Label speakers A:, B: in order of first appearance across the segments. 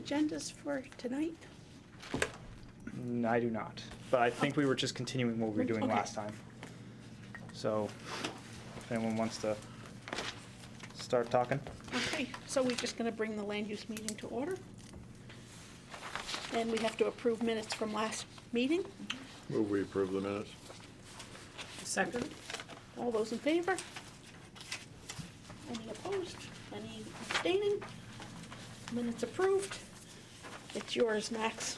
A: agendas for tonight?
B: I do not, but I think we were just continuing what we were doing
A: Okay.
B: last time. So, if anyone wants to start talking.
A: Okay, so we're just gonna bring the land use meeting to order. And we have to approve minutes from last meeting.
C: Move we approve the minutes.
A: Second. All those in favor? Any opposed? Any abstaining? Minutes approved. It's yours, Max,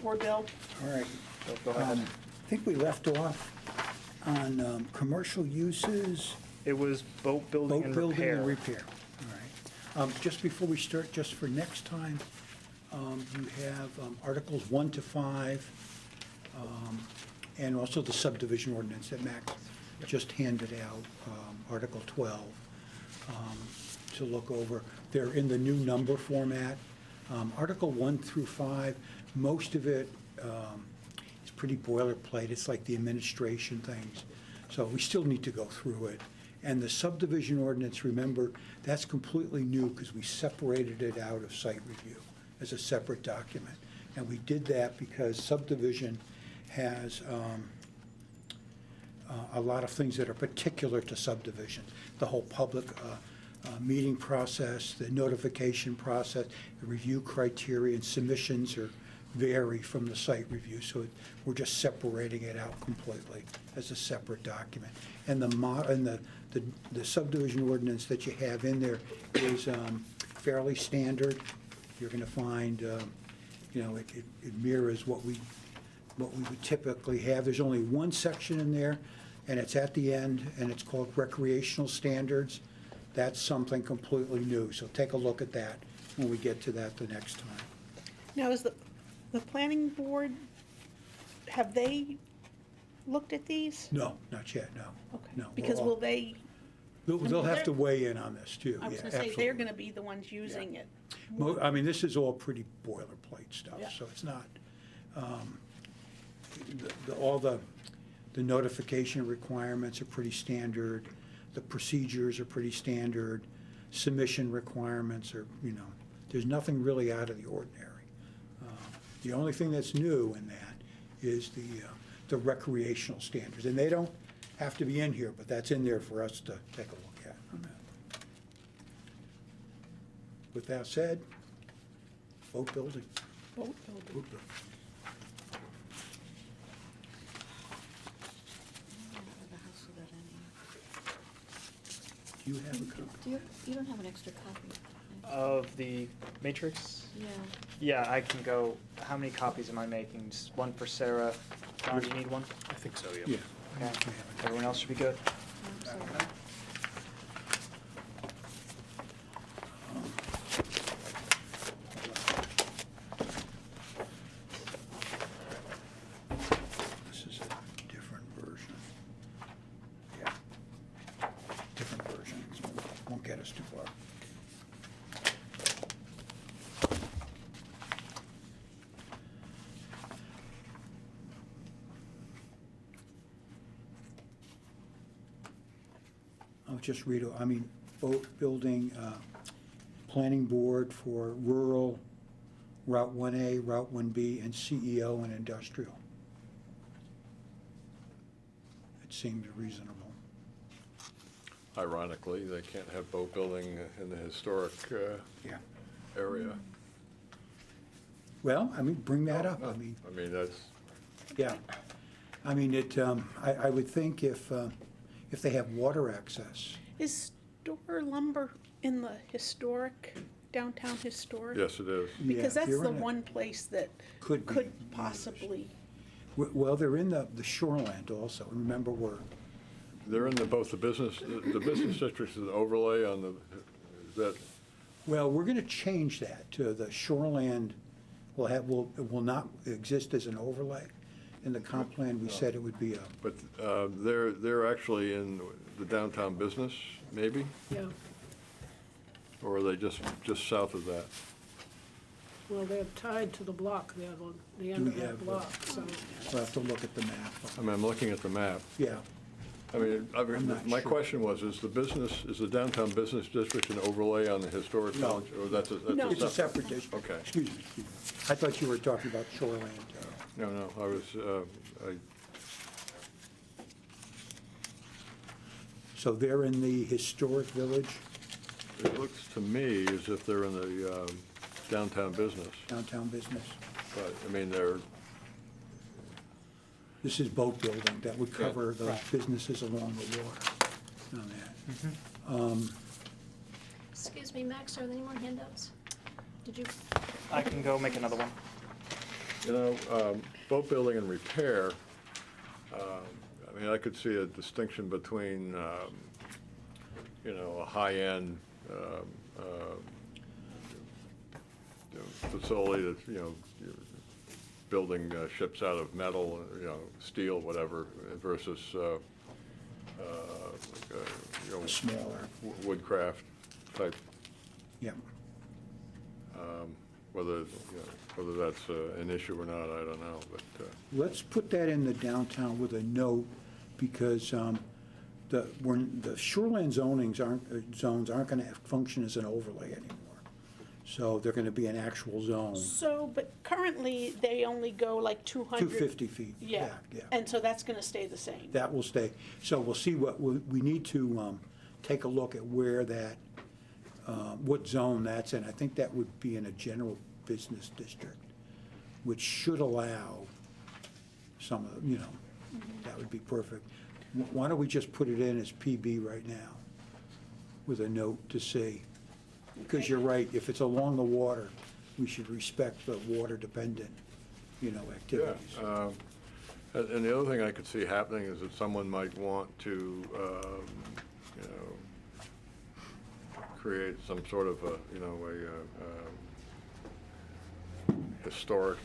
A: or Bill.
D: All right.
B: So go ahead.
D: I think we left off on commercial uses,
B: It was boat building
D: boat
B: and
D: building
B: repair.
D: and repair. All right. Just before we start, just for next time, you have Articles 1 to 5, and also the subdivision ordinance that Max just handed out, Article 12, to look over. They're in the new number format. Article 1 through 5, most of it is pretty boilerplate. It's like the administration things. So we still need to go through it. And the subdivision ordinance, remember, that's completely new because we separated it out of site review as a separate document. And we did that because subdivision has a lot of things that are particular to subdivision. The whole public meeting process, the notification process, the review criteria and submissions vary from the site review. So we're just separating it out completely as a separate document. And the subdivision ordinance that you have in there is fairly standard. You're going to find, it mirrors what we would typically have. There's only one section in there, and it's at the end, and it's called recreational standards. That's something completely new, so take a look at that when we get to that the next time.
A: Now, is the planning board, have they looked at these?
D: No, not yet, no.
A: Okay.
D: No.
A: Because will they,
D: They'll have to weigh in on this, too.
A: I was
D: Yeah,
A: gonna say, they're
D: absolutely.
A: gonna be the ones using it.
D: I mean, this is all pretty boilerplate stuff,
A: Yeah.
D: so it's not, all the notification requirements are pretty standard, the procedures are pretty standard, submission requirements are, there's nothing really out of the ordinary. The only thing that's new in that is the recreational standards, and they don't have to be in here, but that's in there for us to take a look at on that. With that said, boat building.
A: Boat building.
D: Boat building. Do you have a copy?
E: You don't have an extra copy?
B: Of the matrix?
E: Yeah.
B: Yeah, I can go. How many copies am I making? Just one for Sarah. Don, do you need one?
F: I think so,
D: Yeah.
B: Okay. Everyone else should be good.
E: I'm sorry.
D: This is a different version. Yeah. Different version. Won't get us too far. I'll just read it. I mean, boat building, planning board for rural, Route 1A, Route 1B, and CEO and industrial. It seems reasonable.
C: Ironically, they can't have boat building in the historic
D: Yeah.
C: area.
D: Well, I mean, bring that up. I mean,
C: That's,
D: yeah. I mean, I would think if they have water access.
A: Is Store Lumber in the historic, downtown historic?
C: yes, it is.
A: Because
D: Yeah,
A: that's
D: you're
A: the
D: in it.
A: one place that
D: Could be
A: could
D: used.
A: possibly,
D: Well, they're in the shoreland also. Remember,
C: They're in both the business districts and the overlay on
D: we're going to change that to the shoreland will not exist as an overlay. In the comp plan, we said it would be
C: but they're actually in the downtown business, maybe?
G: Yeah,
C: Or are they just south of that?
G: well, they're tied to the block there, the end
D: Do
G: of
D: we
G: that
D: have,
G: block, so,
D: we'll have to look at the map.
C: I mean, I'm looking at the map.
D: Yeah.
C: I mean,
D: I'm not
C: my
D: sure.
C: question was, is the downtown business district an overlay on the historic
D: No.
C: village? Or that's
A: No.
D: It's a separate district.
C: Okay.
D: Excuse me. I thought you were talking about shoreland.
C: No, I was,
D: So they're in the historic village,
C: it looks to me as if they're in the downtown business,
D: downtown business.
C: but, I mean, they're,
D: This is boat building, that would cover the
B: Right.
D: businesses along the water on that.
E: Excuse me, Max, are there any more handouts? Did you,
B: I can go make another one.
C: boat building and repair, I mean, I could see a distinction between, a high-end facility that's, you're building ships out of metal, steel, whatever, versus,
D: Smaller,
C: woodcraft type,
D: yeah.
C: whether that's an issue or not, I don't know, but,
D: Let's put that in the downtown with a note, because the shoreline zones aren't gonna function as an overlay anymore. So they're gonna be an actual zone,
A: So, but currently, they only go like 200.
D: 250 feet.
A: Yeah,
D: Yeah.
A: and so that's gonna stay the same.
D: That will stay. So we'll see we need to take a look at where that, what zone that's in. I think that would be in a general business district, which should allow some of, that would be perfect. Why don't we just put it in as PB right now with a note to see? Because you're right, if it's along the water, we should respect the water-dependent, activities.
C: yeah. And the other thing I could see happening is that someone might want to, create some sort of a historic,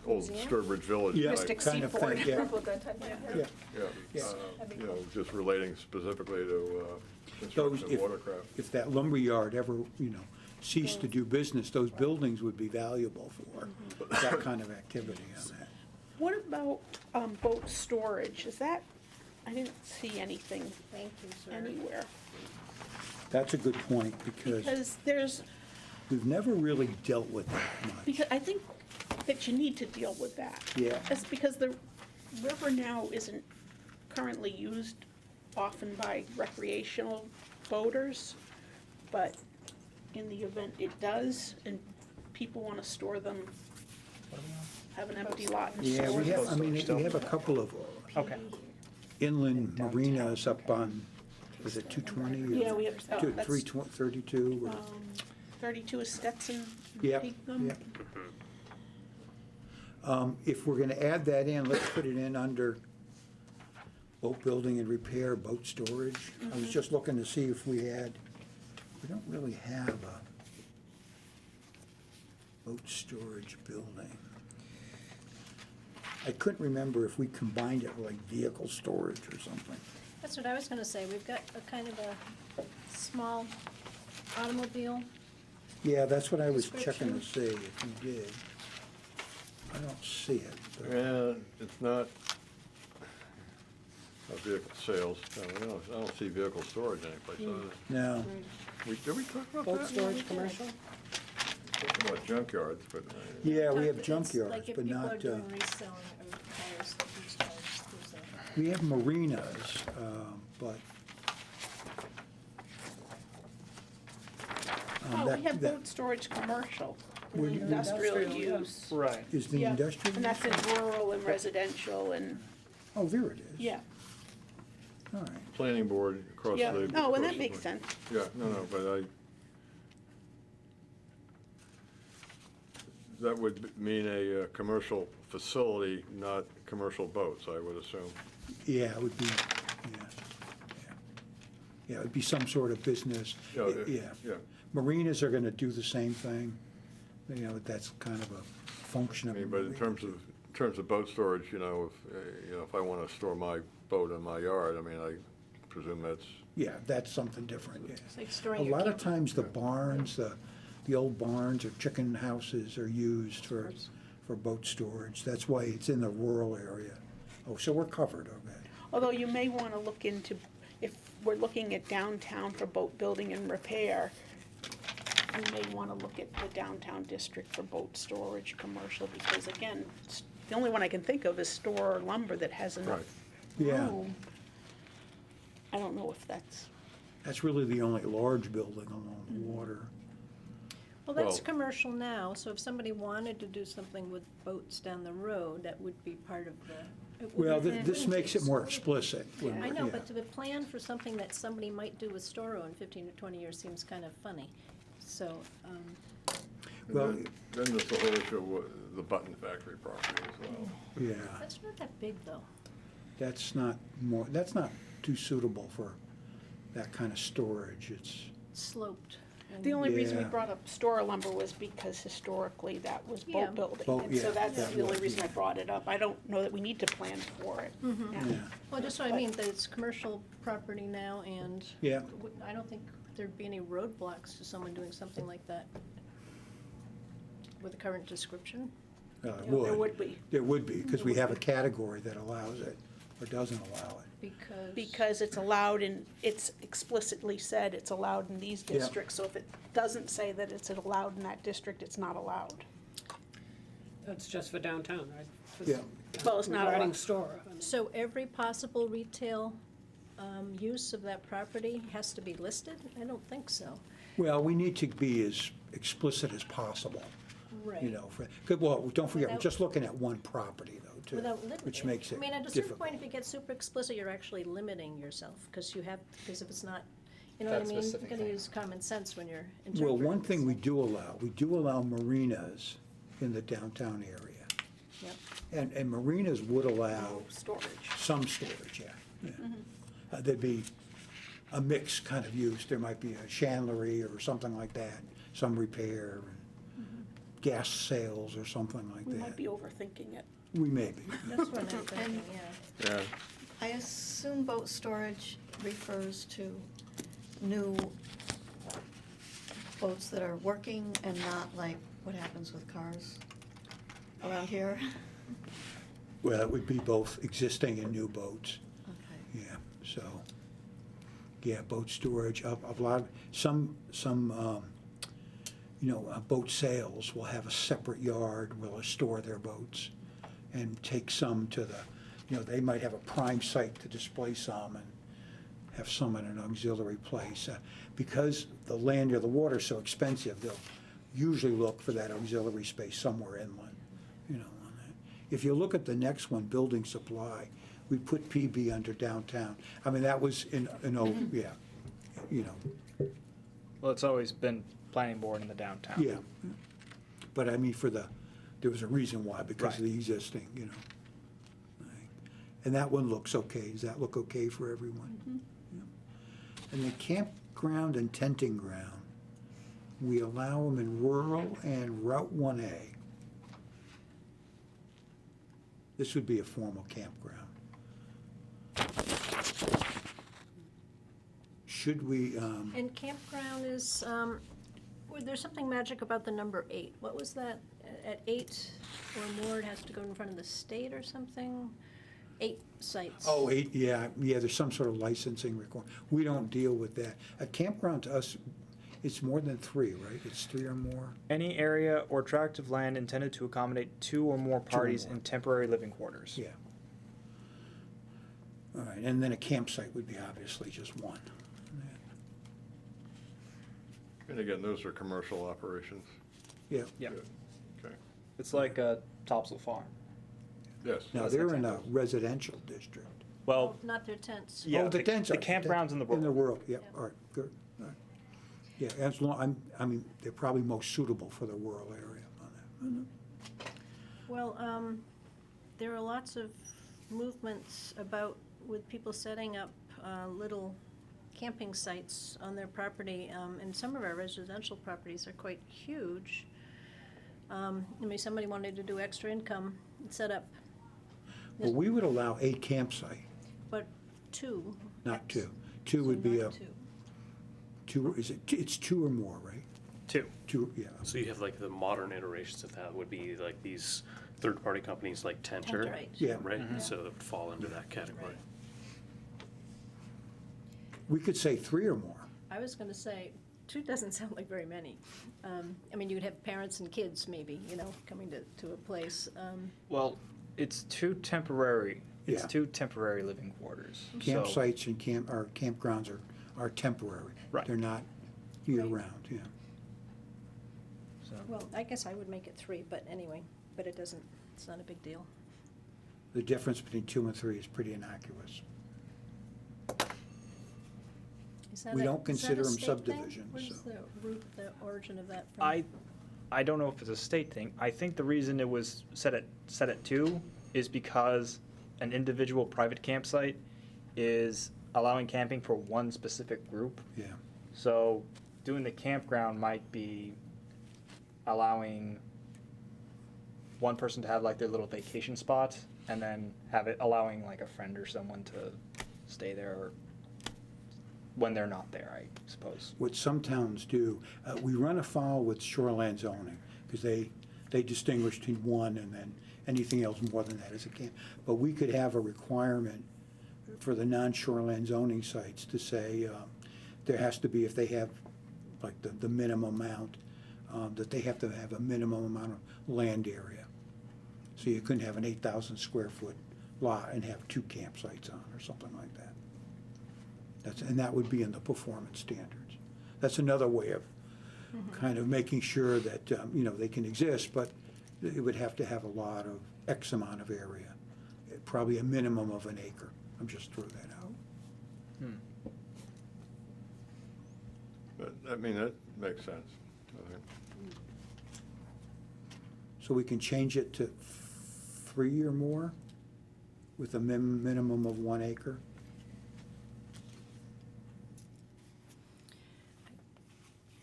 C: old
E: Museum?
C: Sturbridge Village.
D: Yeah,
C: type.
A: Mystic
D: kind of
A: Seaport.
D: thing, yeah. Yeah.
C: Yeah,
D: Yeah.
C: just relating specifically to
D: Those,
C: construction watercraft.
D: if that lumber yard ever, ceased to do business, those buildings would be valuable for that kind of activity on that.
A: What about boat storage? Is that, I didn't see anything
E: thank you, sir.
A: anywhere.
D: That's a good point, because
A: Because there's,
D: we've never really dealt with that much.
A: because I think that you need to deal with that.
D: Yeah.
A: That's because the river now isn't currently used often by recreational boaters, but in the event it does, and people want to store them, have an empty lot and
D: Yeah,
A: store
D: we have,
A: them.
D: we have a couple of
B: Okay.
D: inland marinas up on, is it 220?
A: Yeah, we have, that's,
D: 32, or,
A: 32 is Stetson.
D: yeah,
A: Peaknum.
D: yeah. If we're gonna add that in, let's put it in under boat building and repair, boat storage. I was just looking to see if we don't really have a boat storage building. I couldn't remember if we combined it with like vehicle storage or something.
E: That's what I was gonna say, we've got a kind of a small automobile.
D: Yeah, that's what I was checking to see if we did. I don't see it, but
C: Yeah, it's not vehicle sales, I don't see vehicle storage anyplace.
D: no.
C: Did we talk about
G: Boat
C: that?
G: storage commercial?
C: Talking about junkyards, but.
D: Yeah, we have
E: It's
D: junkyards,
E: like if
D: but
E: people are
D: not,
E: doing reselling or tires, that these cars, there's a.
D: we have marinas, but.
A: Oh,
D: that-
A: we have
D: that
A: boat storage commercial,
D: Where
A: in
D: you-
A: industrial
G: Industrial,
A: use.
B: Right.
D: Is the
A: Yeah,
D: industrial?
A: And that's in rural and residential and,
D: Oh, there it is.
A: yeah,
D: All right.
C: Planning board across the.
A: yeah. Oh, and
C: across
A: that
C: the
A: makes
C: board.
A: sense.
C: Yeah, no, but that would mean a commercial facility, not commercial boats, I would assume.
D: Yeah, it would be, yeah. Yeah, it would be some sort of business.
C: Yeah,
D: Yeah. Marinas are gonna do the same thing. That's kind of a function
C: I
D: of a
C: mean, but in
D: marina.
C: terms of boat storage, if I want to store my boat in my yard, I mean, I presume that's,
D: Yeah, that's something different, yeah.
E: It's like
D: A
E: storing your
D: lot of
E: camper.
D: times, the barns, the old barns or chicken houses are used for for boat storage. That's why it's in the rural area. Oh, so we're covered, okay.
A: Although you may want to look into, if we're looking at downtown for boat building and repair, you may want to look at the downtown district for boat storage, commercial, because again, the only one I can think of is Store Lumber that has enough
C: Right.
D: Yeah.
A: room. I don't know if that's,
D: That's really the only large building along the water.
E: Well, that's
C: Well-
E: commercial now, so if somebody wanted to do something with boats down the road, that would be part of the. it would
D: Well,
E: be-
D: this makes it more explicit. when
E: I
D: we're-
E: know,
D: yeah.
E: but to plan for something that somebody might do with Storo in 15 to 20 years seems kind of funny. So,
D: Well,
C: Then there's the whole issue of the Button Factory property as well.
D: yeah,
E: that's not that big, though.
D: that's not too suitable for that kind of storage. It's,
E: Sloped. and-
A: the only reason we
D: Yeah.
A: brought up Store Lumber was because historically that was
E: Yeah.
A: boat building.
D: Boat,
A: And so
D: yeah,
A: that's
D: that
A: the only
D: was,
A: reason I
D: yeah.
A: brought it up. I don't know that we need to plan for it. Yeah.
D: yeah,
E: Well, just what I mean, that it's commercial property now, and
D: yeah.
E: I don't think there'd be any roadblocks to someone doing something like that with the current description.
D: It
A: There would be,
D: There would be, because we have a category that allows it or doesn't allow it.
A: because it's allowed in, it's explicitly said it's allowed in these
D: Yeah.
A: districts. So if it doesn't say that it's allowed in that district, it's not allowed.
G: That's just for downtown, right?
D: Yeah.
A: Well, it's not
G: Regarding
A: allowed.
G: store.
E: So every possible retail use of that property has to be listed? I don't think so.
D: Well, we need to be as explicit as possible,
E: Right.
D: you know, well, don't forget, we're
E: Without-
D: just looking at one property though, too,
E: Without limiting.
D: which makes it
E: I mean, at a certain
D: difficult.
E: point, if you get super explicit, you're actually limiting yourself, because if it's not, you know what I
F: That
E: mean? You
F: specific
E: gotta
F: thing.
E: use common sense when you're interpreting.
D: Well, one thing we
E: this.
D: do allow marinas in the downtown area.
E: Yep.
D: And marinas would allow
A: Oh, storage.
D: some storage, yeah. There'd be a mixed kind of use. There might be a chandlery or something like that, some repair, gas sales or something like
A: We
D: that.
A: might be overthinking it.
D: We may be.
E: That's what I'm thinking, yeah.
C: Yeah,
H: I assume boat storage refers to new boats that are working and not like what happens with cars around here.
D: Well, it would be both existing and new boats,
H: Okay.
D: yeah, so, yeah, boat storage, a lot, boat sales will have a separate yard where they'll store their boats and take some to they might have a prime site to display some and have some in an auxiliary place. Because the land near the water is so expensive, they'll usually look for that auxiliary space somewhere inland, on that. If you look at the next one, building supply, we put PB under downtown. I mean, that was yeah,
B: Well, it's always been planning board in the downtown.
D: yeah. But I mean, there was a reason why, because of
B: Right.
D: the existing, And that one looks okay. Does that look okay for everyone? Yeah. And the campground and tenting ground, we allow them in rural and Route 1A. This would be a formal campground. Should we,
E: And campground is, there's something magic about the number 8. What was that? At 8 or more, it has to go in front of the state or something? 8 sites.
D: oh, 8, yeah, there's some sort of licensing requirement. We don't deal with that. A campground to us, it's more than 3, right? It's 3 or more?
B: Any area or tract of land intended to accommodate 2 or more parties
D: more.
B: in temporary living quarters.
D: Yeah. All right, and then a campsite would be obviously just one.
C: and again, those are commercial operations.
D: Yeah,
B: Yeah.
C: Good. Okay,
B: It's like a Topsail Farm.
C: yes.
D: now
B: That's
D: they're in a
B: example.
D: residential district.
B: Well,
E: Not their tents.
B: yeah,
D: Oh, the tents
B: the
D: are-
B: campgrounds in the
D: In the
B: rural.
D: world, yeah, all right, good, all right. Yeah, as long, I mean, they're probably most suitable for the rural area on that.
E: Well, there are lots of movements with people setting up little camping sites on their property, and some of our residential properties are quite huge. Somebody wanted to do extra income and set up,
D: Well, we would allow a campsite,
E: but 2.
D: not 2. 2 would be
E: Not 2.
D: it's 2 or more, right?
B: Two.
D: Yeah.
F: So you have like the modern iterations of that would be like these third-party companies like Tenter.
E: Tenter, right.
D: Yeah.
F: Right,
B: Mhm.
F: so that would fall into that category.
D: We could say 3 or more.
E: I was gonna say, 2 doesn't sound like very many. I mean, you would have parents and kids maybe, you know, coming to a place.
B: Well, it's 2 temporary, it's
D: Yeah.
B: 2 temporary living quarters. So-
D: Campsites and campgrounds are temporary.
B: Right.
D: They're not year-round, yeah.
B: so-
E: Well, I guess I would make it 3, but anyway, but it's not a big deal.
D: The difference between 2 and 3 is pretty innocuous.
E: Is that
D: We
E: a-
D: don't
E: is that a
D: consider 'em
E: state thing?
D: subdivisions,
E: Where's
D: so.
E: the origin of that from?
B: I don't know if it's a state thing. I think the reason it was set at 2 is because an individual private campsite is allowing camping for one specific group.
D: Yeah.
B: So doing the campground might be allowing one person to have like their little vacation spot and then have it allowing like a friend or someone to stay there or when they're not there, I suppose.
D: What some towns do, we run afoul with shoreline zoning, because they distinguish between one and then anything else more than that is a camp. But we could have a requirement for the non-shoreline zoning sites to say, there has to be, if they have like the minimum amount, that they have to have a minimum amount of land area. So you couldn't have an 8,000 square foot lot and have 2 campsites on, or something like that. And that would be in the performance standards. That's another way of kind of making sure that, they can exist, but it would have to have a lot of X amount of area, probably a minimum of an acre. I'm just throwing that out.
B: Hmm.
C: But, I mean, that makes sense, I think.
D: So we can change it to 3 or more with a minimum of 1 acre?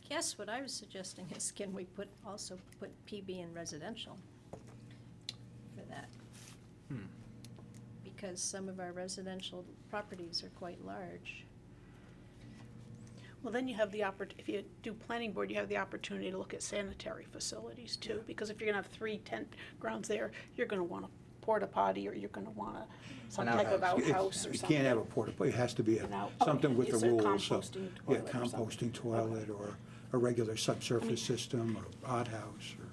E: Guess what I was suggesting is, can we also put PB in residential for that?
B: Hmm.
E: Because some of our residential properties are quite large.
A: Well, then you have if you do planning board, you have the opportunity to look at sanitary facilities too, because if you're gonna have 3 tent grounds there, you're gonna want a porta potty, or you're gonna want some
B: An
A: type of
B: outhouse.
A: outhouse or
D: You
A: something.
D: can't have a porta potty, it has to be
A: An out- oh,
D: something with
A: it's
D: the
A: a
D: rules. So,
A: composting
D: yeah,
A: toilet or something.
D: composting toilet, or a regular subsurface system, or outhouse, or.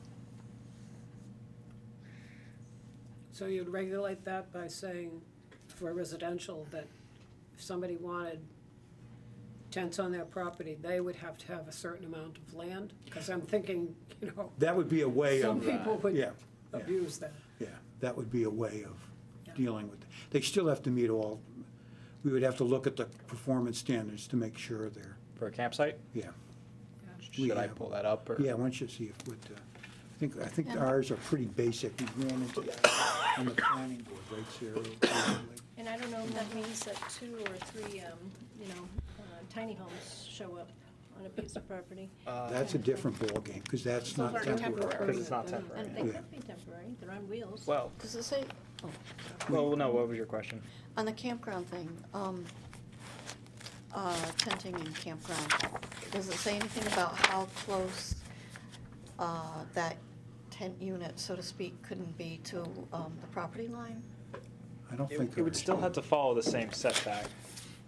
G: So you'd regulate that by saying for residential that if somebody wanted tents on their property, they would have to have a certain amount of land? Because I'm thinking,
D: That would be a way
G: some
D: of,
G: people would
D: yeah, yeah.
G: abuse that.
D: yeah, that would be a way of
G: Yeah.
D: dealing with it. They still have to meet we would have to look at the performance standards to make sure they're,
B: For a campsite?
D: yeah.
B: Should I
D: have-
B: pull that up or?
D: Yeah, why don't you see if, I think
H: Yeah.
D: ours are pretty basic. We ran into that on the planning board, right, Sarah? recently?
E: And I don't know if that means that 2 or 3, tiny homes show up on a piece of property.
D: That's a different ballgame, because that's
A: Those
D: not
A: aren't
D: temporary.
A: temporary.
B: Because it's not temporary.
E: And they
D: Yeah.
E: could be temporary, they're on wheels.
B: Well,
H: Does it say, oh,
B: no, what was your question?
H: on the campground thing, tenting and campground, does it say anything about how close that tent unit, so to speak, couldn't be to the property line?
D: I don't think
B: It would
D: there
B: still
D: is.
B: have to follow the same setback,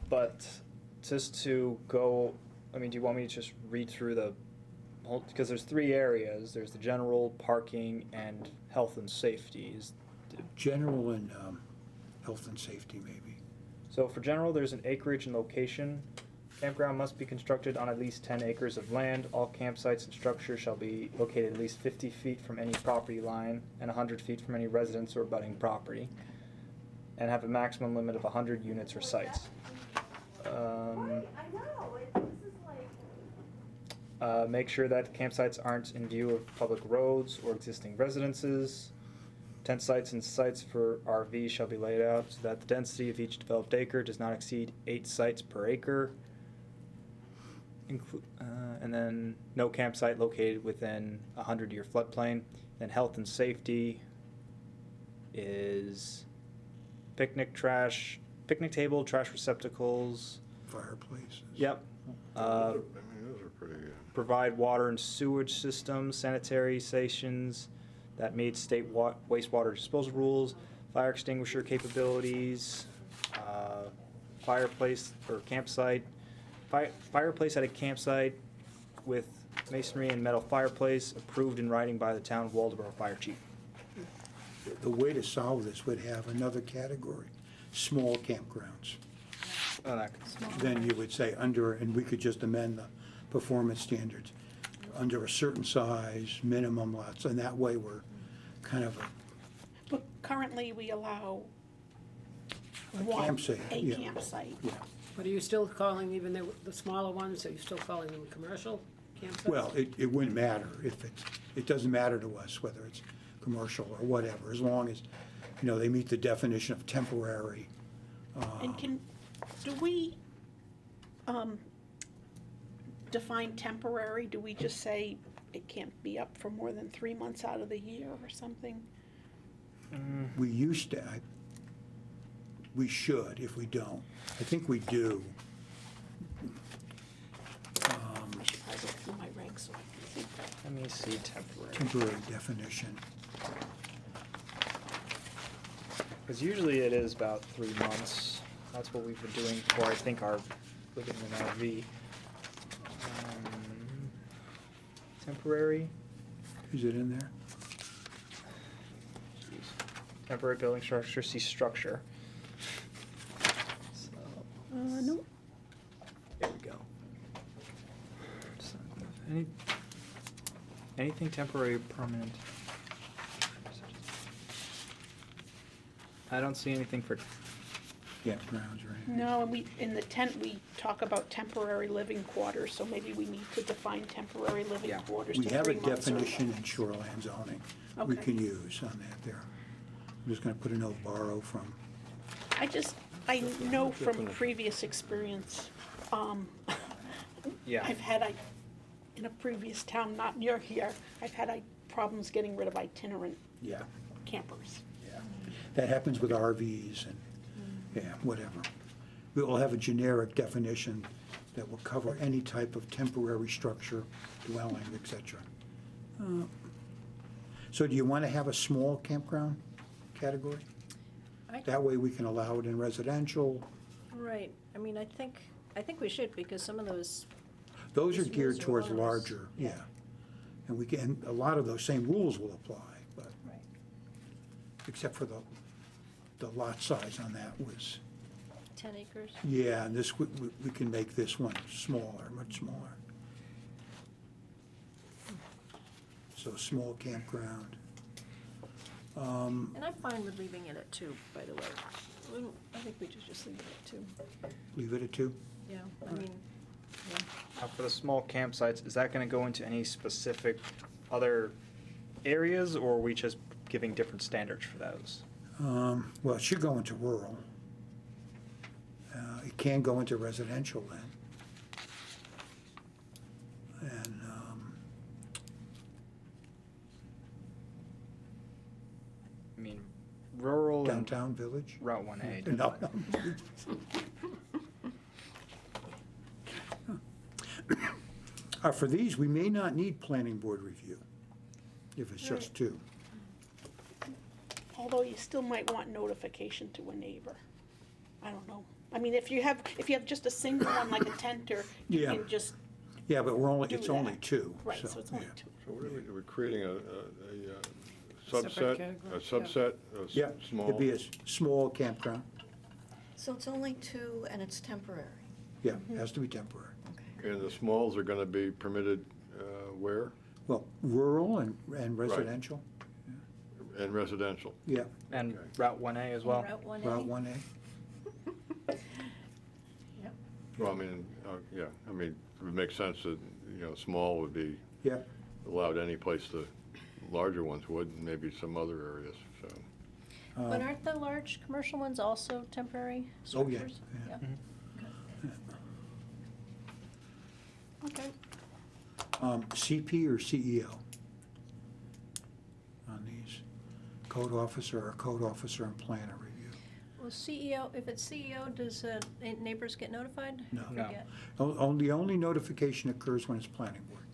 B: but just to go, I mean, do you want me to just read through the whole, because there's 3 areas, there's the general, parking, and health and safety.
D: General and health and safety, maybe.
B: So for general, there's an acreage and location. Campground must be constructed on at least 10 acres of land. All campsites and structures shall be located at least 50 feet from any property line and 100 feet from any residence or abutting property, and have a maximum limit of 100 units or sites. Make sure that campsites aren't in view of public roads or existing residences. Tent sites and sites for RV shall be laid out so that the density of each developed acre does not exceed 8 sites per acre. And then no campsite located within a 100-year floodplain. Then health and safety is picnic table, trash receptacles.
D: Fireplaces.
B: Yep.
C: Those are pretty
B: provide water and sewage systems, sanitary stations that meet state wastewater disposal rules, fire extinguisher capabilities, fireplace or campsite, fireplace at a campsite with masonry and metal fireplace approved in writing by the town of Waldeboro Fire Chief.
D: The way to solve this would have another category, small campgrounds. Then you would say under, and we could just amend the performance standards, under a certain size, minimum lots, and that way we're kind of
A: But currently, we allow
D: a
A: one,
D: campsite.
A: a
D: yeah,
A: campsite.
D: Yeah.
G: But are you still calling even the smaller ones, are you still calling them commercial campsites?
D: Well, it wouldn't matter if it doesn't matter to us whether it's commercial or whatever, as long as, they meet the definition of temporary.
A: And do we define temporary? Do we just say it can't be up for more than 3 months out of the year or something?
D: We used to, we should, if we don't. I think we do.
A: I should probably look through my regs so I can see.
B: Let me see temporary.
D: Temporary definition.
B: Because usually it is about 3 months. That's what we've been doing for, I think, our living in an RV. Temporary.
D: Is it in there?
B: Temporary building structure, see structure. So,
A: No.
B: there we go. So, anything temporary or permanent. I don't see anything for,
D: Campgrounds or anything?
A: No, and in the tent, we talk about temporary living quarters, so maybe we need to define temporary living
B: Yeah.
A: quarters
D: We
A: to
D: have a
A: 3 months or-
D: definition in shoreline zoning we
A: Okay.
D: can use on that there. I'm just gonna put a note, borrow from.
A: I know from previous experience,
B: yeah.
A: in a previous town, not near here, I've had problems getting rid of itinerant
D: Yeah.
A: campers.
D: Yeah. That happens with RVs and, yeah, whatever. We will have a generic definition that will cover any type of temporary structure, dwelling, et cetera. So do you want to have a small campground category? That way we can allow it in residential.
E: Right, I mean, I think we should, because some of those,
D: Those are
E: These
D: geared
E: rules are
D: towards
E: onerous.
D: larger, yeah. And we can, a lot of those same rules will apply, but,
E: right,
D: except for the lot size on that was,
E: 10 acres.
D: yeah, and this, we can make this one smaller, much smaller. So small campground.
E: And I'm fine with leaving it at 2, by the way. I think we should just leave it at 2.
D: Leave it at 2?
E: Yeah, I mean, yeah.
B: Now for the small campsites, is that gonna go into any specific other areas, or are we just giving different standards for those?
D: Well, it should go into rural. It can go into residential then. And,
B: I mean, rural and
D: downtown village?
B: Route 1A.
D: No, no. For these, we may not need planning board review, if it's just 2.
A: Although you still might want notification to a neighbor. I don't know. I mean, if you have just a single one, like a tenter, you
D: Yeah.
A: can just,
D: Yeah, but
A: Do
D: it's only
A: that.
D: 2.
A: right, so it's only
D: yeah.
A: 2.
C: So what are we creating a
G: Separate
C: subset,
G: category?
C: a subset, a
D: Yeah,
C: small?
D: it'd be a small campground.
H: So it's only 2 and it's temporary,
D: Yeah, it has to be temporary.
H: okay.
C: And the smalls are gonna be permitted where?
D: Well, rural and residential,
C: And residential?
D: yeah,
B: And
C: Okay.
B: Route 1A as well?
E: Route 1A.
D: Route 1A.
E: Yep.
C: Well, I mean, it would make sense that, small would be
D: Yeah,
C: allowed any place the larger ones would, and maybe some other areas, so.
E: But aren't the large commercial ones also temporary
D: Oh, yeah,
E: structures?
D: yeah.
E: Okay.
D: CP or CEO on these? Code officer or code officer and planner review?
E: Well, CEO, if it's CEO, does neighbors get notified?
D: No.
B: No.
E: Forget.
D: The only notification occurs when it's planning board.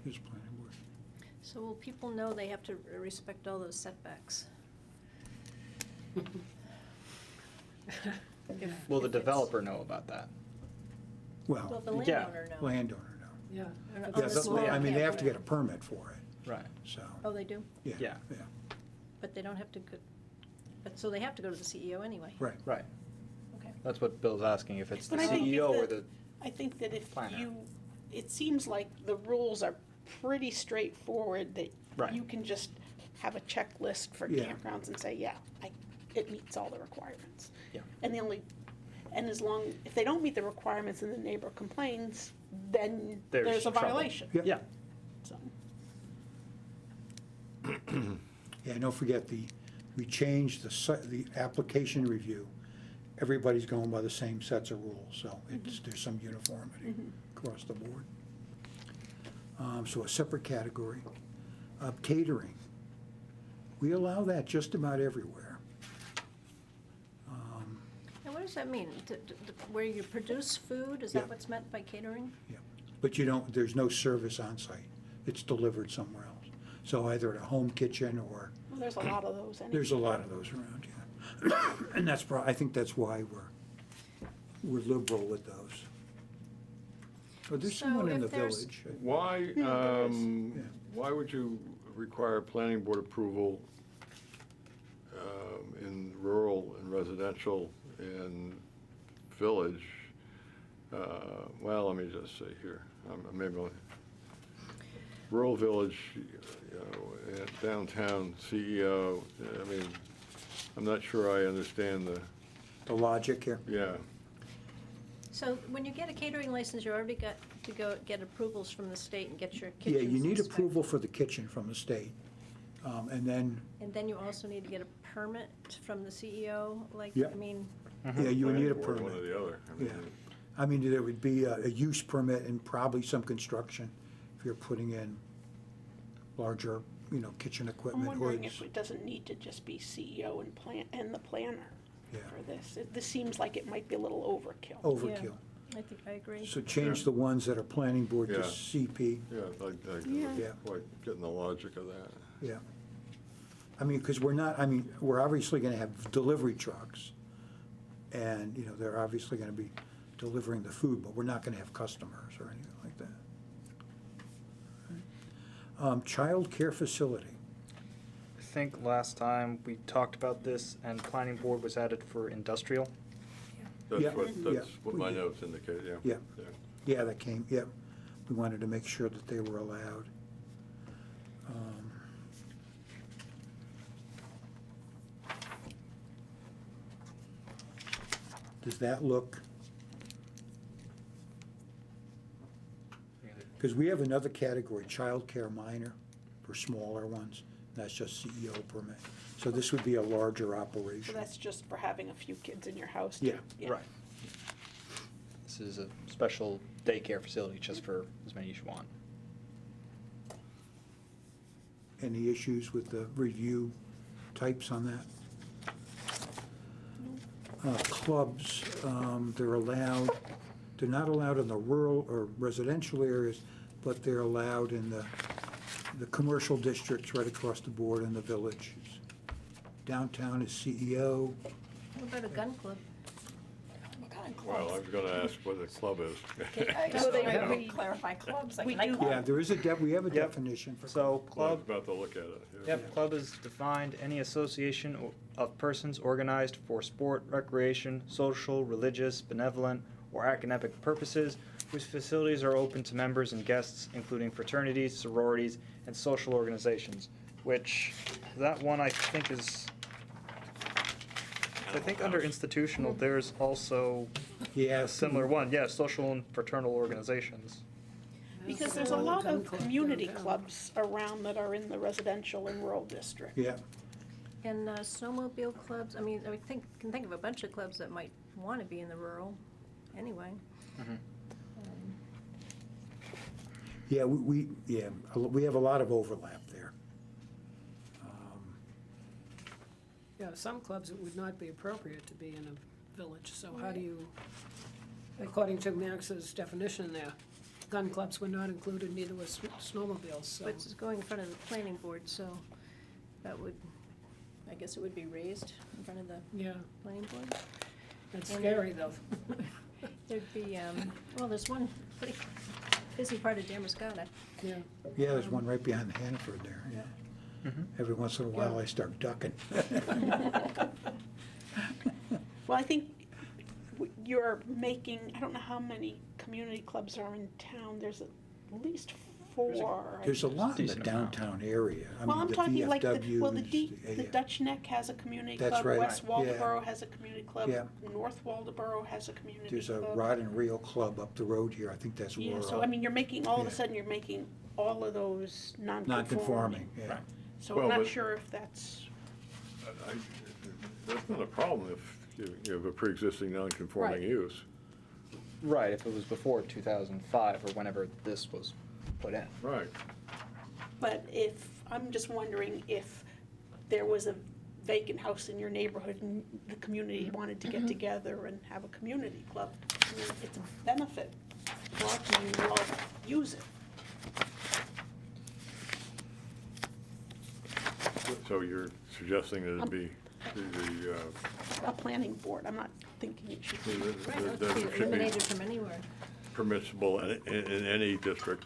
D: Here's planning board.
E: So will people know they have to respect all those setbacks?
B: Will the
E: If it's-
B: developer know about that?
E: Well,
D: Well,
E: the
B: Yeah.
E: landowner knows.
D: landowner, no.
G: Yeah.
E: On
G: If
E: the
D: Yeah,
G: it's
D: but,
E: small
D: I mean, they have to
E: campground.
D: get a permit for it,
B: Right.
D: so,
E: Oh, they do?
D: yeah.
B: Yeah.
D: Yeah,
E: But they don't have to go, but, so they have to go to the CEO anyway?
D: right.
B: Right.
E: Okay.
B: That's what Bill's asking, if it's the
A: But I think if
B: CEO or
A: the-
B: the,
A: I think that if
B: Planner.
A: you, it seems like the rules are pretty straightforward, that
B: Right.
A: you can just have a checklist for
D: Yeah.
A: campgrounds and say, yeah, it meets all the requirements.
B: Yeah.
A: And as long, if they don't meet the requirements and the neighbor complains, then there's a
B: trouble.
A: violation,
D: Yeah.
B: Yeah,
A: so.
D: Yeah, and don't forget, we changed the application review. Everybody's going by the same sets of rules, so there's some uniformity across the board. So a separate category. Catering. We allow that just about everywhere.
E: And what does that mean? Where you produce food, is
D: Yeah.
E: that what's meant by catering?
D: Yeah, but you don't, there's no service on site. It's delivered somewhere else. So either at a home kitchen or,
A: Well, there's a lot of those anyway.
D: there's a lot of those around, yeah. And that's I think that's why we're liberal with those. Oh, there's
E: So
D: someone in the
E: if there's-
D: village.
C: Why,
A: there is.
D: Yeah.
C: why would you require planning board approval in rural and residential and village? Well, let me just say here, maybe rural village, and downtown CEO, I mean, I'm not sure I understand
D: The logic here.
C: yeah.
E: So when you get a catering license, you already got to go get approvals from the state and get your
D: Yeah,
E: kitchens
D: you need
E: inspected.
D: approval for the kitchen from the state. And then,
E: And then you also need to get a permit from the CEO, like,
D: Yeah.
E: I mean,
D: yeah, you would need a
C: Planning board, One or
D: permit.
C: the other. I mean,
D: Yeah. I mean, there would be a use permit and probably some construction if you're putting in larger, kitchen
A: I'm
D: equipment,
A: wondering
D: hoods.
A: if it doesn't need to just be CEO and the planner
D: Yeah.
A: for this. This seems like it might be a little overkill.
D: Overkill.
E: I think I agree.
D: So change the ones that are planning board to
C: Yeah.
D: CP,
C: Yeah, I
A: Yeah.
D: Yeah.
C: quite getting the logic of that.
D: yeah. I mean, because we're obviously gonna have delivery trucks. And, they're obviously gonna be delivering the food, but we're not gonna have customers or anything like that. Child care facility.
B: I think last time we talked about this and planning board was added for industrial.
C: That's
D: Yeah.
C: what,
D: Yeah.
C: that's what
D: We
C: my
D: did.
C: notes indicate, yeah.
D: Yeah. Yeah, that came, yeah. We wanted to make sure that they were allowed. Does that look, because we have another category, childcare minor, for smaller ones. That's just CEO permit. So this would be a larger
A: So
D: operation.
A: that's just for having a few kids in your house?
D: Yeah.
B: Right. This is a special daycare facility just for as many as you want.
D: Any issues with the review types on that? Clubs, they're not allowed in the rural or residential areas, but they're allowed in the commercial districts right across the board in the villages. Downtown is CEO.
E: What about a gun club?
C: Well, I was gonna ask what a club is.
A: Well, they- we-
I: clarify clubs, like
A: we do-
I: nightclub.
D: Yeah, there is we have a
B: Yep.
D: definition for.
B: So
C: Well, I was
B: club,
C: about to look at it. yeah.
B: yep, club is defined, any association of persons organized for sport, recreation, social, religious, benevolent, or academic purposes, whose facilities are open to members and guests, including fraternities, sororities, and social organizations, which, that one I think is, I think under institutional, there's also
D: Yeah.
B: a similar one, yeah, social and fraternal organizations.
A: Because there's a lot of community clubs around that are in the residential and rural district.
D: Yeah,
E: And snowmobile clubs, I mean, can think of a bunch of clubs that might want to be in the rural, anyway.
D: yeah, we have a lot of overlap there.
G: Yeah, some clubs it would not be appropriate to be in a village, so how do you, according to Max's definition there, gun clubs were not included, neither was snowmobiles, so.
E: But it's going in front of the planning board, so that would, I guess it would be raised in front of the
G: Yeah,
E: planning board.
G: it's
E: And
G: scary though.
E: There'd be, well, there's one pretty busy part of Damascotta.
G: Yeah,
D: Yeah, there's one right behind Hannaford there, yeah. Every once in a while, I start ducking.
A: Well, I think you're making, I don't know how many community clubs are in town, there's at least 4.
D: There's a lot in the
B: Decent amount.
D: downtown area. I
A: Well,
D: mean,
A: I'm
D: the
A: talking like, well, the
D: VFWs, yeah.
A: Dutch Neck has a community
D: That's
A: club,
D: right,
A: West
D: yeah.
A: Waldeboro has a community club,
D: Yeah.
A: North Waldeboro has a community
D: There's
A: club.
D: a rod and reel club up the road here, I think that's
A: Yeah,
D: where.
A: so I mean, you're making, all of a
D: yeah.
A: sudden, you're making all of those non-conforming.
D: Non-conforming, yeah.
B: Right.
A: So
C: Well,
A: I'm not
C: but-
A: sure if that's,
C: That's not a problem if you have a pre-existing non-conforming
G: Right.
C: use.
B: Right, if it was before 2005 or whenever this was put in.
C: Right.
A: but if, I'm just wondering if there was a vacant house in your neighborhood and the community wanted to get together and have a community club, I mean, it's a benefit for our community, we'll all use it.
C: So you're suggesting that it be the,
A: A planning board, I'm not thinking it should be.
E: Right,
C: that
E: that
C: it
E: could be
C: should be
E: eliminated from anywhere.
C: permissible in any district,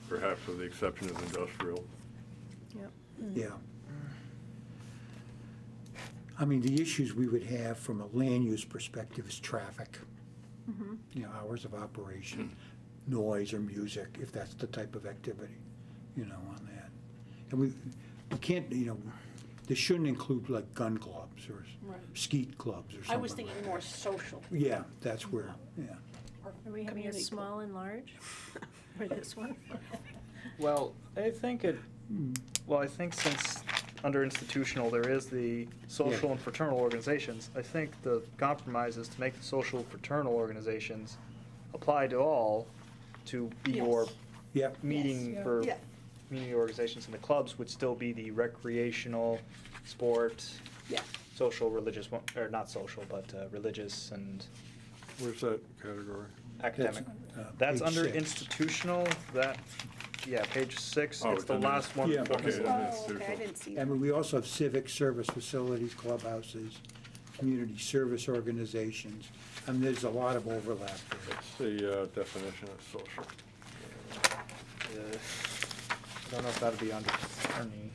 C: perhaps with the exception of industrial.
E: Yep.
D: Yeah. I mean, the issues we would have from a land use perspective is traffic. You know, hours of operation, noise or music, if that's the type of activity, you know, on that. And we can't, you know, this shouldn't include like gun clubs or
A: Right.
D: skeet clubs or something.
A: I was thinking
D: like
A: more
D: that.
A: social.
D: Yeah, that's where, yeah.
A: or
E: Are we having a
A: community club.
E: small and large for this one?
B: Well, I think since under institutional, there is the social
D: Yeah.
B: and fraternal organizations, I think the compromise is to make the social fraternal organizations apply to all, to be your
A: Yes.
D: Yep,
B: meeting
G: Yes.
B: for
A: Yeah.
B: community organizations, and the clubs would still be the recreational, sport,
A: Yeah.
B: social, religious, or not social, but religious and
C: Where's that category?
B: academic.
D: That's,
B: That's
D: page
B: under
D: 6.
B: institutional, that, yeah, page 6,
C: Oh,
B: it's
C: it's
B: the
C: under-
B: last one.
D: Yeah.
B: from
C: Okay.
B: the-
A: Oh, okay, I didn't see that.
D: And we also have civic service facilities, clubhouses, community service organizations. I mean, there's a lot of overlap there.
C: What's the definition of social?
B: I don't know if that'd be under attorney.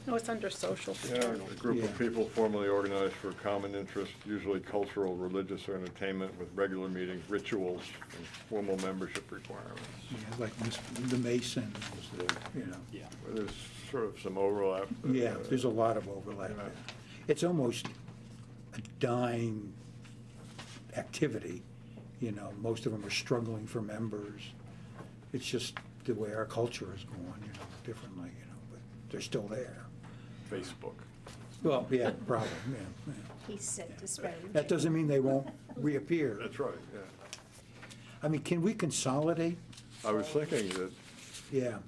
A: No, it's under social
C: Yeah,
A: fraternal.
C: a group of
D: Yeah.
C: people formally organized for a common interest, usually cultural, religious, or entertainment with regular meetings, rituals, and formal membership requirements.
D: Yeah, like the Masons, you know.
B: Yeah.
C: Well, there's sort of some overlap.
D: Yeah, there's a lot of overlap
C: Yeah.
D: there. It's almost a dying activity, you know, most of them are struggling for members. It's just the way our culture is going, you know, differently, you know, but they're still there.
C: Facebook.
D: Well, yeah, probably, yeah.
E: He said disparage.
D: That doesn't mean they won't reappear.
C: That's right, yeah.
D: I mean, can we consolidate?
C: I was thinking that,
D: Yeah,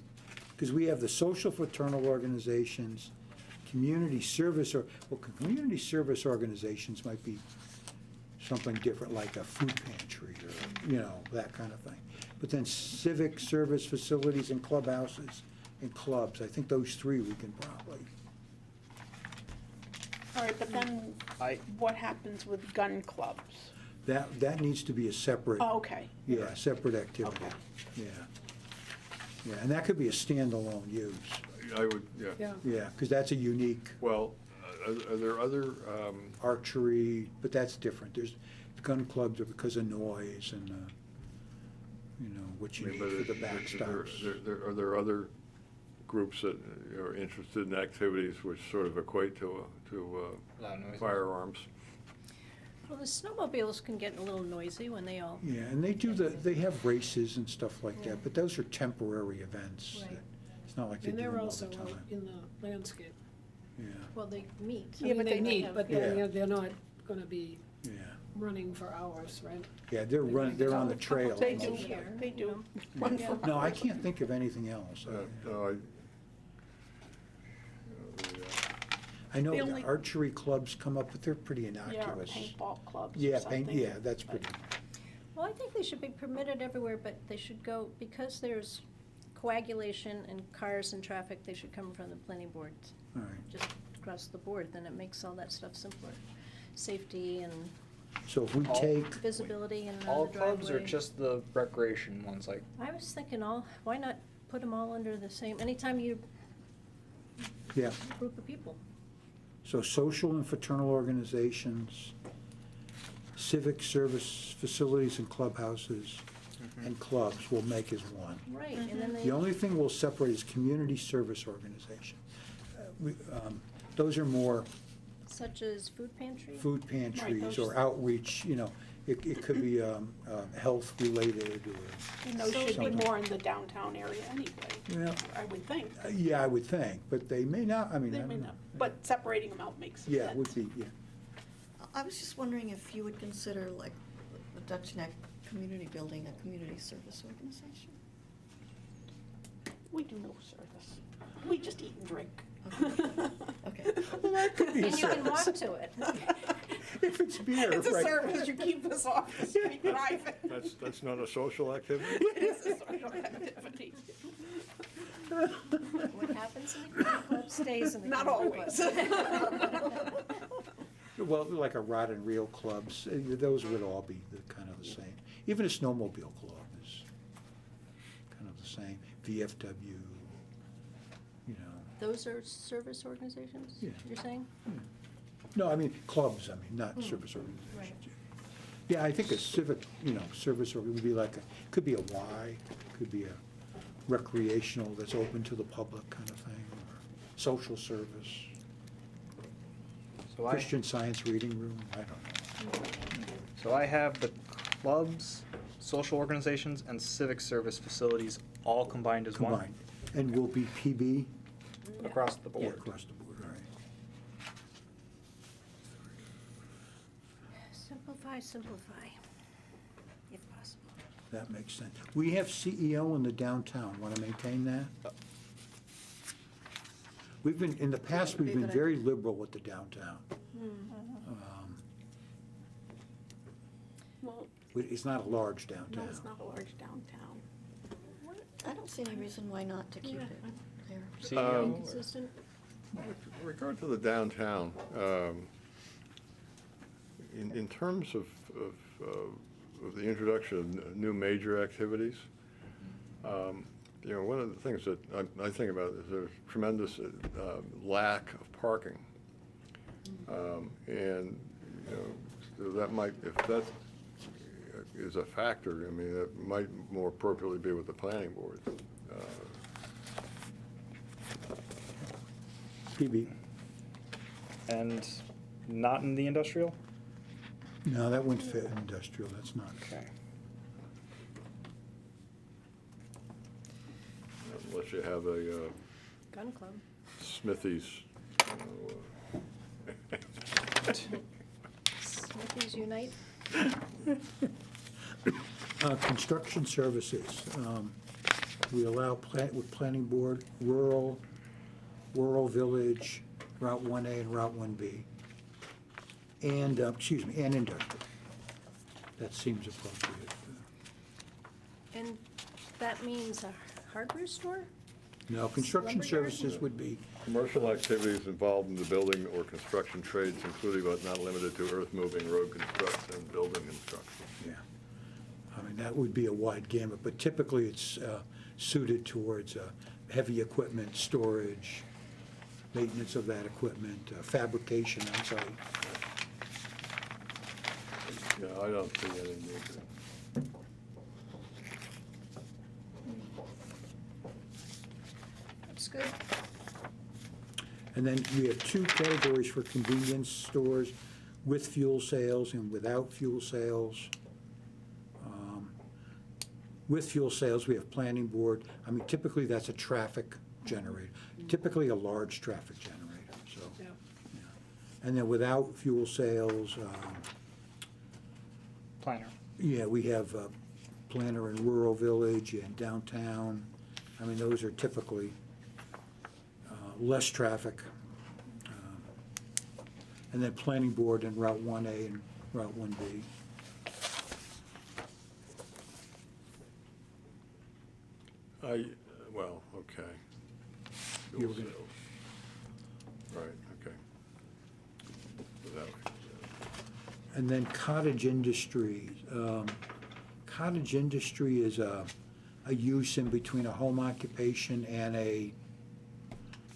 D: because we have the social fraternal organizations, community service, community service organizations might be something different, like a food pantry or, you know, that kind of thing. But then civic service facilities and clubhouses and clubs, I think those three we can probably,
A: All right, but then what happens with gun clubs?
D: that needs to be a separate,
A: Oh, okay.
D: yeah, separate activity.
A: Okay.
D: Yeah. Yeah, and that could be a standalone use,
C: I would, yeah.
G: Yeah,
D: yeah, because that's a unique
C: Well, are there other,
D: archery, but that's different. There's, gun clubs are because of noise and, you know, what you
C: I
D: need
C: mean, but
D: for the backstops.
C: are there other groups that are interested in activities which sort of equate to
B: Loud noise.
C: firearms?
E: Well, the snowmobiles can get a little noisy when they all.
D: Yeah, and they have races and stuff like that, but those are temporary events.
E: Right.
D: It's not like they
G: and
D: do
G: they're
D: them all
G: also
D: the
G: out
D: time.
G: in the landscape.
D: Yeah,
E: Well, they meet.
G: I
A: Yeah,
G: mean,
A: but
G: they
A: they
G: meet,
E: have-
G: but
D: Yeah.
G: they're not gonna be
D: yeah.
G: running for hours, right?
D: Yeah, they're on the trail.
A: They do,
D: almost.
E: Here,
A: they
E: you
A: do.
E: know.
A: Run
E: Yeah.
A: for
D: No, I
A: hours.
D: can't think of anything else.
C: No,
D: I know
A: The
D: the
A: only-
D: archery clubs come up, but they're pretty
A: Yeah, or
D: innocuous.
A: paintball clubs or
D: Yeah,
A: something.
D: paint, yeah, that's pretty,
E: Well, I think they should be permitted everywhere, but they should go, because there's coagulation and cars and traffic, they should come from the planning board,
D: all right.
E: just across the board, then it makes all that stuff simpler. Safety and
D: So if we
B: All-
D: take,
E: visibility and
B: All
E: on the driveway.
B: clubs or just the recreation ones, like,
E: I was thinking why not put them all under the same, anytime you,
D: yeah,
E: group of people.
D: so social and fraternal organizations, civic service facilities and clubhouses, and clubs will make as one.
E: Right, and then they.
D: The only thing we'll separate is community service organization. Those are more
E: Such as food pantry?
D: food pantries
A: those-
D: or outreach, it could be health related or,
A: And those should be
D: Something.
A: more in the downtown area anyway,
D: yeah,
A: I would think.
D: yeah, I would think, but they may not, I mean,
A: They
D: I
A: may
D: don't know.
A: not, but separating them out makes sense.
D: Yeah, it would be, yeah.
H: I was just wondering if you would consider like the Dutch Neck Community Building a community service organization?
A: We do no service. We just eat and drink.
H: Okay.
D: Well, that could be a
E: And you can walk
D: service.
E: to it.
D: If it's beer,
A: It's a
D: right.
A: service, you keep us off the street driving.
C: That's not a social activity?
A: It is a social activity.
E: What happens in the country club stays in the
A: Not
E: country
A: always.
E: club.
D: Well, like a rod and reel clubs, those would all be kind of the same. Even a snowmobile club is kind of the same. VFW,
E: Those are service organizations,
D: Yeah.
E: you're saying?
D: No, I mean, clubs, not service organizations.
E: Right.
D: Yeah, I think a civic, service would be like could be a Y, could be a recreational that's open to the public kind of thing, or social service,
B: so
D: Christian Science reading room, I don't know.
B: So I have the clubs, social organizations, and civic service facilities all combined as one
D: Combined. And will be PB?
B: across the
D: Yeah,
B: board.
D: across the board, all right.
E: Simplify, if possible.
D: That makes sense. We have CEO in the downtown. Want to maintain that? In the past, we've been very liberal with the downtown.
A: Well,
D: It's not a large
A: no,
D: downtown.
A: it's not a large downtown.
H: I don't see any reason why not to keep
A: Yeah.
H: it there.
B: CEO, or-
E: Consistent?
C: With regard to the downtown, in terms of the introduction of new major activities, one of the things that I think about is there's tremendous lack of parking. And, so that might, if that is a factor, I mean, that might more appropriately be with the planning board.
D: PB.
B: and not in the industrial?
D: No, that wouldn't fit industrial, that's not.
B: Okay.
C: Unless you have a
E: Gun club.
C: Smithy's,
E: Smithies Unite?
D: Construction services, we allow with planning board, rural village, Route 1A and Route 1B. And, and industrial. That seems appropriate.
E: And that means a hardware store?
D: No, construction
E: Lumberyard?
D: services would be,
C: commercial activities involved in the building or construction trades, including but not limited to earth moving, road construction, and building construction.
D: yeah. I mean, that would be a wide gamut, but typically it's suited towards heavy equipment, storage, maintenance of that equipment, fabrication on site.
C: Yeah, I don't see any need.
E: That's good.
D: And then we have two categories for convenience stores, with fuel sales and without fuel sales. With fuel sales, we have planning board. I mean, typically, that's a traffic generator, typically a large traffic generator, so.
G: Yeah.
D: And then without fuel sales,
B: Planner.
D: yeah, we have Planner in rural village and downtown. I mean, those are typically less traffic. and then planning board and Route 1A and Route 1B.
C: Well, okay.
D: You were gonna-
C: Right, okay. So that way.
D: And then cottage industry. Cottage industry is a use in between a home occupation and a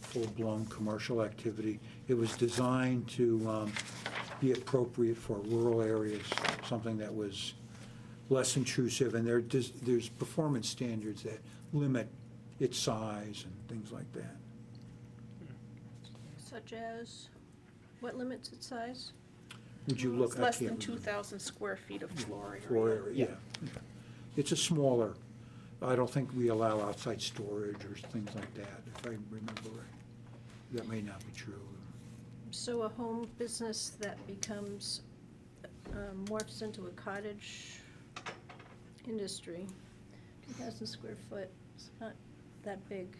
D: full-blown commercial activity. It was designed to be appropriate for rural areas, something that was less intrusive, and there's performance standards that limit its size and things like that.
E: Such as, what limits its size?
D: Would you look?
A: It's
D: I
A: less
D: can't
A: than
D: remember.
A: 2,000 square feet of floor area.
D: Floor area, yeah. It's a smaller, I don't think we allow outside storage or things like that, if I remember right. That may not be true.
E: So a home business that becomes, morphs into a cottage industry, 2,000 square foot, it's not that big.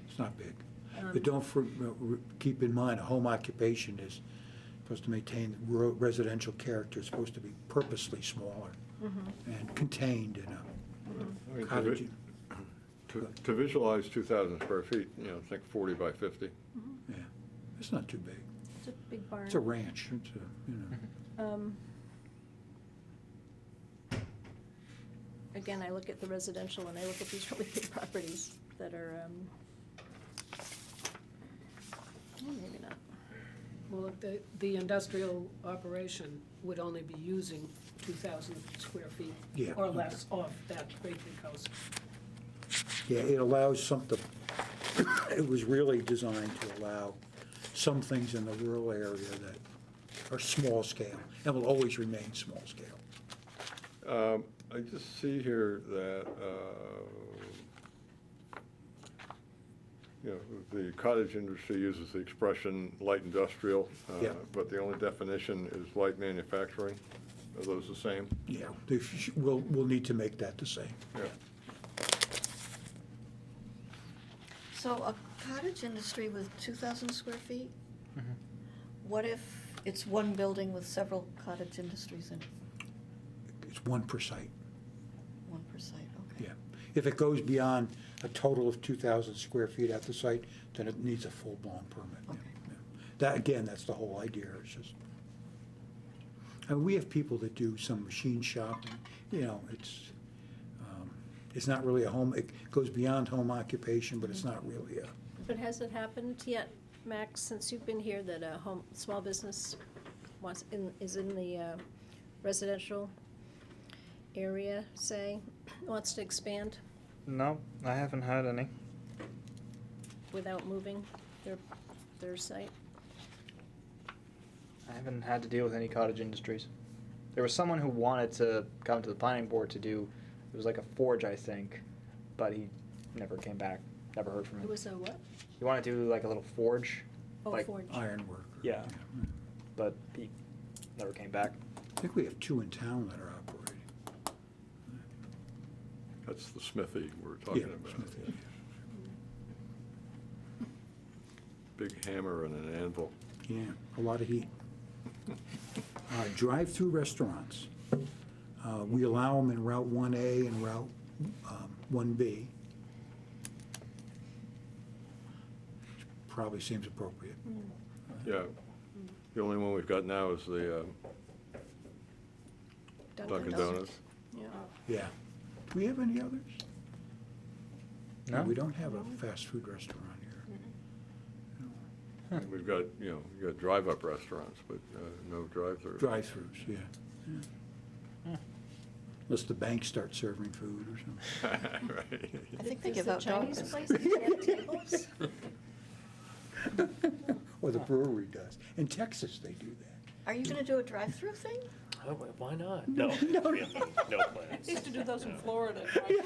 D: It's not big. But don't keep in mind, a home occupation is supposed to maintain rural residential character, it's supposed to be purposely smaller and contained in a
C: I mean,
D: cottage.
C: To visualize 2,000 square feet, think 40 by 50.
D: Yeah, it's not too big.
E: It's a big barn.
D: It's a ranch, it's a,
E: Again, I look at the residential and I look at these really big properties that are, maybe not.
G: Well, the industrial operation would only be using 2,000 square feet
D: Yeah.
G: or less of that great big house.
D: Yeah, it allows something, it was really designed to allow some things in the rural area that are small scale and will always remain small scale.
C: I just see here that, the cottage industry uses the expression light industrial,
D: Yeah.
C: but the only definition is light manufacturing. Are those the same?
D: Yeah, we'll need to make that the same.
C: Yeah.
H: So a cottage industry with 2,000 square feet? What if it's one building with several cottage industries in it?
D: It's one per site,
H: One per site, okay.
D: yeah. If it goes beyond a total of 2,000 square feet at the site, then it needs a full-blown permit. yeah,
H: Okay.
D: yeah. That, again, that's the whole idea, it's just, and we have people that do some machine shopping, it's not really a home, it goes beyond home occupation, but it's not really a,
E: But has it happened yet, Max, since you've been here, that a small business is in the residential area, say, wants to expand
B: No, I haven't had any.
E: without moving their site?
B: I haven't had to deal with any cottage industries. There was someone who wanted to come to the planning board to do, it was like a forge, I think, but he never came back, never heard from
E: It
B: him.
E: was a what?
B: He wanted to do like a little forge,
E: Oh,
B: like,
E: forge.
D: ironwork.
B: Yeah. but he never came back.
D: I think we have two in town that are operating.
C: That's the smithy we're talking
D: Yeah,
C: about.
D: Smithy.
C: Big hammer and an anvil.
D: Yeah, a lot of heat. Drive-through restaurants. We allow them in Route 1A and Route 1B. Probably seems appropriate.
C: Yeah. The only one we've got now is the Dunkin' Donuts.
E: Yeah.
D: Yeah. Do we have any others?
B: No?
D: We don't have a fast food restaurant here.
C: We've got, you got drive-up restaurants, but no drive-through.
D: Drive-throughs, yeah. Unless the bank starts serving food or something.
C: Right.
H: I think they
E: Does
H: give
E: the
H: out
E: Chinese
H: dollars.
E: places have tables?
D: Or the brewery does. In Texas, they do that.
H: Are you gonna do a drive-through thing?
F: Oh, why not? No, we have no plans.
A: They used to do those in Florida.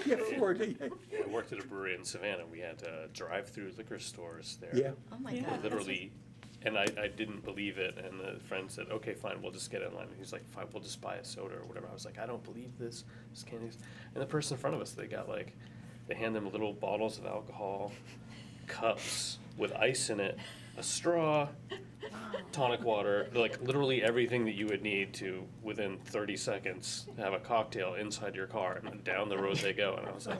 D: Yeah, Florida, yeah.
F: I worked at a brewery in Savannah. We had drive-through liquor stores there.
D: Yeah.
H: Oh my
A: Yeah.
H: God.
F: Literally, and I didn't believe it, and the friend said, okay, fine, we'll just get it in line. And he's like, fine, we'll just buy a soda or whatever. I was like, I don't believe this, candy. And the person in front of us, they hand them little bottles of alcohol, cups with ice in it, a straw, tonic water, like literally everything that you would need to, within 30 seconds, have a cocktail inside your car, and then down the road they go. And I was like,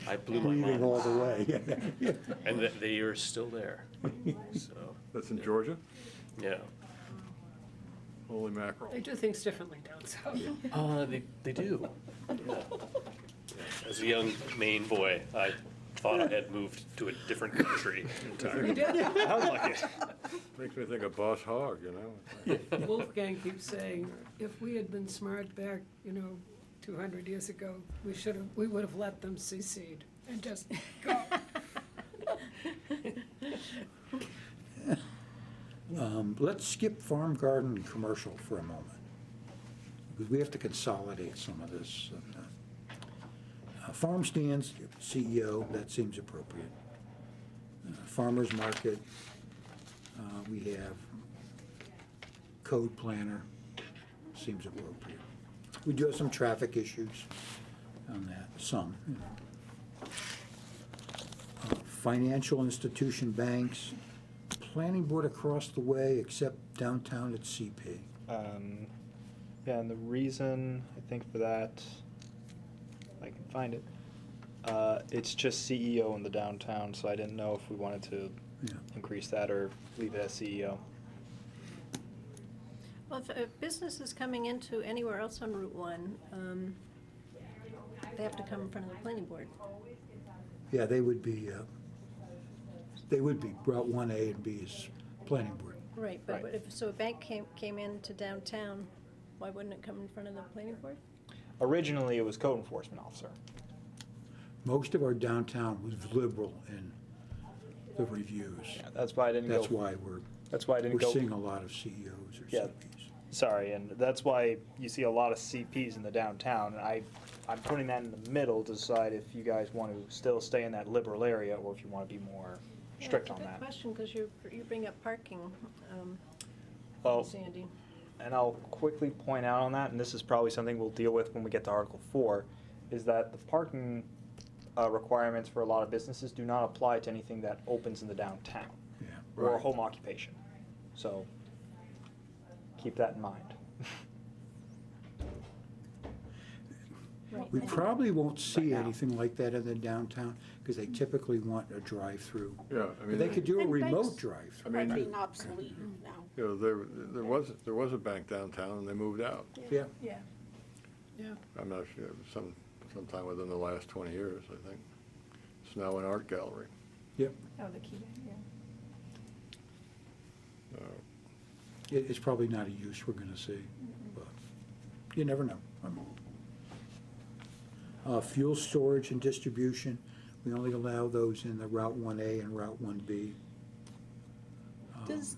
F: I blew my
D: Leaving all
F: mind.
D: the way.
F: And they are still there. So,
C: That's in Georgia?
F: yeah.
C: Holy mackerel.
G: They do things differently down south.
F: They do. Yeah. As a young Maine boy, I thought I had moved to a different country entirely.
G: You did?
B: Sounds like it.
C: Makes me think of Boss Hogg, you know?
G: Wolfgang keeps saying, if we had been smart back, 200 years ago, we would have let them secede and just go.
D: Let's skip farm, garden, and commercial for a moment, because we have to consolidate some of this. Farm stands, CEO, that seems appropriate. Farmers market, we have code planner, seems appropriate. We do have some traffic issues on that, some. Financial institution, banks, planning board across the way, except downtown at CP.
B: Yeah, and the reason, I think for that, if I can find it, it's just CEO in the downtown, so I didn't know if we wanted to
D: Yeah.
B: increase that or leave it as CEO.
E: Well, if a business is coming into anywhere else on Route 1, they have to come in front of the planning board.
D: Yeah, they would be Route 1A and B is planning board.
E: Right, but
B: Right.
E: if, so a bank came into downtown, why wouldn't it come in front of the planning board?
B: Originally, it was code enforcement officer.
D: Most of our downtown was liberal in the reviews.
B: Yeah, that's why I didn't go.
D: That's why we're
B: go.
D: seeing a lot of CEOs or
B: Yeah.
D: CPs.
B: Sorry, and that's why you see a lot of CPs in the downtown. And I'm putting that in the middle to decide if you guys want to still stay in that liberal area or if you want to be more strict on
E: Yeah,
B: that.
E: it's a good question, because you bring up parking,
B: Well,
E: Sandy.
B: and I'll quickly point out on that, and this is probably something we'll deal with when we get to Article 4, is that the parking requirements for a lot of businesses do not apply to anything that opens in the downtown
D: Yeah.
B: or
D: right.
B: home occupation. So keep that in mind.
E: Right.
D: We probably won't see
B: now.
D: anything like that in the downtown, because they typically want a drive-through.
C: Yeah, I mean.
D: They could do a
A: And
D: remote
A: banks-
D: drive-through.
C: I mean,
A: Are being obsolete now.
C: You know, there was a bank downtown and they moved out.
D: Yeah,
E: Yeah.
G: Yeah.
C: I'm not sure, sometime within the last 20 years, I think. It's now an art gallery.
D: yep.
E: Oh, the key, yeah.
D: It's probably not a use we're gonna see, but you never know. Fuel storage and distribution, we only allow those in the Route 1A and Route 1B.
A: Does,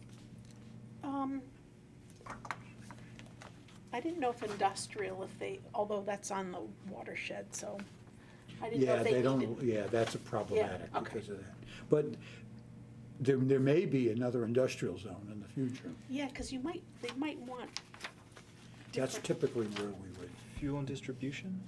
A: I didn't know if industrial, although that's on the watershed, so I didn't know
D: Yeah,
A: if
D: they
A: they
D: don't,
A: needed.
D: yeah, that's a problematic
A: okay.
D: because of that. But there may be another industrial zone in the future.
A: Yeah, because they might want
D: That's
A: different,
D: typically where we would,
B: Fuel and distribution?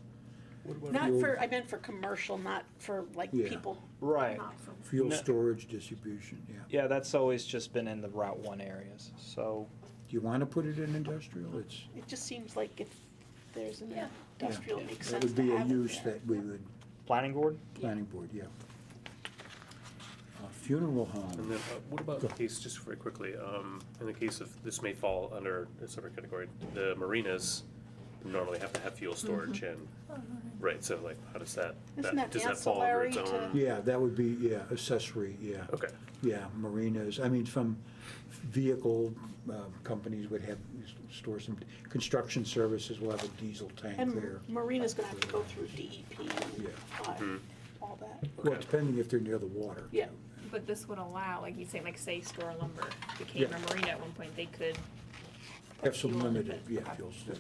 A: not
D: fuel-
A: for, I meant for commercial, not for like
D: Yeah.
A: people.
B: Right.
A: Not for,
D: fuel
B: No.
D: storage, distribution, yeah.
B: Yeah, that's always just been in the Route 1 areas. So
D: Do you want to put it in industrial?
A: it just seems like if there's an
E: Yeah.
A: industrial, it makes
D: That
A: sense
D: would
A: to
D: be a
A: have it
D: use
A: there.
D: that we would,
B: planning board?
D: planning board, yeah. Funeral
F: And
D: home,
F: then, what about the case, just very quickly, in the case of, this may fall under a separate category, the marinas normally have to have fuel storage and, right, so like, how does that,
A: Isn't that
F: does that fall under its
A: ancillary
F: own?
A: to-
D: yeah, that would be, yeah, accessory, yeah.
F: Okay,
D: Yeah, marinas, I mean, some vehicle companies would have, store some, construction services will have a diesel tank
A: And
D: there.
A: Marina's gonna have to go through DEP,
D: Yeah.
A: all that.
D: Well,
F: Okay.
D: depending if they're near the water.
A: Yeah.
I: But this would allow, like you say, like say Store Lumber became
D: Yeah.
I: a marina at one point, they could.
D: Have some
I: fuel in
D: limited,
I: it.
D: yeah, fuel storage.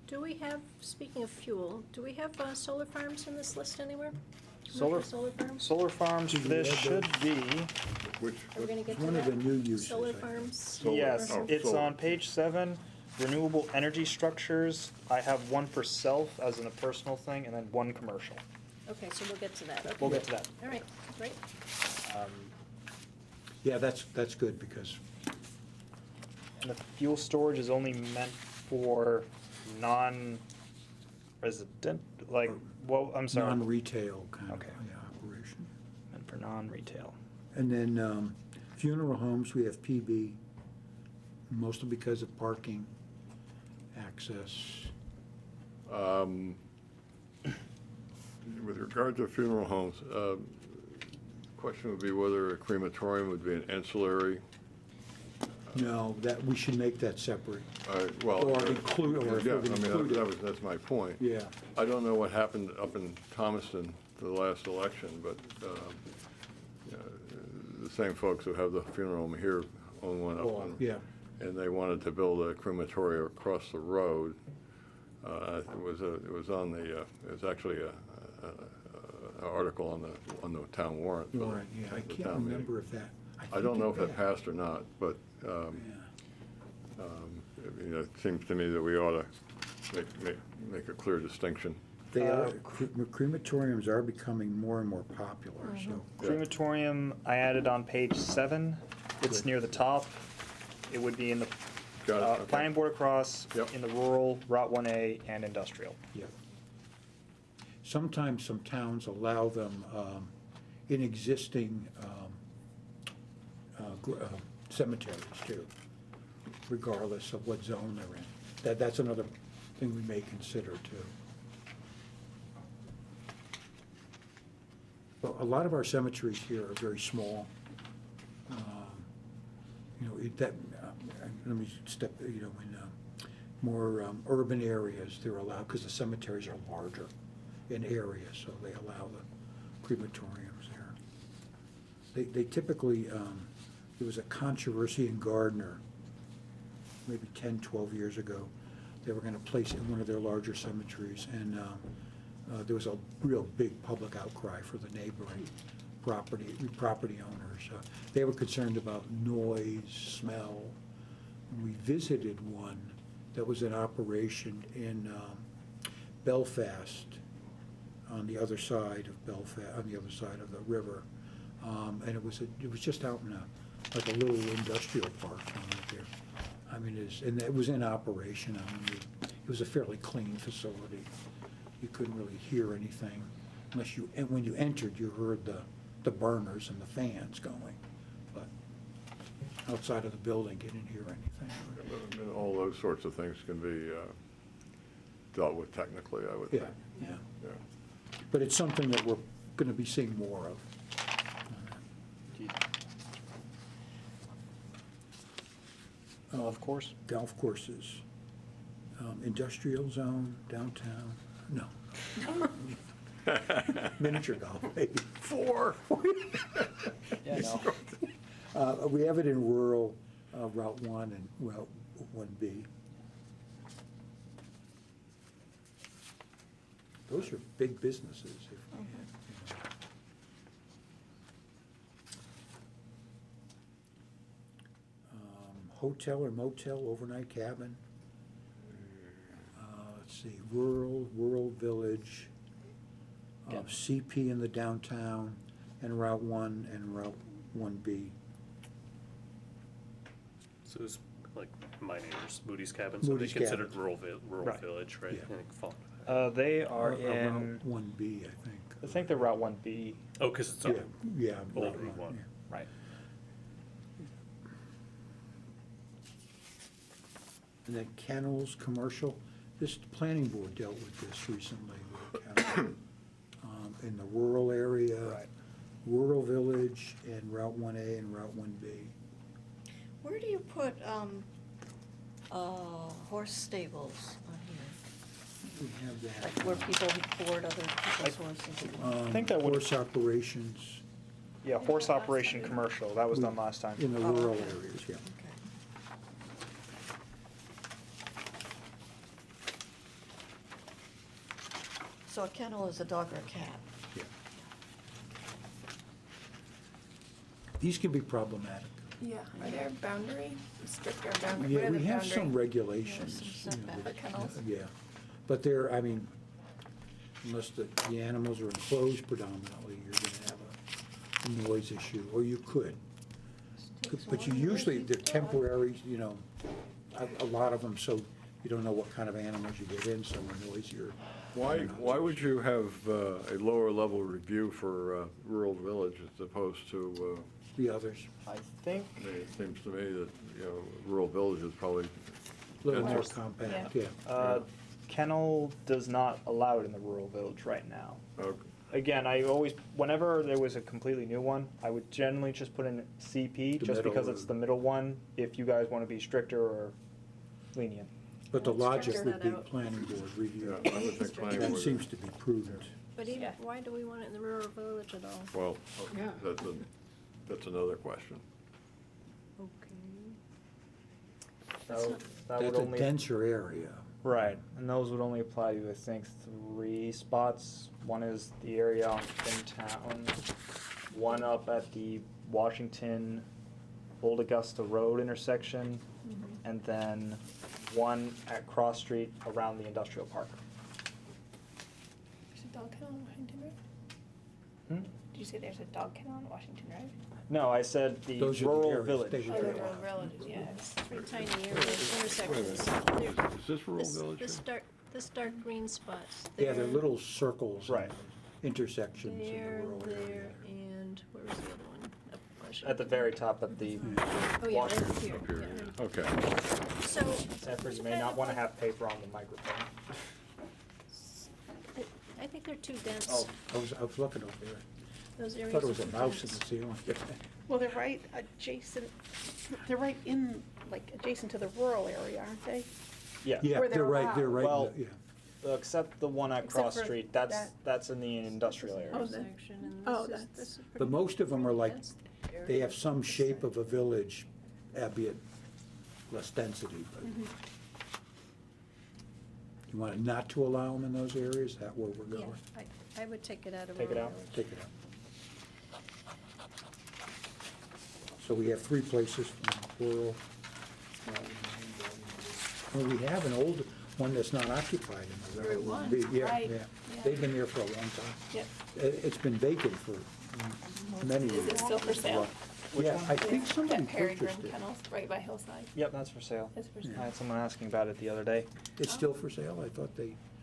E: Do we have, speaking of fuel, do we have solar farms in this list anywhere?
B: Solar-
E: Commercial solar farms?
B: Solar farms for this should be,
C: Which,
E: Are we gonna get
D: It's
E: to
D: one of
E: that?
D: the new uses,
E: Solar
D: I think.
E: farms?
C: Solar.
B: yes,
C: Oh,
B: it's
C: solar.
B: on page 7, renewable energy structures. I have one for self as in a personal thing and then one commercial.
E: Okay, so we'll get to that, okay.
B: We'll get to that.
E: All right, great.
B: Um,
D: Yeah, that's good, because
B: And the fuel storage is only meant for non-resident, like, well, I'm sorry.
D: Non-retail kind of
B: Okay.
D: operation.
B: Meant for non-retail.
D: And then funeral homes, we have PB, mostly because of parking, access.
C: With regard to funeral homes, question would be whether a crematorium would be an ancillary.
D: No, that, we should make that separate.
C: Well,
D: Or include, or if
C: yeah,
D: we
C: I mean,
D: include it.
C: that's my point.
D: Yeah.
C: I don't know what happened up in Thomaston for the last election, but the same folks who have the funeral home here own one up on.
D: Yeah.
C: And they wanted to build a crematorium across the road. It was actually an article on the town warrant. for the-
D: Warrant, yeah, I
C: the
D: can't
C: town meeting.
D: remember if that.
C: I
D: think
C: don't know if it
D: passed.
C: passed or not, but
D: Yeah.
C: it seems to me that we ought to make a clear distinction.
D: They are, crematoriums are becoming more and more popular, so.
C: Yeah.
B: Crematorium, I added on page 7. It's
D: Good.
B: near the top. It would be in the
C: Got it, okay.
B: planning board across,
C: Yep.
B: in the rural, Route 1A, and industrial.
D: Yeah. Sometimes some towns allow them in existing cemeteries too, regardless of what zone they're in. That's another thing we may consider too. Well, a lot of our cemeteries here are very small. Let me step, in more urban areas, they're allowed, because the cemeteries are larger in area, so they allow the crematoriums there. They typically, there was a controversy in Gardner, maybe 10, 12 years ago. They were gonna place it in one of their larger cemeteries, and there was a real big public outcry for the neighboring property owners. They were concerned about noise, smell. We visited one that was in operation in Belfast, on the other side of Belfast, on the other side of the river. And it was just out in like a little industrial park out there. I mean, it was in operation. I mean, it was a fairly clean facility. You couldn't really hear anything and when you entered, you heard the burners and the fans going. But outside of the building, you didn't hear anything.
C: And all those sorts of things can be dealt with technically, I would think.
D: Yeah.
C: Yeah.
D: But it's something that we're gonna be seeing more of.
B: Of course.
D: Golf courses, industrial zone, downtown, no. Miniature golf, maybe.
C: 4.
B: Yeah, no.
D: We have it in rural, Route 1 and Route 1B. Those are big businesses. Hotel or motel, overnight cabin. Let's see, rural village,
B: Yeah.
D: CP in the downtown, and Route 1 and Route 1B.
F: So it's like my neighbor's Moody's Cabin, so they
D: Moody's
F: considered
D: Cabin.
F: rural
B: Right.
F: village, right?
D: Yeah.
F: I think fall into that.
B: They are
D: Or
B: in,
D: Route 1B, I think.
B: I think they're Route 1B,
F: Oh, because it's
D: Yeah,
F: on.
D: yeah.
F: Old
D: Route
F: Route 1.
D: yeah.
B: right.
D: And then kennels, commercial, this planning board dealt with this recently, with kennels. In the rural area.
B: Right.
D: Rural village and Route 1A and Route 1B.
H: Where do you put horse stables on here?
D: We have that.
H: Like where people board other people's horses?
B: I think that would-
D: Horse operations
B: Yeah, horse operation commercial, that was done last time.
D: in the
H: Oh,
D: rural
H: okay.
D: areas, yeah.
H: Okay. So a kennel is a dog or a cat?
D: Yeah. These can be problematic.
I: Yeah, are there stricter boundary?
D: Yeah, we have some regulations.
H: There's some
D: you know,
H: setback.
D: that-
I: For kennels?
D: Yeah, but they're, I mean, unless the animals are enclosed predominantly, you're gonna have a noise issue, or you could. But you usually, they're temporary, you know, a lot of them, so you don't know what kind of animals you get in, some are noisier.
C: Why would you have a lower level review for rural village as opposed to,
D: The others,
B: I think,
C: I mean, it seems to me that, you know, rural village is probably,
D: a little more
C: Interesting.
D: compact, yeah.
B: kennel does not allow it in the rural village right now.
C: uh,
B: Again, I always, whenever there was a completely new one, I would generally just put in CP,
D: The
B: just
D: middle
B: because
D: or-
B: it's the middle one, if you guys want to be stricter or lenient.
D: But the
E: Let's
D: logic
E: figure
D: would be
E: that out.
D: planning board review.
C: yeah, I would think planning
D: That
C: board.
D: seems to be prudent.
E: But even,
I: Yeah.
E: why do we want it in the rural village at all?
C: Well,
G: Yeah.
C: that's another question.
E: Okay.
B: That would- that would
D: That's a
B: only,
D: denser area.
B: right, and those would only apply to, I think, 3 spots. One is the area on Finntown, one up at the Washington Old Augusta Road intersection, and then one at Cross Street around the industrial park.
I: There's a dog kennel on Washington Road?
B: Hmm?
I: Did you say there's a dog kennel on Washington Road?
B: No, I said the
D: Those are the
B: rural
D: areas
B: village.
D: they would
I: Oh, the
D: Yeah.
I: rural villages, yeah.
E: Three tiny areas, intersections. They're-
C: Is this rural village?
E: This dark green spots.
D: Yeah, they're little circles.
B: Right.
D: Intersections in the
E: There,
D: rural
E: there,
D: area.
E: and where was the other one? Up Washington.
B: At the very top, at the,
E: Oh, yeah, right
B: Washington.
E: here,
C: Up here,
E: yeah.
C: okay.
E: So,
B: Sanford, you may not want to have paper on the microphone.
E: I think they're too dense,
D: Oh, I was looking over there.
E: those
D: I
E: areas.
D: thought it was
E: are
D: a
E: too
D: mouse in
E: dense.
D: the ceiling.
A: Well, they're right adjacent, they're right in, like, adjacent to the rural area, aren't they?
B: Yeah.
D: Yeah,
A: Where
D: they're
A: they're
D: right, they're right,
B: Well,
D: in the- yeah.
B: Except the one at
A: Except
B: Cross
A: for
B: Street,
A: that-
B: that's in the industrial area.
A: Oh, the-
E: Intersection, and
A: oh,
E: this is-
A: that's-
E: this is
D: But
E: pretty-
D: most of them are like,
E: dense
D: they
E: area.
D: have some shape of a village, albeit less density, but. You want not to allow them in those areas? Is that where we're
E: Yeah,
D: going?
E: I would take it out of
B: Take it
E: rural
B: out?
E: village.
D: Take it out. So we have 3 places from rural. Well, we have an old one that's not occupied in the rural.
I: Route one,
D: Yeah,
I: right,
D: yeah.
I: yeah.
D: They've been there for a long time.
I: Yep.
D: It's been vacant for many
I: Is
D: years.
I: it still for sale?
B: Which
D: Yeah,
B: one?
D: I think somebody
I: That Peregrine
D: purchased it.
I: Kennels, right by Hillside.
B: Yep, that's for sale.
I: It's for
B: I
I: sale.
B: had someone asking about it the other day.
D: It's still for sale? I thought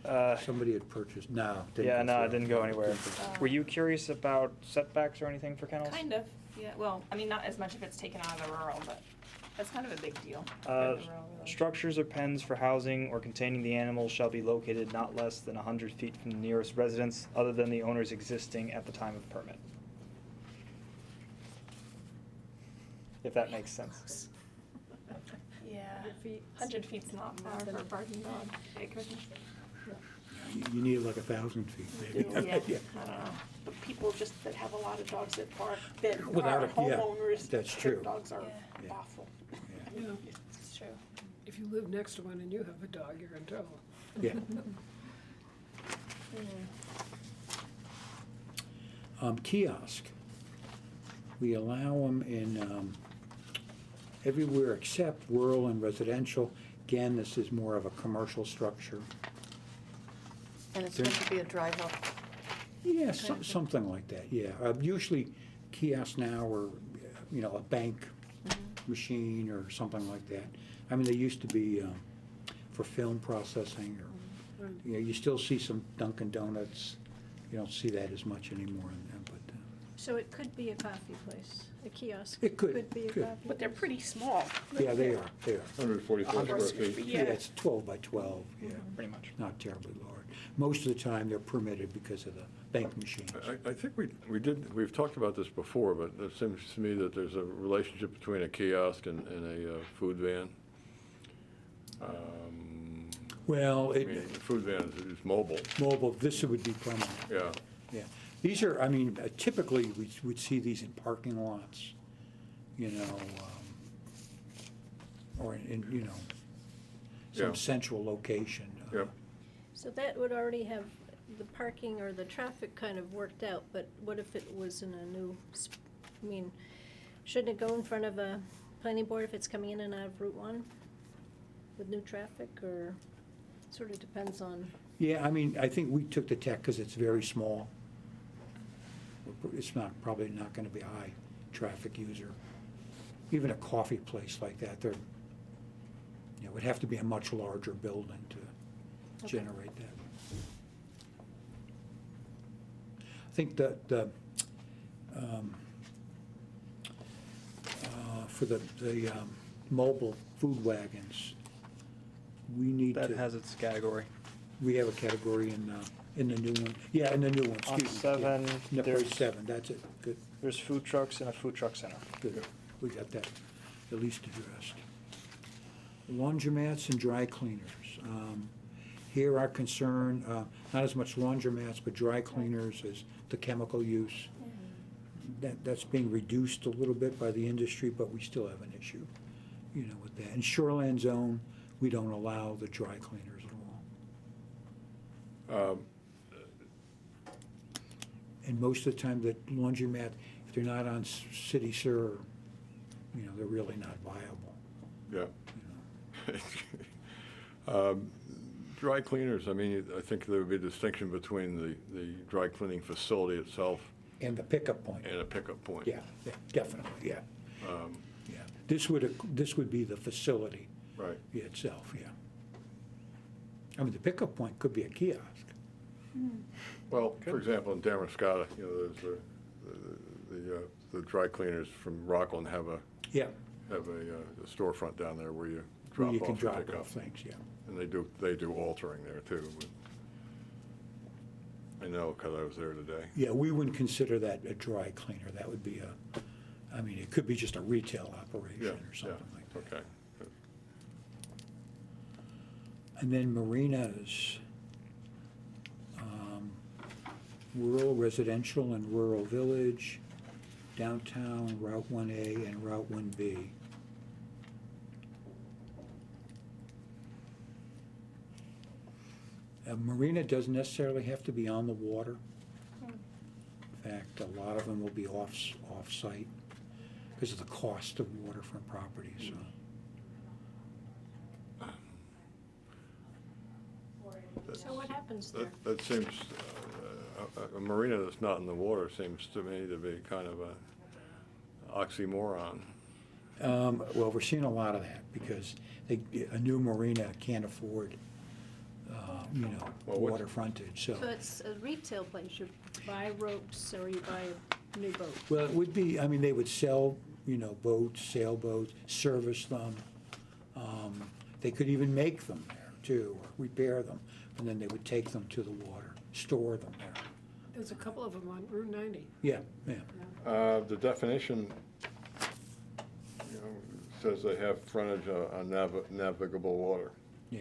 B: Uh,
D: somebody had purchased, no.
B: yeah, no, it
D: through.
B: didn't go anywhere.
D: Didn't go through.
B: Were you curious about setbacks or anything for kennels?
I: Kind of, yeah. Well, I mean, not as much if it's taken out of the rural, but that's kind of a big deal. for
B: Uh,
I: the rural village.
B: Structures or pens for housing or containing the animals shall be located not less than 100 feet from the nearest residence other than the owner's existing at the time of permit. If that makes sense.
I: Yeah,
E: 100 feet.
I: 100 feet's not far for a barking dog. Hey, Christmas.
D: You need like 1,000 feet, maybe.
I: Yeah, I don't know.
A: But people just that have a lot of dogs that bark, that
D: Without
A: are
D: a- yeah,
A: homeowners.
D: that's
A: their
D: true.
A: dogs are
I: Yeah.
D: Yeah.
A: awful.
D: Yeah.
G: Yeah.
I: It's true.
G: If you live next to one and you have a dog, you're in trouble.
D: Yeah. Kiosk. We allow them in everywhere except rural and residential. Again, this is more of a commercial structure.
H: And it's going to be a drive-up.
D: Yeah, something like that, yeah. Usually kiosks now are, you know, a bank machine or something like that. I mean, they used to be for film processing or, you know, you still see some Dunkin' Donuts. You don't see that as much anymore in them, but
E: So it could be a coffee place, a kiosk.
D: It could,
E: be a
D: could.
E: coffee
A: But they're
E: place.
A: pretty small.
D: yeah, they are.
C: 144 square
A: 100
C: feet.
D: Yeah, it's 12 by 12, yeah,
B: Pretty much.
D: not terribly large. Most of the time, they're permitted because of the bank machines.
C: I think we've talked about this before, but it seems to me that there's a relationship between a kiosk and a food van.
D: Well,
C: I mean, the food van is mobile,
D: mobile, this would be permanent,
C: yeah.
D: yeah. These are, I mean, typically, we'd see these in parking lots, you know, or in, you know,
C: Yeah.
D: some central location.
C: Yep.
E: So that would already have the parking or the traffic kind of worked out, but what if it was in a new, I mean, shouldn't it go in front of a planning board if it's coming in and out of Route 1 with new traffic, or sort of depends on,
D: Yeah, I mean, I think we took the tech because it's very small. It's not, probably not gonna be a high traffic user. even a coffee place like that, they're, it would have to be a much larger building to
E: Okay.
D: generate that. I think that for the mobile food wagons, we need to.
B: That has its category.
D: We have a category in the new one. Yeah, in the new one,
B: On
D: excuse me.
B: 7,
D: Yeah, page
B: there's-
D: 7, that's it, good,
B: There's food trucks and a food truck center.
D: good. We got that at least addressed. Laundromats and dry cleaners. Here our concern, not as much laundromats, but dry cleaners is the chemical use. That's being reduced a little bit by the industry, but we still have an issue, with that. In shoreland zone, we don't allow the dry cleaners at all. And most of the time, the laundromat, if they're not on city sewer, they're really not viable.
C: Yeah. Dry cleaners, I mean, I think there would be a distinction between the dry cleaning facility itself
D: And the pickup point.
C: and a pickup point.
D: Yeah, definitely, yeah.
C: Um,
D: Yeah. This would be the facility
C: Right.
D: itself, yeah. I mean, the pickup point could be a kiosk.
C: Well, for example, in Damascotta, there's the dry cleaners from Rockland have a
D: Yeah,
C: storefront down there where you
D: where
C: drop
D: you
C: off
D: can
C: and
D: drop
C: pick up.
D: off things, yeah.
C: And they do altering there too. but I know, because I was there today.
D: Yeah, we wouldn't consider that a dry cleaner. That would be it could be just a retail
C: Yeah,
D: operation or something like that.
C: okay.
D: And then marinas, rural residential and rural village, downtown, Route 1A and Route 1B. A marina doesn't necessarily have to be on the water. In fact, a lot of them will be off-site because of the cost of waterfront properties, so.
E: So what happens there?
C: That seems, a marina that's not in the water seems to me to be kind of a oxymoron.
D: Well, we're seeing a lot of that because a new marina can't afford,
C: Well, what's-
D: water frontage, so.
E: So it's a retail place, you buy ropes or you buy a new boat?
D: Well, it would be, they would sell, boats, sailboats, service them. They could even make them there too, or repair them, and then they would take them to the water, store them there.
G: There's a couple of them on Route 90.
D: Yeah, yeah.
C: The definition, says they have frontage on navigable water,
D: Yeah,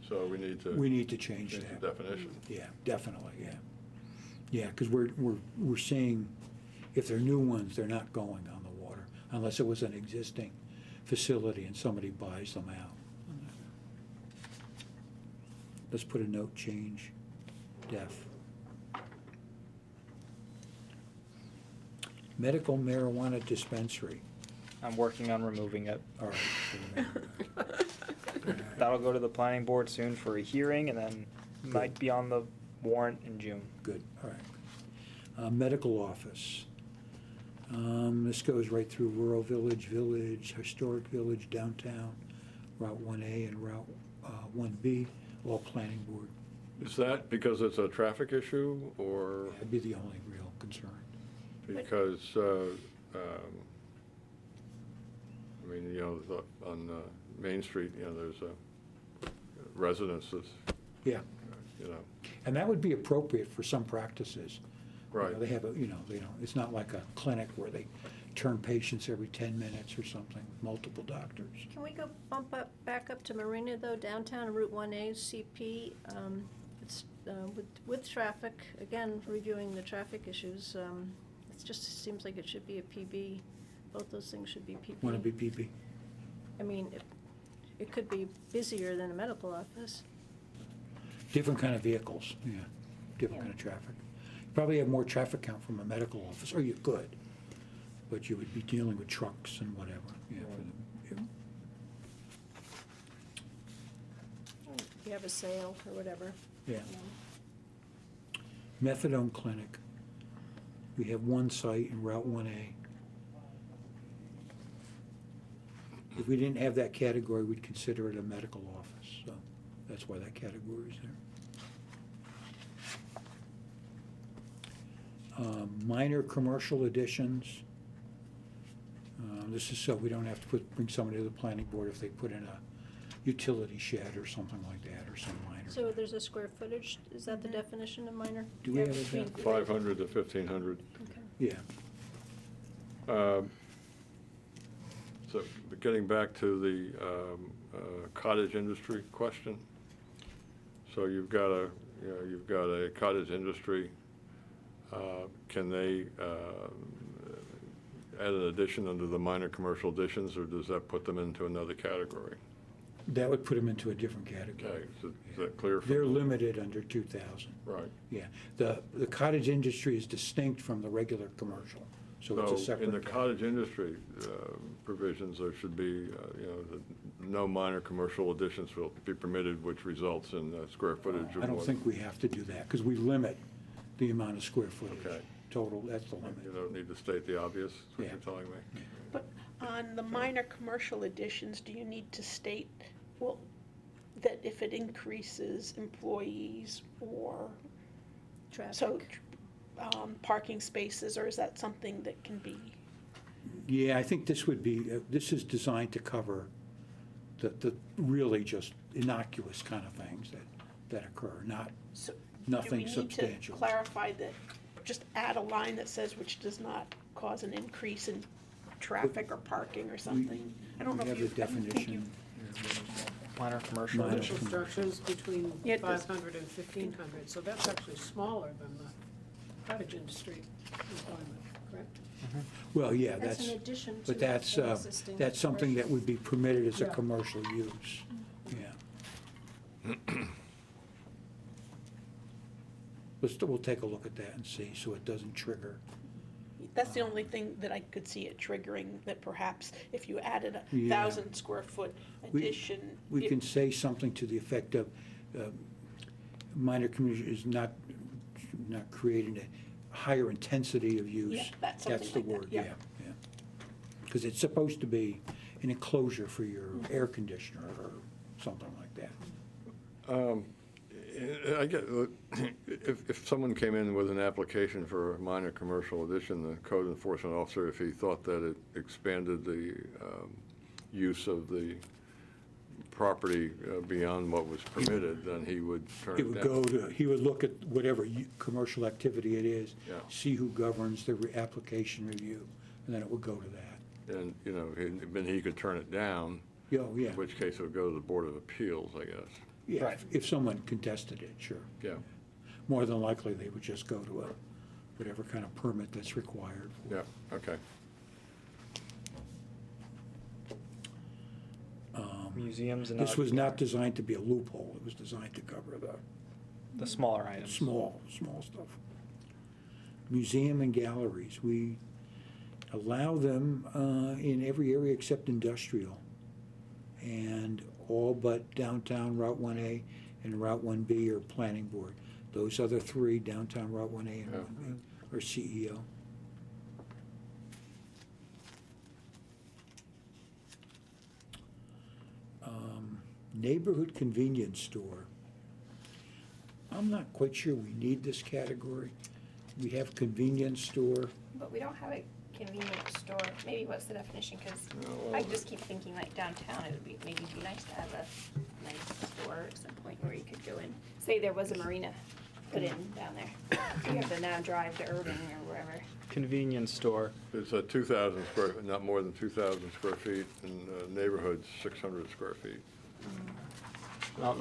C: so we need to
D: we need to change
C: change
D: that.
C: the definition.
D: Yeah, definitely, yeah. Yeah, because we're seeing, if they're new ones, they're not going on the water, unless it was an existing facility and somebody buys them out. Let's put a note, change, def. Medical marijuana dispensary.
B: I'm working on removing it.
D: All right.
B: That'll go to the planning board soon for a hearing, and then might be on the warrant in June.
D: Good, all right. Medical office. This goes right through rural village, historic village, downtown, Route 1A and Route 1B, all planning board.
C: Is that because it's a traffic issue, or
D: That'd be the only real concern.
C: because, on Main Street, there's a residence that's,
D: Yeah, and that would be appropriate for some practices.
C: right.
D: They have it's not like a clinic where they turn patients every 10 minutes or something, multiple doctors.
E: Can we go back up to Marina though, downtown Route 1A, CP? It's with traffic, again, reviewing the traffic issues, it just seems like it should be a PB. Both those things should be PB.
D: Want to be PP?
E: I mean, it could be busier than a medical office.
D: Different kind of vehicles, yeah, different kind of traffic. Probably have more traffic count from a medical office, or you could, but you would be dealing with trucks and whatever, yeah, for them,
E: You have a sale or whatever.
D: yeah. Methadone clinic. We have one site in Route 1A. If we didn't have that category, we'd consider it a medical office, so that's why that category is there. Minor commercial additions. This is so we don't have to bring somebody to the planning board if they put in a utility shed or something like that, or some minor.
E: So there's a square footage, is that the definition of minor?
D: Do we
E: Yeah,
D: have a
E: between-
C: 500 to 1,500.
E: Okay.
D: Yeah,
C: So getting back to the cottage industry question. So you've got a cottage industry. Can they add an addition under the minor commercial additions, or does that put them into another category?
D: that would put them into a different category.
C: Okay, is that clear?
D: They're limited under 2,000.
C: Right.
D: Yeah, the cottage industry is distinct from the regular commercial, so it's a
C: So
D: separate.
C: in the cottage industry provisions, there should be, no minor commercial additions will be permitted, which results in square footage of
D: I don't
C: more
D: think we have to do that, because we limit the amount of square footage.
C: Okay.
D: Total, that's the limit.
C: You don't need to state the obvious, is what
D: Yeah.
C: you're telling me?
A: But on the minor commercial additions, do you need to state, well, that if it increases employees or, so,
E: Traffic.
A: parking spaces, or is that something that can be?
D: Yeah, I think this would be, this is designed to cover the really just innocuous kind of things that occur, not,
A: So
D: Nothing
A: Do we need
D: substantial.
A: to clarify that, just add a line that says which does not cause an increase in traffic or parking or something? I don't know
D: we
A: if
D: have the
A: you, I don't think you.
D: definition.
B: Minor commercial
D: Minor.
B: addition.
G: Commercial structures between
A: Yeah, it does.
G: 500 and 1,500, so that's actually smaller than the cottage industry employment, correct?
D: Well, yeah,
E: That's
D: that's,
E: an addition to
D: but that's,
E: an existing
D: that's something that would be permitted as a
G: Yeah.
D: commercial use, yeah. We'll take a look at that and see, so it doesn't trigger.
A: That's the only thing that I could see it triggering, that perhaps if you added a
D: Yeah.
A: 1,000-square-foot
D: We-
A: addition.
D: We
A: it-
D: can say something to the effect of, minor community is not creating a higher intensity of use.
A: Yeah, that's something
D: That's the
A: like that,
D: word,
A: yeah.
D: yeah. Because it's supposed to be an enclosure for your air conditioner or something like that.
C: I get, if someone came in with an application for a minor commercial addition, the code enforcement officer, if he thought that it expanded the use of the property beyond what was permitted, then he would turn
D: It
C: it
D: would
C: down.
D: go to, he would look at whatever commercial activity it is,
C: Yeah.
D: see who governs the application review, and then it would go to that.
C: And, then he could turn it down,
D: Oh, yeah,
C: in which case it would go to the Board of Appeals, I guess.
D: yeah,
B: Right.
D: if someone contested it, sure.
C: Yeah,
D: More than likely, they would just go to whatever kind of permit that's required.
C: yeah, okay.
B: Museums and.
D: This
B: other-
D: was not designed to be a loophole, it was designed to cover
B: The smaller items.
D: small stuff. Museum and galleries, we allow them in every area except industrial. And all but downtown Route 1A and Route 1B are planning board. Those other three, downtown Route 1A and
C: Yeah.
D: 1B, are CEO. Neighborhood convenience store. I'm not quite sure we need this category. We have convenience store.
I: But we don't have a convenience store. Maybe what's the definition? Because
C: well,
I: I just keep thinking like downtown, it would be, maybe be nice to have a nice store at some point where you could go in. Say there was a marina put in down there. You have to now drive to Irving or wherever.
B: Convenience store.
C: It's a 2,000 square, not more than 2,000 square feet, and neighborhoods, 600 square feet.
B: Not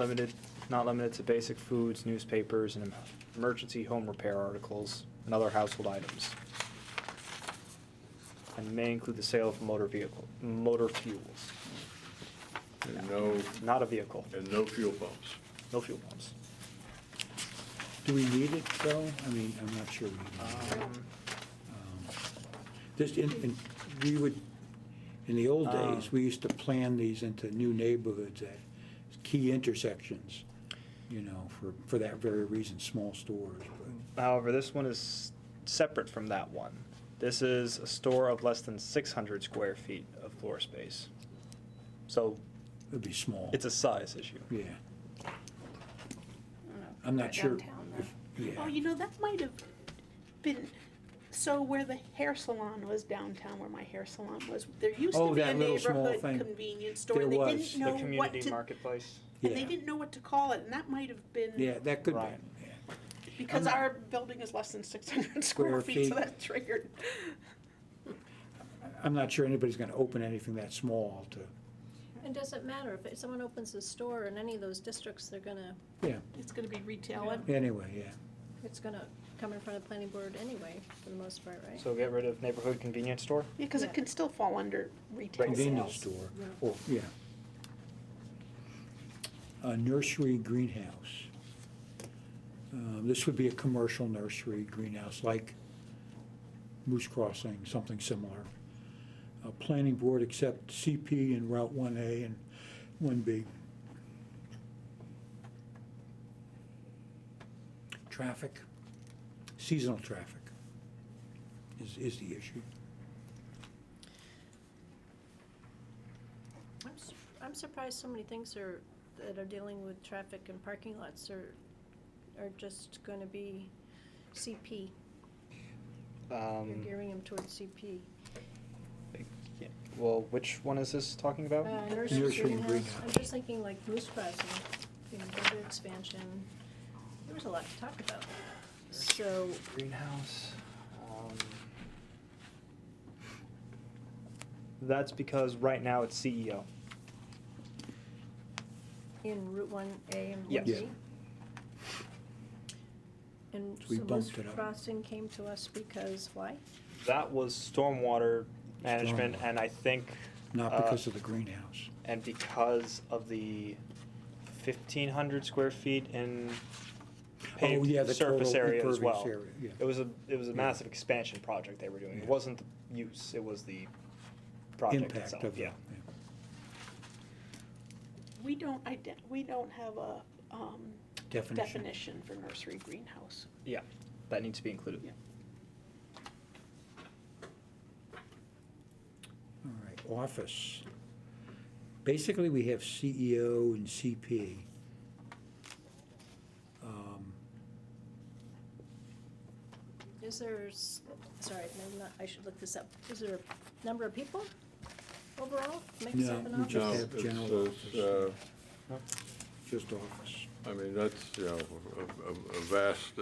B: limited to basic foods, newspapers, and emergency home repair articles and other household items. And may include the sale of motor fuels.
C: And
B: Not a vehicle,
C: no fuel pumps.
B: no fuel pumps.
D: Do we need it, though? I mean, I'm not sure we need it. This, we would, in the old days, we used to plan these into new neighborhoods at key intersections, for that very reason, small stores.
B: However, this one is separate from that one. This is a store of less than 600 square feet of floor space. So
D: It'd be small.
B: it's a size issue.
D: Yeah,
I: I don't know.
D: I'm not sure
I: Downtown, though.
D: if,
A: Oh,
D: yeah.
A: you know, that might have been, so where the hair salon was downtown, where my hair salon was, there used
D: Oh,
A: to be a
D: that little small
A: neighborhood
D: thing.
A: convenience store.
D: There
A: and they
D: was.
A: didn't
B: The
A: know what
B: community
A: to,
B: marketplace.
A: and they
D: Yeah.
A: didn't know what to call it, and that might have been.
D: Yeah, that could be,
B: Right.
D: yeah.
A: Because
D: I'm not-
A: our building is less than 600 square
D: Square
A: feet, so
D: feet.
A: that triggered.
D: I'm not sure anybody's gonna open anything that small to,
E: And does it matter, if someone opens a store in any of those districts, they're gonna,
D: yeah,
A: It's gonna be retail.
E: Yeah.
D: anyway, yeah.
E: it's gonna come in front of the planning board anyway, for the most part, right?
B: So get rid of neighborhood convenience store?
A: Yeah, because
E: Yeah.
A: it can still fall under retail
D: Convenience
A: sales.
D: store, or, yeah. A nursery greenhouse. This would be a commercial nursery greenhouse, like Moose Crossing, something similar. Planning board accept CP and Route 1A and 1B. Traffic, seasonal traffic is the issue.
E: I'm surprised so many things that are dealing with traffic and parking lots are just gonna be CP. You're gearing them towards CP.
B: Yeah. Well, which one is this talking about?
D: Nursery and greenhouse.
E: I'm just thinking like Moose Crossing, border expansion, there was a lot to talk about. So,
B: Greenhouse. That's because right now it's E CEO.
E: in Route 1A and 1B?
B: Yes.
D: Yeah.
E: And
D: We
E: so Moose
D: bumped it up.
E: Crossing came to us because why?
B: That was stormwater management,
D: Stormwater.
B: and I think.
D: Not because of the greenhouse.
B: And because of the 1,500 square feet in
D: Oh, yeah,
B: paved
D: the
B: surface
D: total
B: area as
D: impervious
B: well.
D: area, yeah.
B: It was a massive expansion project they were doing. It
D: Yeah.
B: wasn't the use, it was the project
D: Impact
B: itself,
D: of the,
B: yeah.
A: We don't have a
D: Definition.
A: definition for nursery greenhouse.
B: Yeah, that needs to be included.
A: Yeah.
D: All right, office. Basically, we have CEO and CP.
E: Is there, sorry, maybe not, I should look this up. Is there a number of people overall makes
D: No,
E: up an
D: we
E: office?
D: just
C: No,
D: have
C: it's,
D: general
C: it's,
D: Just office.
C: I mean, that's, you know, a vast,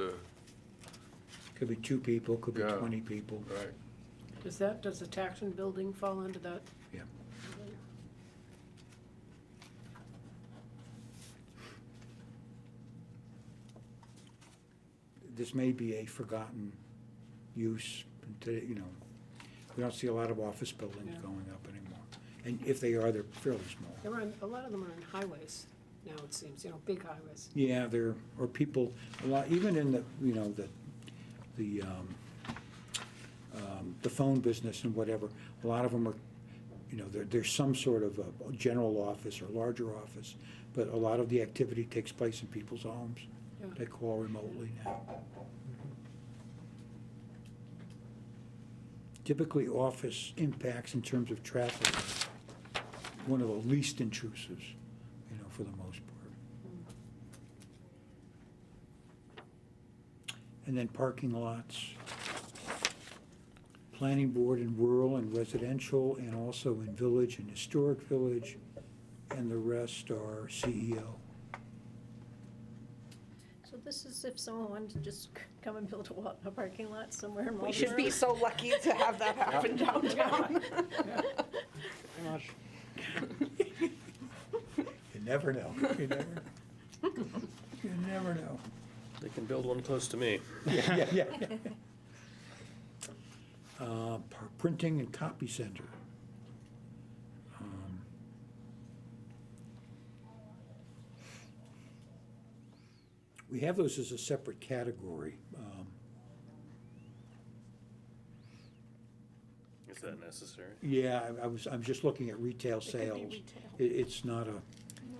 D: Could be 2 people, could be
C: Yeah.
D: 20 people.
C: right.
G: Does the tax and building fall under that?
D: Yeah. This may be a forgotten use, today, you know, we don't see a lot of office buildings
G: Yeah.
D: going up anymore. And if they are, they're fairly small.
G: They're on, a lot of them are on highways now, it seems, big highways.
D: Yeah, there are people, a lot, even in the, you know, the phone business and whatever, a lot of them are, you know, there's some sort of a general office or larger office, but a lot of the activity takes place in people's homes.
G: Yeah.
D: They call remotely now. Typically, office impacts in terms of traffic, one of the least intrusives, you know, for the most part. And then parking lots, planning board in rural and residential, and also in village and historic village, and the rest are E CEO.
E: So this is if someone wanted to just come and build a parking lot somewhere in Marlboro?
A: We should be so lucky to have that happen downtown.
B: Pretty much.
D: You never know, you never know. You never know.
F: They can build one close to me.
D: Yeah. Printing and copy center. We have those as a separate category.
F: Is that necessary?
D: Yeah, I'm just looking at retail
A: It could be
D: sales.
A: retail.
D: It's not a,
A: No,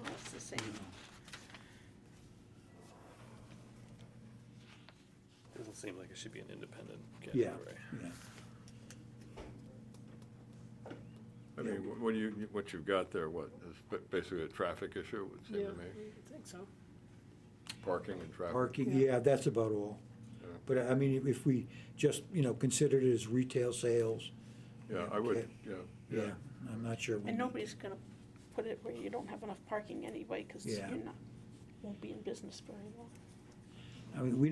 A: it's the same.
F: Doesn't seem like it should be an independent
D: yeah,
F: category.
D: yeah.
C: I mean, what you've got there, is basically a traffic issue, it would seem
G: Yeah,
C: to me?
G: I think so.
C: Parking and traffic.
D: Parking,
G: Yeah.
D: yeah, that's about all.
C: Yeah.
D: But I mean, if we just, considered it as retail sales,
C: Yeah, I would,
D: yeah,
C: yeah.
D: yeah, I'm not sure. we
A: And
D: need-
A: nobody's gonna put it where you don't have enough parking anyway, cause
D: Yeah.
A: you're not, won't be in business very long.
D: I mean, we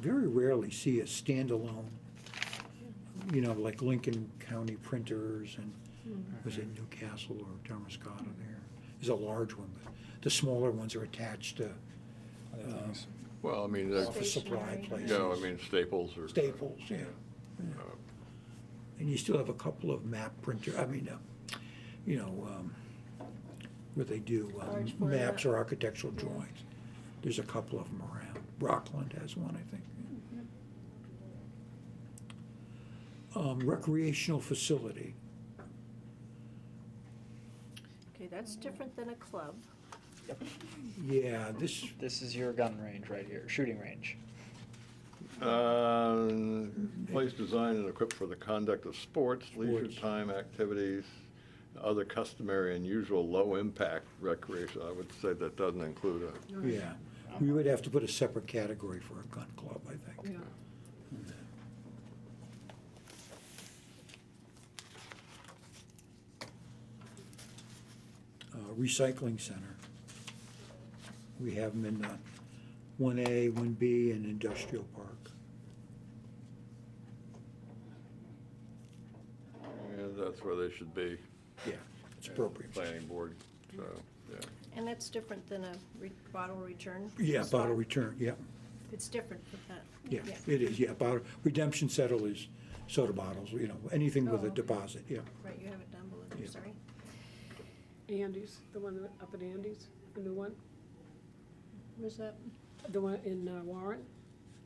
D: very rarely see a standalone, like Lincoln County Printers and, was it Newcastle or Damariscotta there? There's a large one, but the smaller ones are attached to
C: Well, I mean,
D: office supply
E: Stationery.
D: places.
C: yeah, I mean, Staples or.
D: Staples, yeah.
C: Uh,
D: And you still have a couple of map printer, where they do
E: Large
D: maps
E: format.
D: or architectural drawings. There's a couple of them around. Rockland has one, I think. Recreational facility.
E: Okay, that's different than a club.
D: Yeah, this,
B: This is your gun range right here, shooting range.
C: Place designed and equipped for the conduct of sports, leisure
D: Sports.
C: time activities, other customary and usual low-impact recreation. I would say that doesn't include a,
D: yeah, we would have to put a separate category for a gun club, I think.
G: Yeah.
D: Recycling center. We have them in 1A, 1B, and industrial park.
C: and that's where they should be.
D: Yeah, it's appropriate.
C: Planning board, so, yeah.
E: And that's different than a bottle return?
D: Yeah,
E: spot?
D: bottle return, yeah,
E: It's different from that?
D: yeah, it is, yeah, bottle, redemption settle is soda bottles, anything with
E: Oh,
D: a
E: okay.
D: deposit, yeah.
E: Right, you have it down below there,
D: Yeah.
E: sorry.
G: Andy's, the one up at Andy's, the new one,
E: Where's that?
G: the one in Warren.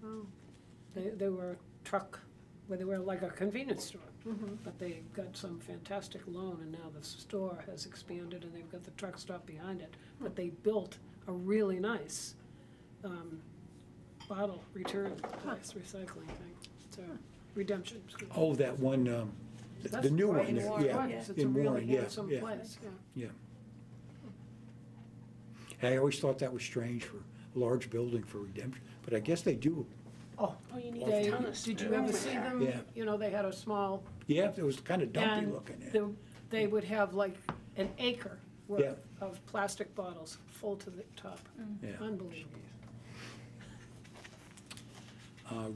E: Oh.
G: They were a truck, well, they were like a convenience store,
E: Mhm.
G: but they got some fantastic loan, and now the store has expanded, and they've got the truck stop behind it. But they built a really nice bottle return place, recycling thing, so, redemption, excuse me.
D: Oh, that one, the
G: That's
D: new
G: right
D: one
G: in
D: there,
G: Warren,
D: yeah,
G: yes, it's a
D: in
G: really
D: Warren, yeah,
G: handsome
D: yeah,
G: place, yeah.
D: yeah. I always thought that was strange for a large building for redemption, but I guess they do,
G: Oh,
A: Oh, you need
G: they,
A: a ton of
G: did you
A: room
G: ever
A: in
G: see
A: there.
G: them?
D: Yeah.
G: You know, they had a small,
D: yeah, it was kind of dumpy
G: and
D: looking, yeah.
G: they would have like an acre
D: Yeah.
G: worth of plastic bottles full to the top.
D: Yeah.
G: Unbelievable.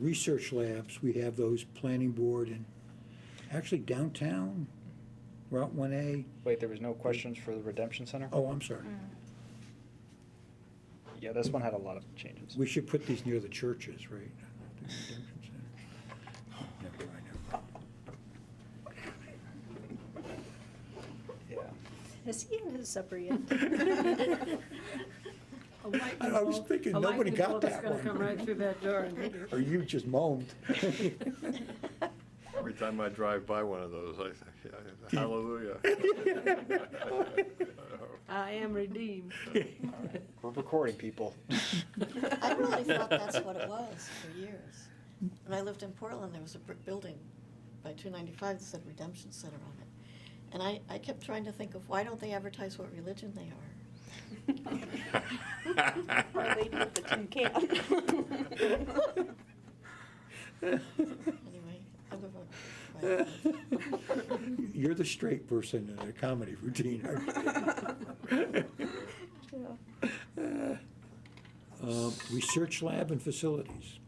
D: Research labs, we have those planning board and actually downtown, Route 1A.
B: Wait, there was no questions for the redemption center?
D: Oh, I'm sorry.
B: Yeah, this one had a lot of changes.
D: We should put these near the churches, right? The redemption center. Never mind,
B: Yeah.
E: Has he had his supper yet?
G: A lightning
D: I was
G: bolt-
D: thinking
G: a
D: nobody
G: lightning
D: got
G: bolt
D: that
G: is gonna
D: one.
G: come right through that door and hit you.
D: Or you just moaned.
C: Every time I drive by one of those, I think, hallelujah.
G: I am redeemed.
B: We're recording, people.
H: I really thought that's what it was for years. When I lived in Portland, there was a brick building by 295 that said Redemption Center on it. And I kept trying to think of, why don't they advertise what religion they are?
A: Or they do the tin can.
H: Anyway, I live on.
D: You're the straight person in a comedy routine, aren't you? Research lab and facilities.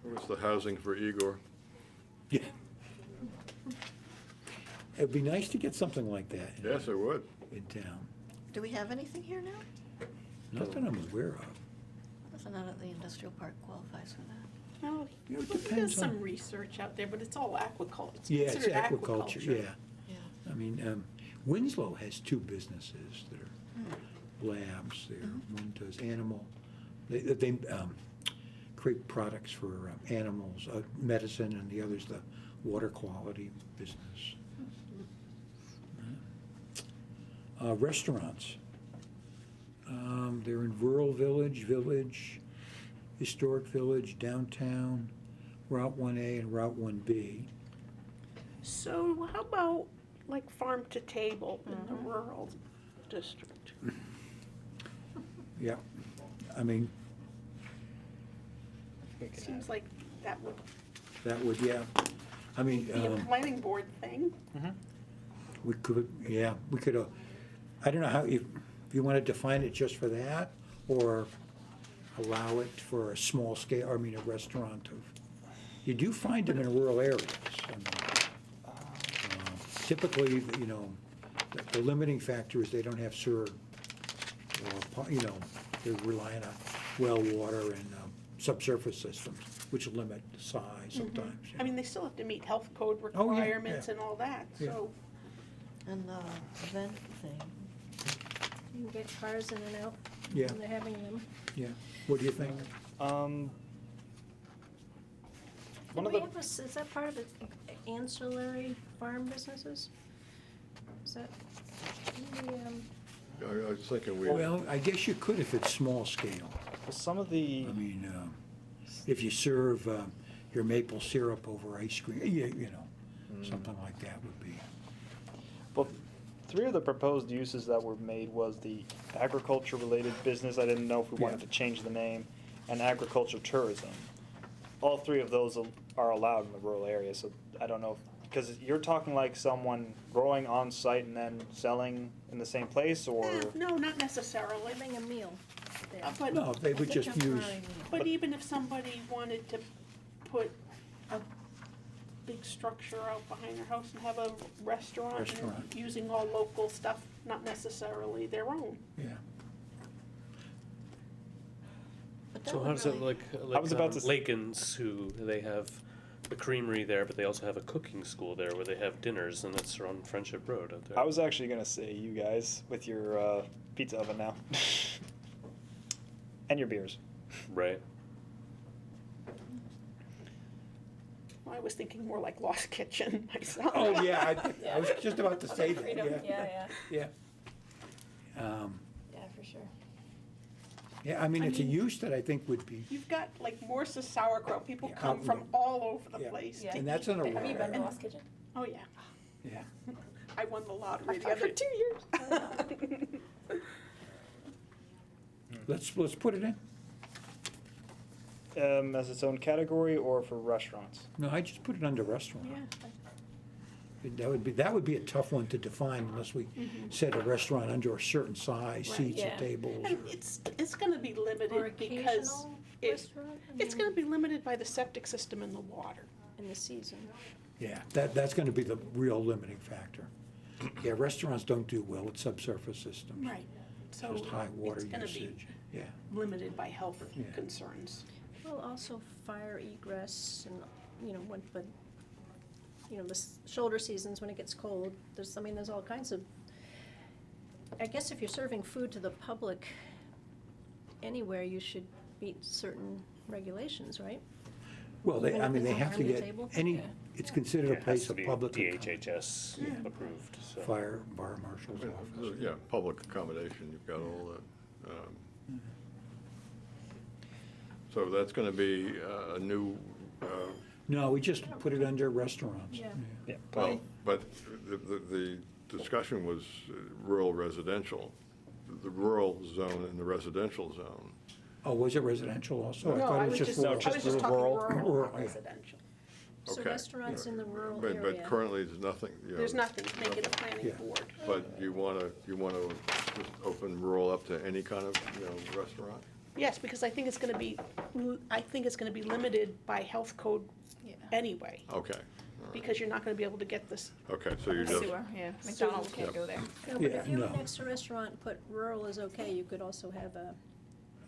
C: What's the housing for Igor?
D: Yeah. It'd be nice to get something like that
C: Yes, it would.
D: in town.
H: Do we have anything here now?
D: Not that I'm aware of.
H: Doesn't know that the industrial park qualifies for that.
A: No,
D: You know, it
A: there's
D: depends
A: some
D: on-
A: research out there, but it's all aquaculture. It's
D: Yeah, it's
A: considered
D: aquaculture, yeah.
H: Yeah.
D: I mean, Winslow has two businesses that are labs there. One does animal, they create products for animals, medicine, and the other's the water quality business. Restaurants. They're in Rural Village, Historic Village, Downtown, Route 1A and Route 1B.
A: So how about like farm to table in the rural district?
D: Yeah, I mean,
A: Seems like that would
D: that would, yeah, I mean,
A: be a planning board thing.
D: we could, yeah, we could, I don't know how, if you want to define it just for that, or allow it for a small scale, I mean, a restaurant of, you do find them in rural areas. I mean, typically, you know, the limiting factor is they don't have sewer, or, you know, they're relying on well water and subsurface systems, which limit the size sometimes. you
A: I mean,
D: know.
A: they still have to meet health code
D: Oh, yeah,
A: requirements
D: yeah.
A: and all that,
D: Yeah.
A: so.
H: And the event thing,
E: You can get cars in and out
D: Yeah.
E: when they're having them.
D: Yeah, what do you think?
B: One
E: Did
B: of
E: we
B: the,
E: have is that part of the ancillary farm businesses? Is that, in the,
C: I was thinking we,
D: Well, I guess you could if it's small scale.
B: some of the,
D: I mean, if you serve your maple syrup over ice cream, you know, something like that would be.
B: well, 3 of the proposed uses that were made was the agriculture-related business, I didn't know if we wanted
D: Yeah.
B: to change the name, and agriculture tourism. All 3 of those are allowed in the rural area, so I don't know, because you're talking like someone growing on site and then selling in the same place, or?
A: No, not necessarily.
E: having a meal there.
A: But,
D: No, they would just use,
A: but even if somebody wanted to put a big structure out behind their house and have a restaurant and
D: Restaurant.
A: using all local stuff, not necessarily their own.
D: yeah.
H: but that
F: So how
H: would
F: does it
H: really,
F: like
B: was about to s-
F: Laken's, who they have the creamery there, but they also have a cooking school there where they have dinners, and that's on Friendship Road out there.
B: I was actually gonna say you guys with your pizza oven now. And your beers.
F: Right.
A: I was thinking more like Lost Kitchen myself.
D: Oh, yeah, I was just about to say that,
I: Freedom,
D: yeah.
I: yeah,
D: Yeah.
I: yeah, for sure.
D: Yeah, I mean, it's a use that I think would be,
A: You've got like Morse's sauerkraut, people
D: Yeah,
A: come
D: out
A: from
D: in
A: all over the
D: Yeah.
A: place.
I: Yeah.
A: to
D: and that's
A: eat
D: in a
A: there.
I: Have you
D: rural
I: been to
D: area.
I: Lost Kitchen?
A: Oh, yeah.
D: Yeah.
A: I won the lottery the
I: For
A: other
I: 2 years.
D: Let's put it in.
B: As its own category or for restaurants?
D: No, I just put it under restaurant.
A: Yeah.
D: That would be a tough one to define unless we set a restaurant under a certain size,
A: Right,
D: seats
I: yeah.
D: and tables.
A: And it's gonna be
E: Or
A: limited because
E: occasional
A: it,
E: restaurant?
A: it's gonna be limited by the septic system and the water.
E: In the season.
D: Yeah, that's gonna be the real limiting factor. Yeah, restaurants don't do well with subsurface systems.
A: Right. So
D: Just high water
A: it's gonna be
D: usage, yeah.
A: limited by health
D: Yeah.
A: concerns.
E: Well, also fire egress and, you know, but, you know, the shoulder seasons when it gets cold, there's all kinds of, I guess if you're serving food to the public anywhere, you should meet certain regulations, right?
D: Well,
E: Even
D: I
E: if
D: mean, they
E: it's
D: have to
E: farm to
D: get,
E: table?
D: any,
E: Yeah.
D: it's considered
F: Yeah,
D: a
F: it has
D: place
F: to
D: of
F: be
D: public
F: DHHS
D: Yeah.
F: approved, so.
D: fire marshal's office.
C: yeah, public accommodation, you've got all that. So that's gonna be a new,
D: No, we just put it under restaurants.
E: Yeah.
B: Yeah.
C: well, but the discussion was rural residential, the rural zone and the residential zone.
D: Oh, was it residential also?
A: No,
D: thought
A: I
D: it
A: was just,
D: rural.
A: I was just talking
B: rural.
A: rural,
D: Rural,
A: not
D: yeah.
A: residential.
E: So
C: Okay.
E: restaurants in the rural
C: But
E: area.
C: currently, there's nothing, you know.
A: There's nothing, make it a planning
D: Yeah.
A: board.
C: But you wanna just open rural up to any kind of, restaurant?
A: Yes, because I think it's gonna be limited by health code
E: Yeah.
A: anyway,
C: Okay, all right.
A: because you're not gonna be able to get this.
C: Okay, so you're just,
I: Sewer, yeah, McDonald's can't go there.
E: No, but
D: Yeah,
E: if you have
D: no.
E: an extra restaurant, put rural is okay, you could also have a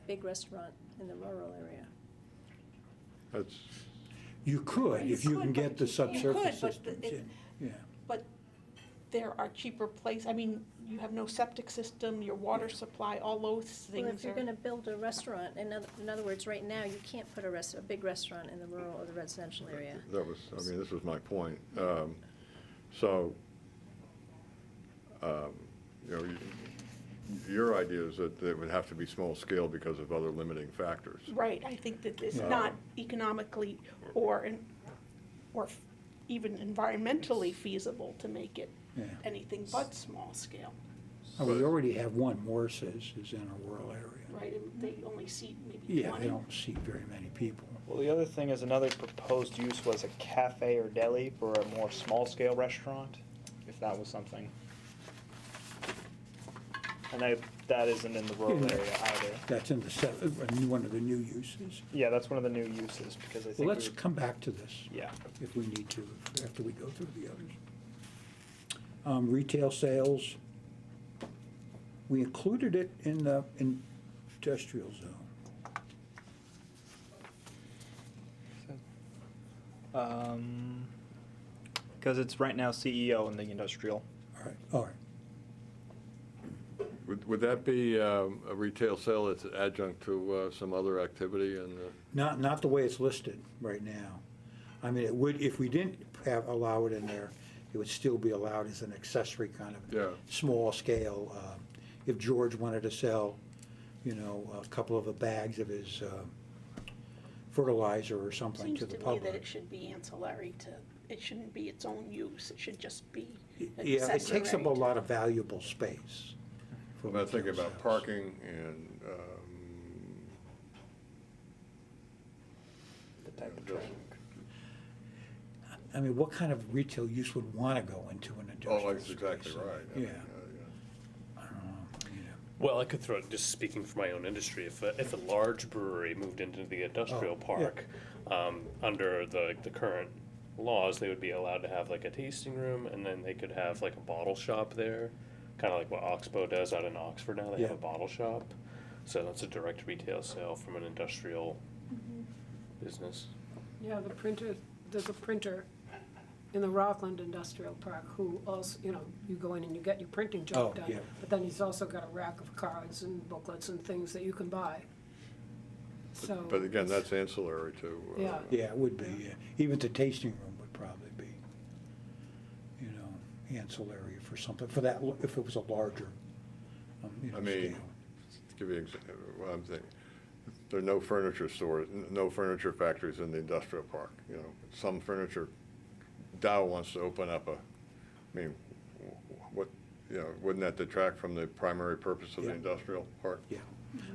E: big restaurant in the rural area.
C: that's,
D: You could, if you can get the
A: You could,
D: subsurface
A: but
D: systems
A: it-
D: in, yeah.
A: But there are cheaper places, I mean, you have no septic system, your water supply, all those
E: Well, if
A: things
E: you're
A: are.
E: gonna build a restaurant, in other words, right now, you can't put a big restaurant in the rural or the residential area.
C: this was my point. So, your idea is that it would have to be small scale because of other limiting factors.
A: Right, I think that it's
C: Yeah.
A: not economically or even environmentally feasible to make it
D: Yeah.
A: anything but small scale,
D: Oh, we already have one, Morse's is in a rural area.
A: right? And they only seat maybe
D: Yeah,
A: 20.
D: they don't see very many people.
B: Well, the other thing is another proposed use was a cafe or deli for a more small-scale restaurant, if that was something. And that isn't in the rural
D: Yeah.
B: area either.
D: That's in one of the new uses.
B: Yeah, that's one of the new uses, because I think.
D: Well,
B: we
D: let's
B: would-
D: come back to this
B: Yeah.
D: if we need to, after we go through the others. Retail sales, we included it in the industrial zone.
B: Because it's right now CEO in the industrial.
D: All right, all right.
C: Would that be a retail sale that's adjunct to some other activity in the?
D: Not the way it's listed right now. I mean, it would, if we didn't allow it in there, it would still be allowed as an accessory kind of
C: Yeah.
D: small scale. If George wanted to sell, a couple of the bags of his fertilizer or something
A: Seems
D: to
A: to
D: the
A: me that it
D: public.
A: should be ancillary to, it shouldn't be its own use, it should just be
D: Yeah, it takes up a
A: accessory
D: lot
A: to-
D: of valuable space. for
C: I'm thinking
D: retail
C: about
D: sales.
C: parking and,
B: The type of
C: just-
B: drink.
D: I mean, what kind of retail use would want to go into an industrial
C: oh, that's
D: space?
C: exactly right. I mean,
D: Yeah. I don't know,
F: Well, I could throw, just speaking for my own industry, if a large brewery moved into the industrial
D: Oh, yeah.
F: park, under the current laws, they would be allowed to have like a tasting room, and then they could have like a bottle shop there, kind of like what Oxbow does out in Oxford now, they have
D: Yeah.
F: a bottle shop. So that's a direct retail sale from an industrial business.
G: Yeah, there's a printer in the Rockland Industrial Park who also, you go in and you get your printing job
D: Oh,
G: done.
D: yeah.
G: But then he's also got a rack of cards and booklets and things that you can buy. So.
C: But again, that's ancillary to.
G: Yeah.
D: Yeah, it would be, yeah. Even the tasting room would probably be, ancillary for something, for that, if it was a larger,
C: I mean,
D: scale.
C: to give you what I'm thinking, there are no furniture stores, no furniture factories in the industrial park, Some furniture, Dow wants to open up what, wouldn't that detract from the primary purpose of the
D: Yeah.
C: industrial park?
D: Yeah,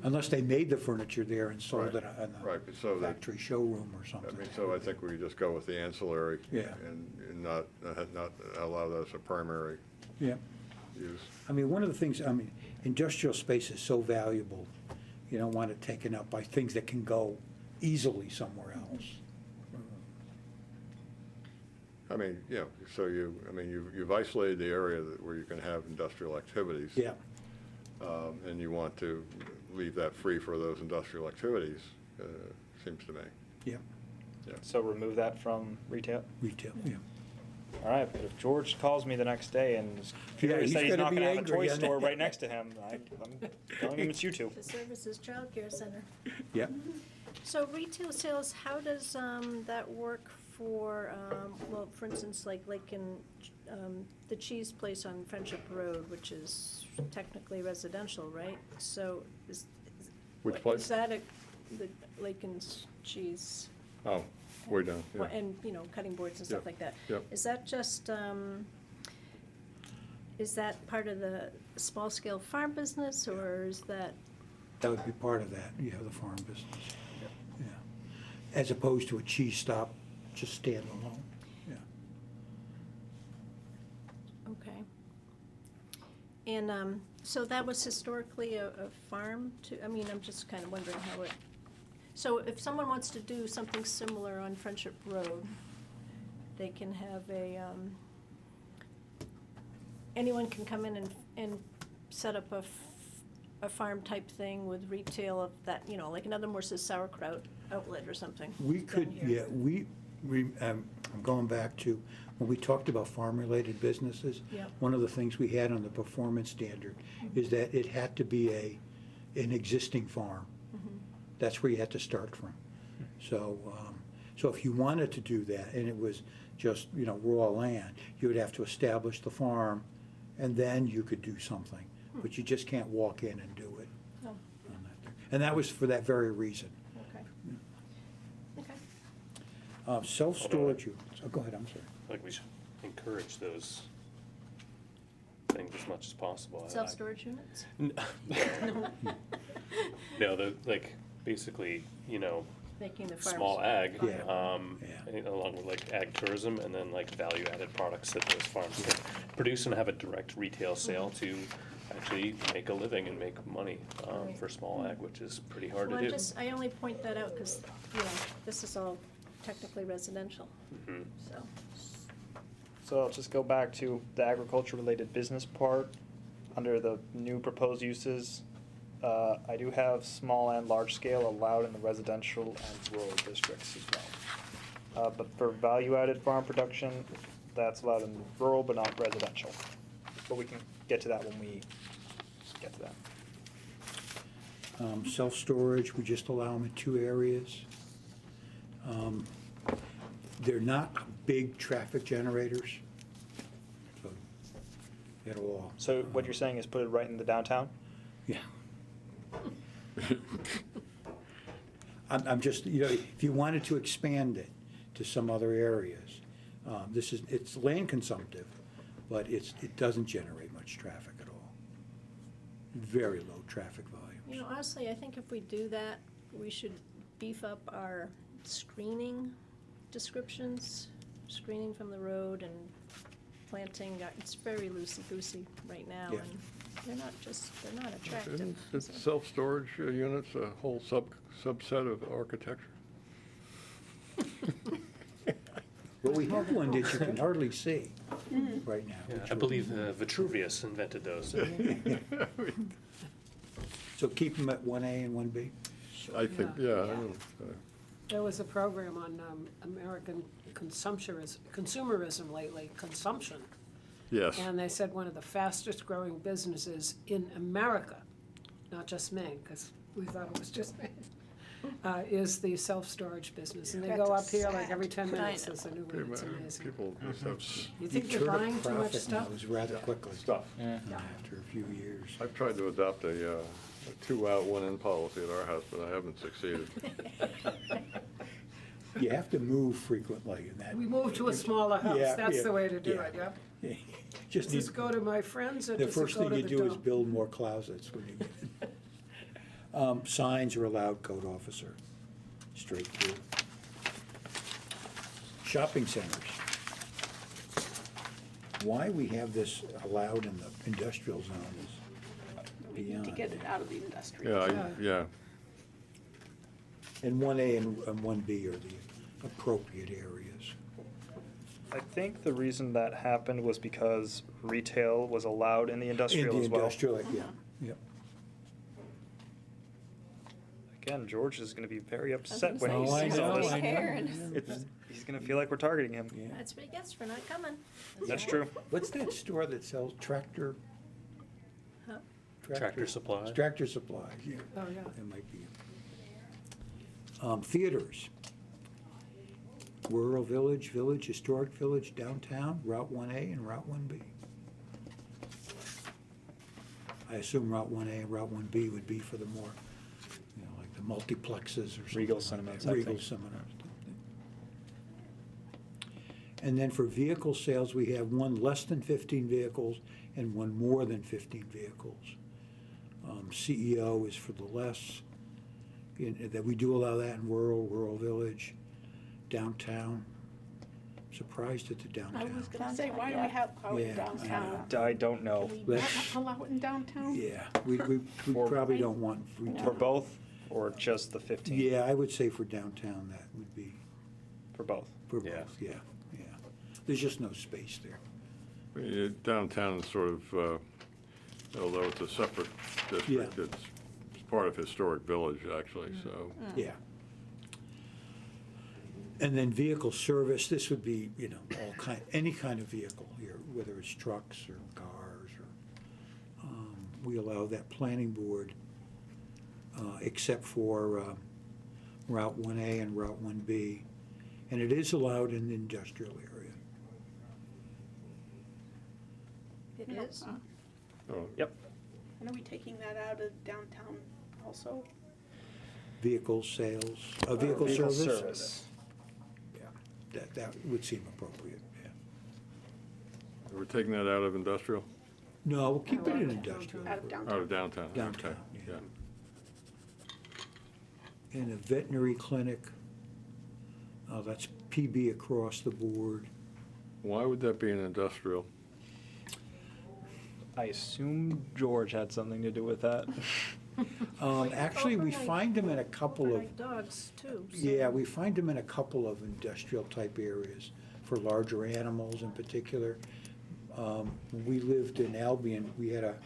D: unless they made the furniture there and sold it in
C: Right, but so
D: a
C: that,
D: factory showroom or
C: I
D: something.
C: mean, so I think we just go with the ancillary.
D: Yeah.
C: And not allow that as a primary
D: Yeah,
C: use.
D: I mean, one of the things, industrial space is so valuable, you don't want it taken up by things that can go easily somewhere else.
C: I mean, so you've isolated the area where you can have industrial activities.
D: Yeah,
C: And you want to leave that free for those industrial activities, seems to me.
D: yeah,
B: So remove that from retail?
D: retail, yeah.
B: All right, but if George calls me the next day and is curious
D: he's
B: that he's
D: gonna
B: not
D: be
B: gonna have a
D: angry,
B: toy
D: yeah.
B: store right next to him, I'm telling him it's you two.
E: The Services Child Care Center.
D: Yeah,
E: So retail sales, how does that work for, well, for instance, like in the cheese place on Friendship Road, which is technically residential, right? So is.
C: Which
E: what-
C: place?
E: Is that the Lakin's Cheese?
C: Oh, way down, yeah.
E: And, cutting boards and stuff
C: Yep,
E: like that.
C: yep.
E: Is that just, is that part of the small scale farm business, or is that?
D: that would be part of that, the farm business. Yeah, as opposed to a cheese stop, just standalone, yeah.
E: Okay. And so that was historically a farm too? I'm just kind of wondering how it, so if someone wants to do something similar on Friendship Road, they can have anyone can come in and set up a farm type thing with retail of that, like in other words, a sauerkraut outlet or something.
D: We
E: down
D: could,
E: here.
D: I'm going back to when we talked about farm-related businesses.
E: Yeah.
D: One of the things we had on the performance standard is that it had to be an existing farm. That's where you had to start from. So, so if you wanted to do that, and it was just, raw land, you would have to establish the farm, and then you could do something. But you just can't walk in and do it.
E: Oh,
D: on that thing. And that was for that very reason.
E: okay. Okay.
D: Self-storage units, oh, go ahead, I'm sorry.
F: Like, we should encourage those things as much as possible.
E: Self-storage units?
F: No, like, basically,
E: Making the farms.
F: small ag,
D: Yeah.
F: along with like ag tourism, and then like value-added products that those farms can produce and have a direct retail sale to actually make a living and make money
E: Right.
F: for small ag, which is pretty hard
E: Well,
F: to do.
E: I only point that out because, this is all technically residential,
F: Mhm.
E: so.
B: So I'll just go back to the agriculture-related business part. Under the new proposed uses, I do have small and large scale allowed in the residential and rural districts as well. But for value-added farm production, that's allowed in rural but not residential. But we can get to that when we get to that.
D: Self-storage, we just allow them in 2 areas. They're not big traffic generators, so at all.
B: So what you're saying is put it right in the downtown?
D: Yeah. I'm just, if you wanted to expand it to some other areas, it's land consumptive, but it doesn't generate much traffic at all. Very low traffic volumes.
E: Honestly, I think if we do that, we should beef up our screening descriptions, screening from the road and planting. It's very loosey-goosey right now,
D: Yeah.
E: and they're not attractive.
C: Isn't self-storage units a whole subset of architecture?
D: But we have one that you can hardly see right now.
F: Yeah,
D: which
F: I
D: would-
F: believe Vitruvius invented those.
D: So keep them at 1A and 1B?
C: I think, yeah, I don't,
G: There was a program on American consumerism lately, consumption.
C: yes.
G: And they said one of the fastest growing businesses in America, not just Maine, because we thought it was just Maine, is the self-storage business. And they go up
A: That's
G: here like
A: sad.
G: every 10
A: I
G: minutes,
A: know.
G: there's a new one, it's amazing.
C: People just have,
G: You think
D: You
G: you're
D: turn a
G: buying too much
D: profit
G: stuff?
D: now rather quickly.
C: stuff.
D: After a few years.
C: I've tried to adopt a 2-out, 1-in policy at our house, but I haven't succeeded.
D: You have to move frequently in that.
G: We moved to a smaller house,
D: Yeah,
G: that's
D: yeah,
G: the way to do
D: yeah.
G: it, yep.
D: Just
G: Does this
D: need,
G: go to my friends or
D: the
G: does it
D: first
G: go
D: thing
G: to
D: you
G: the
D: do is
G: dump?
D: build more closets when you get in. Signs are allowed, code officer, straight through. Shopping centers. Why we have this allowed in the industrial zone is
A: We need to
D: beyond.
A: get it out of the industrial.
C: Yeah,
D: And 1A and 1B are the appropriate areas.
B: I think the reason that happened was because retail was allowed in the
D: In
B: industrial
D: the
B: as well.
D: industrial, yeah.
B: Again, George is gonna be very upset
E: was
B: when
E: gonna
B: he
D: say,
B: sees
D: I
B: all
D: know,
B: this.
D: I know.
E: Karen.
B: He's gonna feel like we're targeting him.
D: Yeah.
E: That's what he gets for not coming.
B: That's true.
D: What's that store that sells tractor?
E: Huh?
F: Tractor Supply.
D: Tractor supplies, yeah.
G: Oh, yeah.
D: That might be. Theaters. Rural village, historic village, downtown, Route 1A and Route 1B. I assume Route 1A and Route 1B would be for the more, like the multiplexes or something.
B: Regal
D: like
B: Cinema
D: that.
B: type
D: Regal
B: thing.
D: Cinema. And then for vehicle sales, we have one less than 15 vehicles and one more than 15 vehicles. CEO is for the less, that we do allow that in rural village, downtown. Surprised at the
A: I
D: downtown.
A: was gonna say, why do we have out
D: Yeah,
A: downtown?
B: I don't know.
A: Can we not
D: Let's-
A: allow it in downtown?
D: Yeah, we
B: For-
D: probably don't want.
B: For both, or just the 15?
D: Yeah, I would say for downtown, that would be
B: For both.
D: for
F: Yeah.
D: both, yeah. There's just no space there.
C: downtown is sort of, although it's a separate district,
D: Yeah.
C: it's part of historic village, actually, so.
D: Yeah. And then vehicle service, this would be, any kind of vehicle here, whether it's trucks or cars or, we allow that planning board, except for Route 1A and Route 1B. And it is allowed in the industrial area.
E: It is?
C: Oh,
B: Yep.
A: And are we taking that out of downtown also?
D: Vehicle sales, vehicle service? that would seem appropriate, yeah.
C: We're taking that out of industrial,
D: No, we'll keep it in industrial.
A: Out of
C: out
A: downtown.
C: of downtown?
D: Downtown,
C: Okay,
D: yeah. And a veterinary clinic, that's PB across the board.
C: Why would that be an industrial?
B: I assume George had something to do with that.
D: Actually, we
E: Overnight-
D: find them in a couple of,
E: overnight dogs too. so-
D: yeah, we find them in a couple of industrial-type areas for larger animals in particular. When we lived in Albion, we had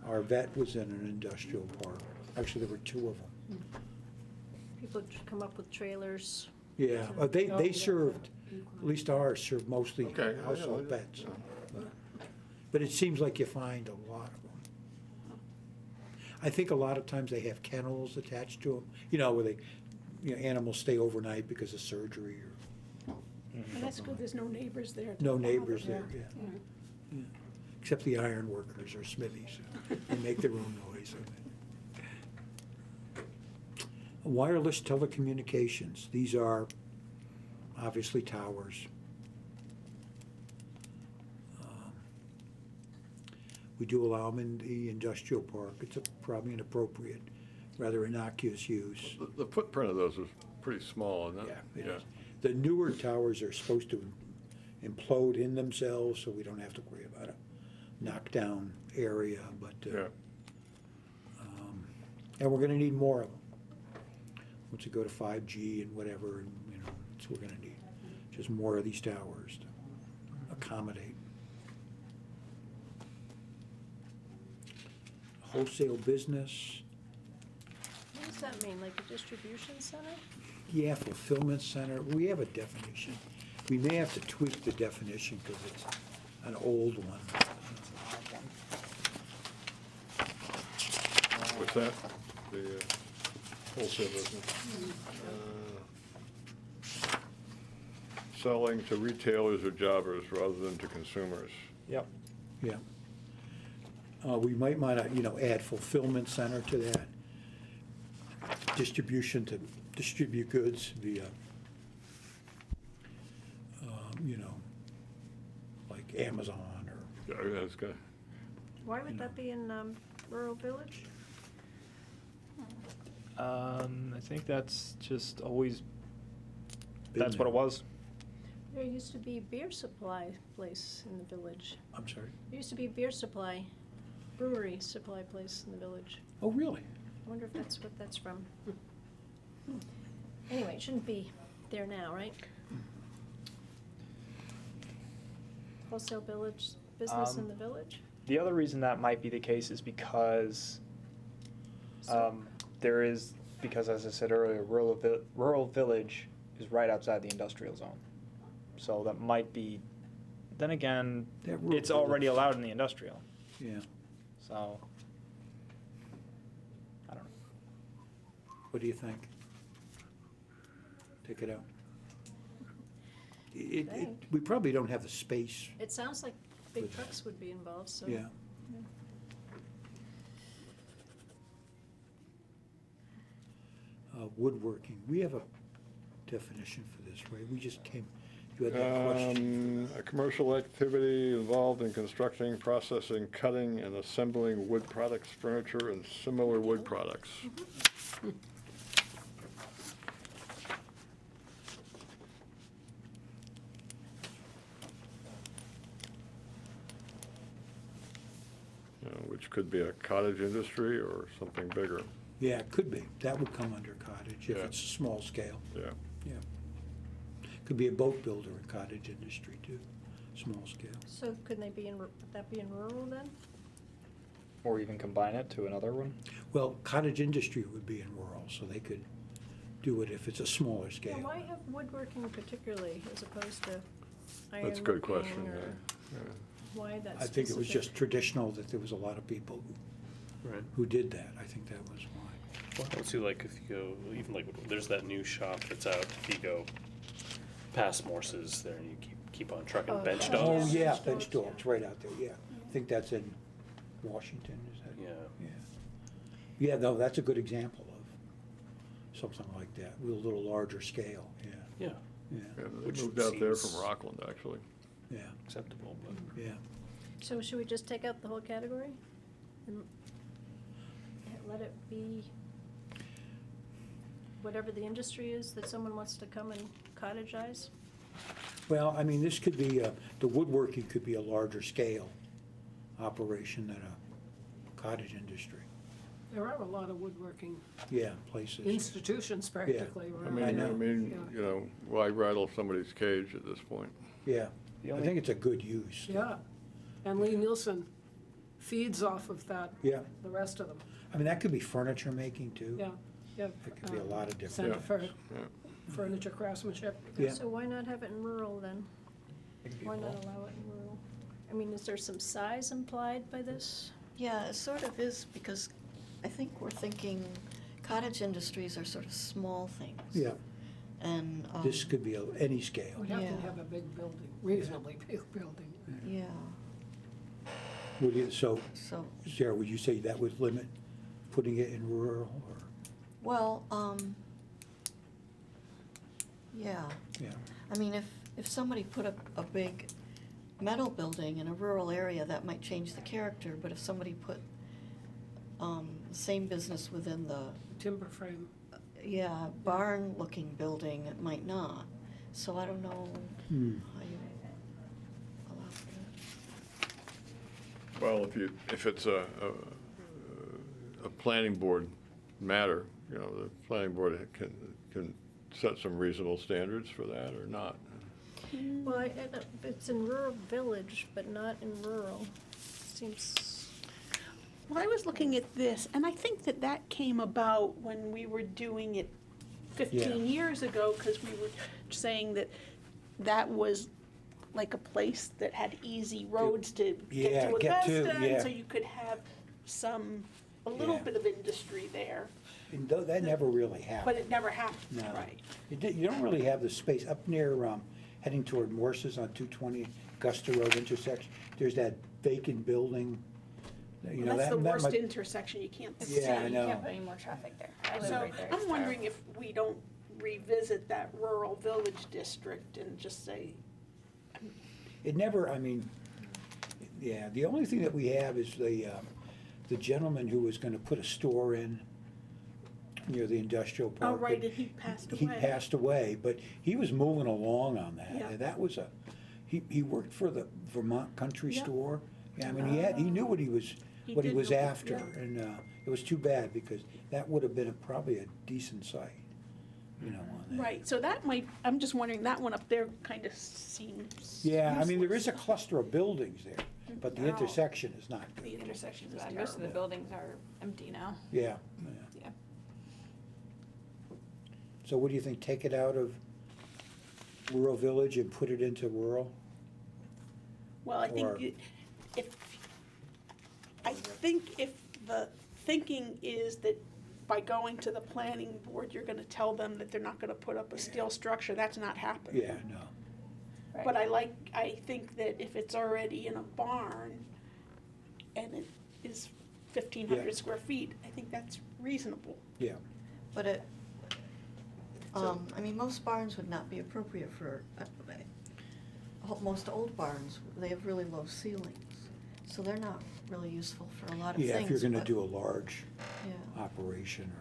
D: our vet was in an industrial park. Actually, there were two of them.
E: People come up with trailers.
D: Yeah, they served, at least ours served mostly
C: Okay, I
D: household
C: know,
D: pets. But it seems like you find a lot of them. I think a lot of times they have kennels attached to them, where animals stay overnight because of surgery or,
A: And that's good, there's no neighbors there. to
D: no
A: bother.
D: neighbors there, yeah. Yeah. Except the iron workers or smithies. They make their own noise. Wireless telecommunications, these are obviously towers. We do allow them in the industrial park. It's probably an appropriate, rather innocuous use.
C: The footprint of those is pretty small, isn't it?
D: Yeah, it is. The newer towers are supposed to implode in themselves, so we don't have to worry about a knockdown area, but,
C: Yeah.
D: and we're gonna need more of them. Once we go to 5G and whatever, and, so we're gonna need just more of these towers to accommodate. Wholesale business,
E: What does that mean, like a distribution center?
D: yeah, fulfillment center, we have a definition. We may have to tweak the definition because it's an old one.
C: What's that? The wholesale business? Selling to retailers or jobbers rather than to consumers.
B: Yep.
D: Yeah. We might want to, add fulfillment center to that. Distribution to distribute goods via, like Amazon or,
C: Yeah, that's good.
E: Why would that be in rural village?
B: I think that's just always,
D: Been
B: that's what it
D: there.
B: was.
E: There used to be a beer supply place in the village.
D: I'm sorry.
E: There used to be a beer supply, brewery supply place in the village.
D: Oh, really?
E: I wonder if that's what that's from. Anyway, it shouldn't be there now, right? Wholesale village, business in the village?
B: The other reason that might be the case is because because as I said earlier, rural village is right outside the industrial zone. So that might be, then again,
D: That rural
B: it's already
D: village-
B: allowed in the industrial,
D: Yeah.
B: so, I don't know.
D: What do you think? Take it out.
E: Think.
D: We probably don't have the space,
E: It sounds like big
D: With that.
E: trucks would be involved, so.
D: yeah. Woodworking, we have a definition for this, right? We just came, you had that question.
C: A commercial activity involved in constructing, processing, cutting, and assembling wood products, furniture, and similar wood products. Which could be a cottage industry or something bigger,
D: Yeah, it could be. That would come under cottage if
C: Yeah.
D: it's a small scale.
C: yeah.
D: Yeah. Could be a boat builder in cottage industry too, small scale.
E: So couldn't they be would that be in rural then?
B: Or even combine it to another one.
D: Well, cottage industry would be in rural, so they could do it if it's a smaller
E: Yeah,
D: scale.
E: why have woodworking particularly as opposed to ironworking?
C: That's a good question,
E: or
C: yeah.
E: Why that
D: I think it was
E: specific?
D: just traditional that there was a lot of people
F: Right.
D: who did that. I think that was why.
F: Well, I don't see like if you go, even like, there's that new shop that's out, if you go past Morse's there, and you keep on trucking
E: Oh,
F: bench
E: yeah.
D: Oh,
F: dogs.
D: yeah,
E: Bench
D: bench
E: dogs,
D: dogs, right out there, yeah. I think that's in Washington, is that?
F: Yeah.
D: Yeah. Yeah, no, that's a good example of something like that, with a little larger scale, yeah.
F: Yeah.
D: Yeah,
C: Yeah, they
F: Which
C: moved out there from
F: seems-
C: Rockland, actually.
D: yeah,
F: Acceptable, but.
D: yeah.
E: So should we just take out the whole category? And let it be whatever the industry is that someone wants to come and cottagize?
D: Well, I mean, this could be, the woodworking could be a larger scale operation than a cottage industry.
G: There are a lot of woodworking
D: Yeah, places.
G: institutions practically
C: I
G: around.
C: mean,
D: know.
G: Yeah.
C: you know, why rattle somebody's cage at this point?
D: Yeah,
B: The
D: I
B: only-
D: think it's a good use.
G: Yeah, and Lee Nielsen feeds off of that,
D: Yeah,
G: the rest of them,
D: I mean, that could be furniture making too.
G: yeah, yeah.
D: It could be a lot of different.
G: Center
C: Yeah.
G: for
C: Yeah.
G: Furniture Craftsmanship.
D: Yeah.
E: So why not have it in rural then?
B: It could be
E: Why not
B: both.
E: allow it in rural? I mean, is there some size implied by this?
H: Yeah, it sort of is, because I think we're thinking cottage industries are sort of small things.
D: Yeah,
H: And,
D: this could be any scale.
G: We'd have
H: Yeah.
G: to have a big building, reasonably big building.
H: yeah,
D: Would you, so,
H: so,
D: Sarah, would you say that would limit putting it in rural or,
H: well, yeah.
D: yeah?
H: I mean, if somebody put up a big metal building in a rural area, that might change the character, but if somebody put, the same business within the,
G: Timber frame.
H: yeah, barn-looking building, it might not. So I don't know
D: Hmm.
H: how you allow for that.
C: Well, if it's a planning board matter, you know, the planning board can set some reasonable standards for that or not.
E: Well, it's in rural village, but not in rural. Seems,
A: Well, I was looking at this, and I think that that came about when we were doing it 15 years ago, because we were saying that that was like a place that had easy roads to
D: Yeah,
A: get
D: get to,
A: to Augusta,
D: yeah.
A: and so you could have a little
D: Yeah.
A: bit of industry there,
D: And that never really happened.
A: but it never happened,
D: No.
A: right?
D: You don't really have the space up near, heading toward Morse's on 220 Augusta Road intersection. There's that vacant building, you know,
A: Well, that's the
D: that
A: worst
D: might-
A: intersection, you can't see.
D: Yeah, I
I: You
D: know.
I: can't put any more traffic there. I live
A: So
I: right there. It's
A: I'm wondering
I: terrible.
A: if we don't revisit that rural village district and just say,
D: It never, I mean, yeah, the only thing that we have is the gentleman who was gonna put a store in near the industrial
A: oh,
D: park.
A: right,
D: but
A: and he passed away.
D: He passed away, but he was moving along on that.
A: Yeah.
D: And that was he worked for the Vermont Country
A: Yeah.
D: Store. Yeah, I mean, he knew what he was
A: He
D: what he
A: did
D: was
A: know,
D: after,
A: yeah.
D: and it was too bad because that would have been probably a decent site, you know, on that.
A: Right, so that might, I'm just wondering, that one up there kind of seems
D: Yeah, I mean, there
A: useless.
D: is a cluster of buildings there, but the
A: No.
D: intersection is not
A: The
D: good.
A: intersection is
I: Most of the
A: terrible.
I: buildings are empty now.
D: Yeah, yeah.
I: Yeah.
D: So what do you think, take it out of rural village and put it into rural?
A: Well, I
D: Or-
A: think if the thinking is that by going to the planning board, you're gonna tell them that they're not gonna put up a steel structure, that's not happening.
D: Yeah, no.
A: But I think that if it's already in a barn and it is 1,500
D: Yeah.
A: square feet, I think that's reasonable.
D: Yeah,
H: But it,
A: So-
H: I mean, most barns would not be appropriate for, most old barns, they have really low ceilings, so they're not really useful for a lot of things.
D: yeah, if you're gonna
H: but-
D: do a large
H: Yeah,
D: operation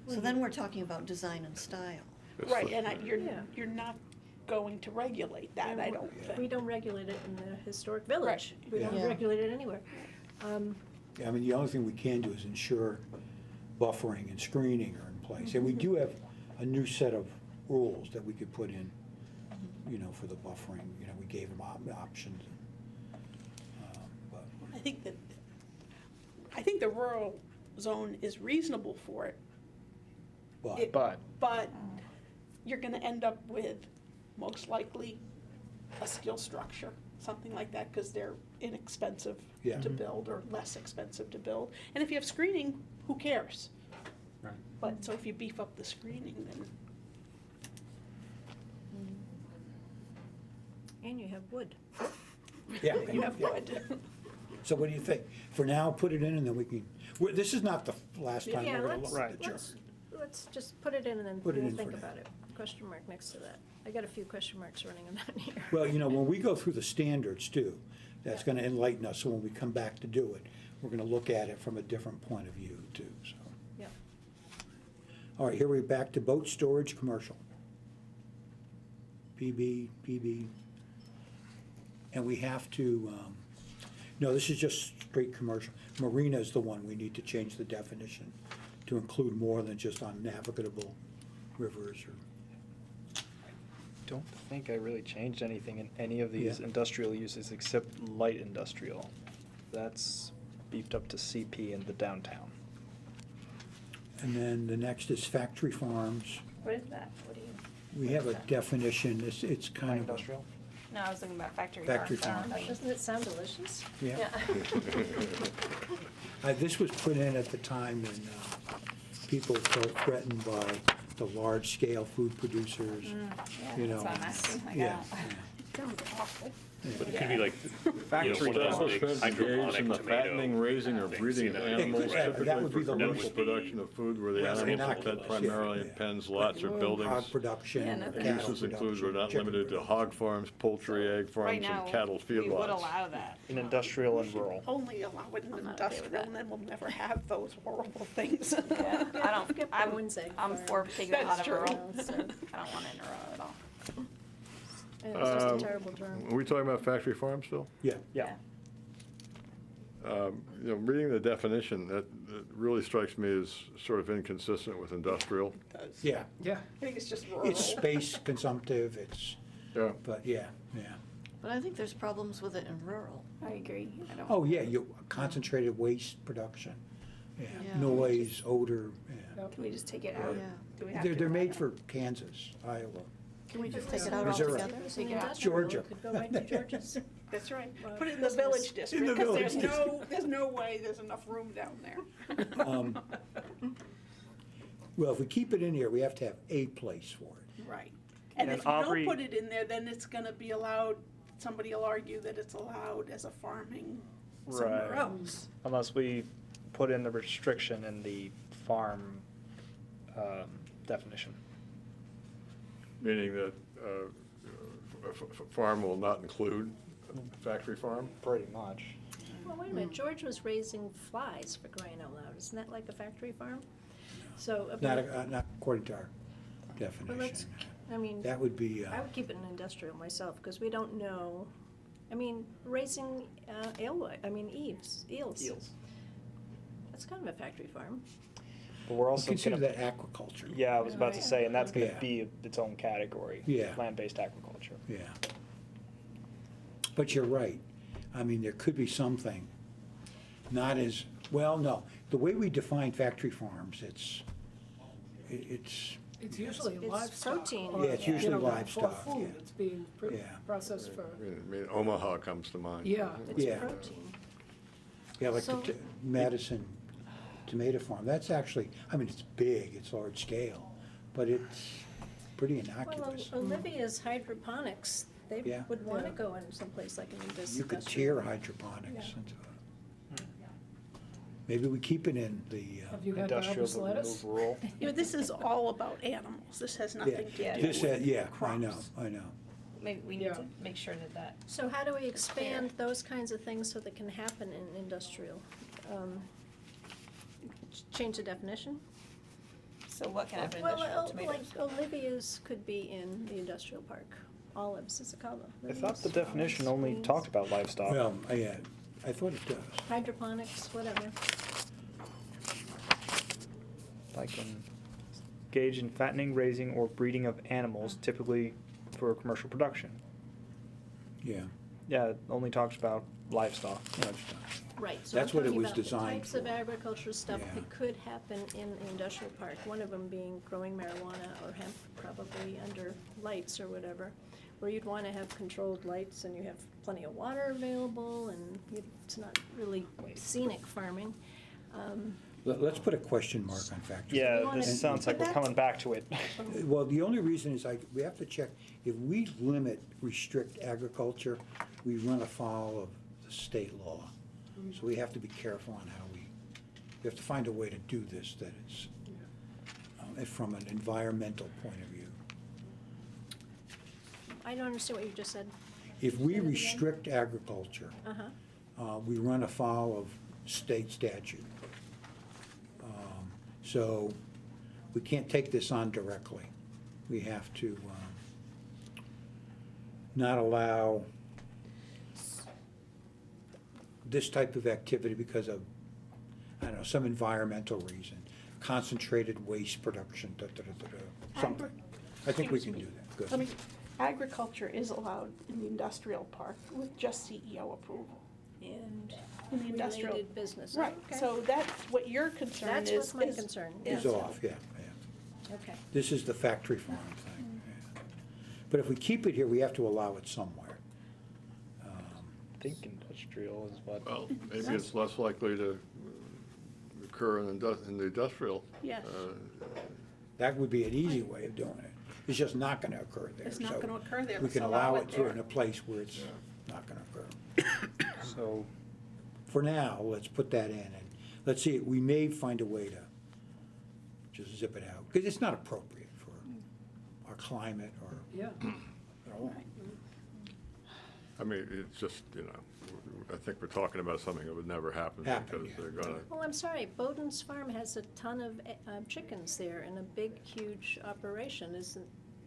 D: or,
H: so then we're talking about design and style.
C: That's
A: Right,
C: the-
A: and
E: Yeah.
A: you're not going to regulate that, I don't
D: Yeah.
A: think.
E: we don't regulate it in the historic village.
A: Right.
E: We don't
H: Yeah.
E: regulate it anywhere.
D: I mean, the only thing we can do is ensure buffering and screening are in place. And we do have a new set of rules that we could put in, you know, for the buffering, you know, we gave them options. But,
A: I think the rural zone is reasonable for it,
D: but,
A: but you're gonna end up with most likely a steel structure, something like that, because they're inexpensive
D: Yeah.
A: to build or less expensive to build. And if you have screening, who cares?
B: Right.
A: But, so if you beef up the screening, then,
E: And you have wood.
D: yeah.
A: you have
D: yeah.
A: wood.
D: So what do you think? For now, put it in and then we can, this is not the last time
E: Yeah,
D: we're gonna
E: let's,
D: look at the
B: Right.
D: chart.
E: let's just put it in and then
D: Put it
E: we'll
D: in
E: think
D: for
E: about it. Question mark next to that. I got a few question marks running around here.
D: Well, when we go through the standards too, that's gonna enlighten us, so when we come back to do it, we're gonna look at it from a different point of view too, so.
E: Yep.
D: All right, here we're back to boat storage, commercial. PB. And we have to, no, this is just straight commercial. Marina is the one we need to change the definition to include more than just on navigable rivers or.
B: Don't think I really changed anything in any of these
D: Yeah.
B: industrial uses except light industrial. That's beefed up to CP in the downtown.
D: And then the next is factory farms.
I: What is that? What do you?
D: We have a definition, it's
B: Light
D: kind of.
B: industrial?
I: No, I was thinking about factory
D: Factory
I: farms.
D: farms.
E: Doesn't it sound delicious?
D: Yeah.
I: Yeah.
D: This was put in at the time when people felt threatened by the large-scale food producers,
I: Yeah,
D: you know.
I: that's what I'm asking. Like,
D: Yeah.
A: It sounds awful.
F: But it could be like,
B: Factory
F: one of those big
C: Establishment engaged in
F: hydroponic
C: the
F: tomato
C: fattening, raising, or
F: things,
C: breeding
F: you
C: of
F: know,
C: animals
D: That would
C: typically
D: be
C: for
D: the
C: commercial
F: local-
C: production of food where the
D: Well,
C: animals are
D: innocuous,
C: fed primarily in
D: yeah.
C: pens, lots, or
G: Hog
C: buildings.
D: Hog production,
I: Yeah, no,
D: cattle
C: Uses include
D: production,
C: but not
D: chicken
C: limited to
D: production.
C: hog farms, poultry, egg
I: right
C: farms,
I: now,
C: and cattle
I: we would
C: feedlots.
I: allow that.
B: In industrial and rural.
A: Only allow it in
I: I'm not okay with
A: industrial,
I: that.
A: and then we'll never have those horrible things.
I: Yeah, I don't,
E: Forget
I: I'm,
E: Bowen's egg
I: I'm
E: farm.
I: for taking it out
A: That's
I: of
A: true.
I: rural, so I don't want it in rural at all.
E: And it's just a
C: Um,
E: terrible term.
C: Are we talking about factory farms still?
D: Yeah,
B: Yeah.
C: Reading the definition, that really strikes me as sort of inconsistent with industrial.
A: It does.
D: yeah.
G: Yeah.
A: I think it's just rural.
D: It's space consumptive,
C: Yeah.
D: but yeah.
H: But I think there's problems with it in rural.
I: I agree. I don't.
D: Oh, yeah, concentrated waste production, yeah,
H: Yeah.
D: noise, odor, yeah.
G: Yep.
I: Can we just take it out?
H: Yeah.
I: Do we have
D: They're,
I: to
D: they're
I: allow
D: made
I: that?
D: for Kansas, Iowa.
H: Can we just take it out
D: Missouri.
H: altogether?
E: If it was an
I: Take it out.
E: industrial, it
D: Georgia.
E: could go right to Georgia's.
A: That's right.
E: Well,
A: Put it in the
E: business.
A: village district,
D: the
A: because
D: village
A: there's no way there's enough room down there.
D: Um, Well, if we keep it in here, we have to have a place for it.
A: Right. And
B: And
A: if you don't
B: Aubrey-
A: put it in there, then it's gonna be allowed, somebody will argue that it's allowed as a farming somewhere
B: Right.
A: else.
B: Unless we put in the restriction in the farm definition.
C: Meaning that farm will not include factory farm?
B: Pretty much.
E: Well, wait a minute, George was raising flies for crying out loud. Isn't that like a factory farm? So,
D: Not according to our
E: well, let's,
D: definition.
E: I mean,
D: That would be,
E: I would keep it in industrial myself, because we don't know, I mean, raising eels.
B: Eels.
E: That's kind of a factory farm.
B: But we're also
D: consider
B: gonna,
D: that aquaculture.
B: yeah, I was about to say, and that's gonna
D: Yeah.
B: be its own category.
D: Yeah.
B: Land-based aquaculture.
D: Yeah. But you're right. I mean, there could be something, not as, well, no. The way we define factory farms, it's,
G: It's usually
E: It's
G: livestock.
E: protein.
G: or,
D: Yeah, it's usually
G: you know,
D: livestock,
G: For food,
D: yeah.
G: it's being
D: Yeah.
G: processed for,
C: I mean, Omaha comes to mind.
G: yeah.
E: It's
D: Yeah.
E: protein.
D: yeah, like the
H: So-
D: Madison tomato farm. That's actually, I mean, it's big, it's large scale, but it's pretty
E: Well,
D: innocuous.
E: Olivia's hydroponics, they
D: Yeah.
E: would want to
G: Yeah.
E: go in someplace like an
D: You could tier hydroponics
E: Yeah.
D: into it. Maybe we keep it in the,
G: Have you had
B: Industrial,
G: Barbara's
B: but
G: lettuce?
B: remove rural.
A: You know, this is all about animals. This has nothing to do
I: Yeah.
D: this,
A: with
D: yeah, I know,
A: crops.
D: I know.
I: Maybe we need
G: Yeah.
I: to make sure that
E: So how do we expand
I: clear.
E: those kinds of things so that can happen in industrial? Change the definition?
I: so what can happen in
E: Well,
I: industrial tomatoes?
E: like Olivia's could be in the industrial park. Olives, is it called?
B: I thought the
E: Olives,
B: definition
E: olives,
B: only
E: beans,
B: talked about livestock.
D: Well, yeah, I thought it does.
E: Hydroponics, whatever.
B: Like engage in fattening, raising, or breeding of animals, typically for commercial production.
D: Yeah.
B: Yeah, it only talks about livestock.
E: Right, so
D: That's
E: I'm
D: what it
E: talking
D: was
E: about the
D: designed
E: types of
D: for.
E: agricultural stuff
D: Yeah.
E: that could happen in the industrial park. One of them being growing marijuana or hemp, probably under lights or whatever, where you'd want to have controlled lights and you have plenty of water available and it's not really scenic farming.
D: Let's put a question mark on factory.
B: Yeah,
E: You wanna-
B: this sounds like we're
E: but
B: coming back to it.
D: Well, the only reason is we have to check, if we restrict agriculture, we run afoul of the state law. So we have to be careful on how we have to find a way to do this that from an environmental point of view.
E: I don't understand what you just said.
D: If we
E: Say that again?
D: restrict agriculture,
E: Uh-huh.
D: we run afoul of state statute. So we can't take this on directly. We have to not allow this type of activity because of, I don't know, some environmental reason, concentrated waste production, something. I think we can do that, good.
A: I mean, agriculture is allowed in the industrial park with just CEO approval.
E: And
A: In the industrial.
E: related business.
A: Right,
E: Okay.
A: so that's what your concern
E: That's
A: is.
E: what's my
A: is-
E: concern.
D: Is
A: yeah.
D: off, yeah, yeah.
E: Okay.
D: This is the factory farm thing. Yeah. But if we keep it here, we have to allow it somewhere.
B: I think industrial is what.
C: Well, maybe it's less likely to occur in the industrial.
A: Yes.
D: That would be an easy way of doing it. It's just not gonna occur there.
A: It's not
D: so
A: gonna occur there,
D: We
A: let's
D: can
A: allow
D: allow
A: it
D: it to
A: there.
D: in a place where it's not gonna occur.
B: So,
D: For now, let's put that in, and let's see, we may find a way to just zip it out, because it's not appropriate for our climate or,
G: Yeah.
D: at all.
C: I mean, it's just, I think we're talking about something that would never happen
D: Happen,
C: because
D: yeah.
C: they're gonna,
E: Well, I'm sorry, Bowden's Farm has a ton of chickens there and a big, huge operation.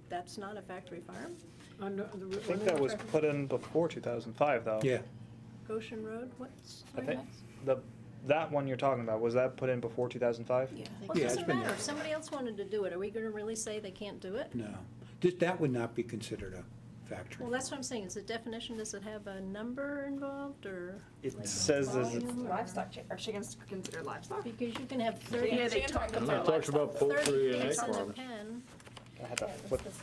E: That's not a factory farm?
G: On the-
B: I think that was put in before 2005, though.
D: Yeah,
E: Goshen Road, what's?
B: I think that one you're talking about, was that put in before 2005?
E: Yeah.
H: I think
E: Well,
D: Yeah,
E: it
D: it's
E: doesn't
D: been
E: matter.
D: there.
E: If somebody else wanted to do it, are we gonna really say they can't do it?
D: no, that would not be considered a factory.
E: Well, that's what I'm saying. Is the definition, does it have a number involved or?
B: It
E: like
B: says there's a-
E: volume or-
I: Livestock, are chickens considered livestock?
E: Because you can have 30.
I: Yeah, they talk
C: it
I: about
C: talks about poultry
E: 30
C: and egg
E: pigs in a
C: farms.
E: pen.
B: I had to flip it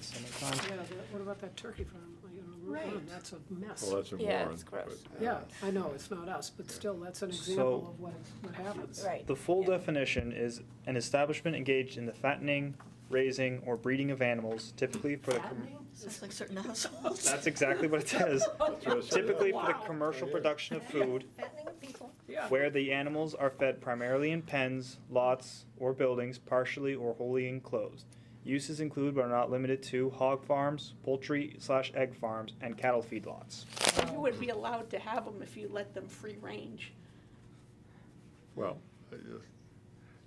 B: so many times.
G: Yeah, what about that turkey farm, Route
E: Right.
G: 1? That's a mess.
C: well, that's in
I: Yeah,
C: Warren.
I: it's gross.
C: but,
G: Yeah, I know, it's not us, but still, that's an example of what happens.
I: Right.
B: The full
I: Yeah.
B: definition is an establishment engaged in the fattening, raising, or breeding of animals, typically for the.
H: Sounds like certain households.
B: That's exactly what it says.
C: what it says.
B: Typically for the
G: Wow.
B: commercial production of food,
E: Fattening of people.
G: Yeah.
B: where the animals are fed primarily in pens, lots, or buildings partially or wholly enclosed. Uses include but are not limited to hog farms, poultry/egg farms, and cattle feedlots.
A: You would be allowed to have them if you let them free range.
C: Well,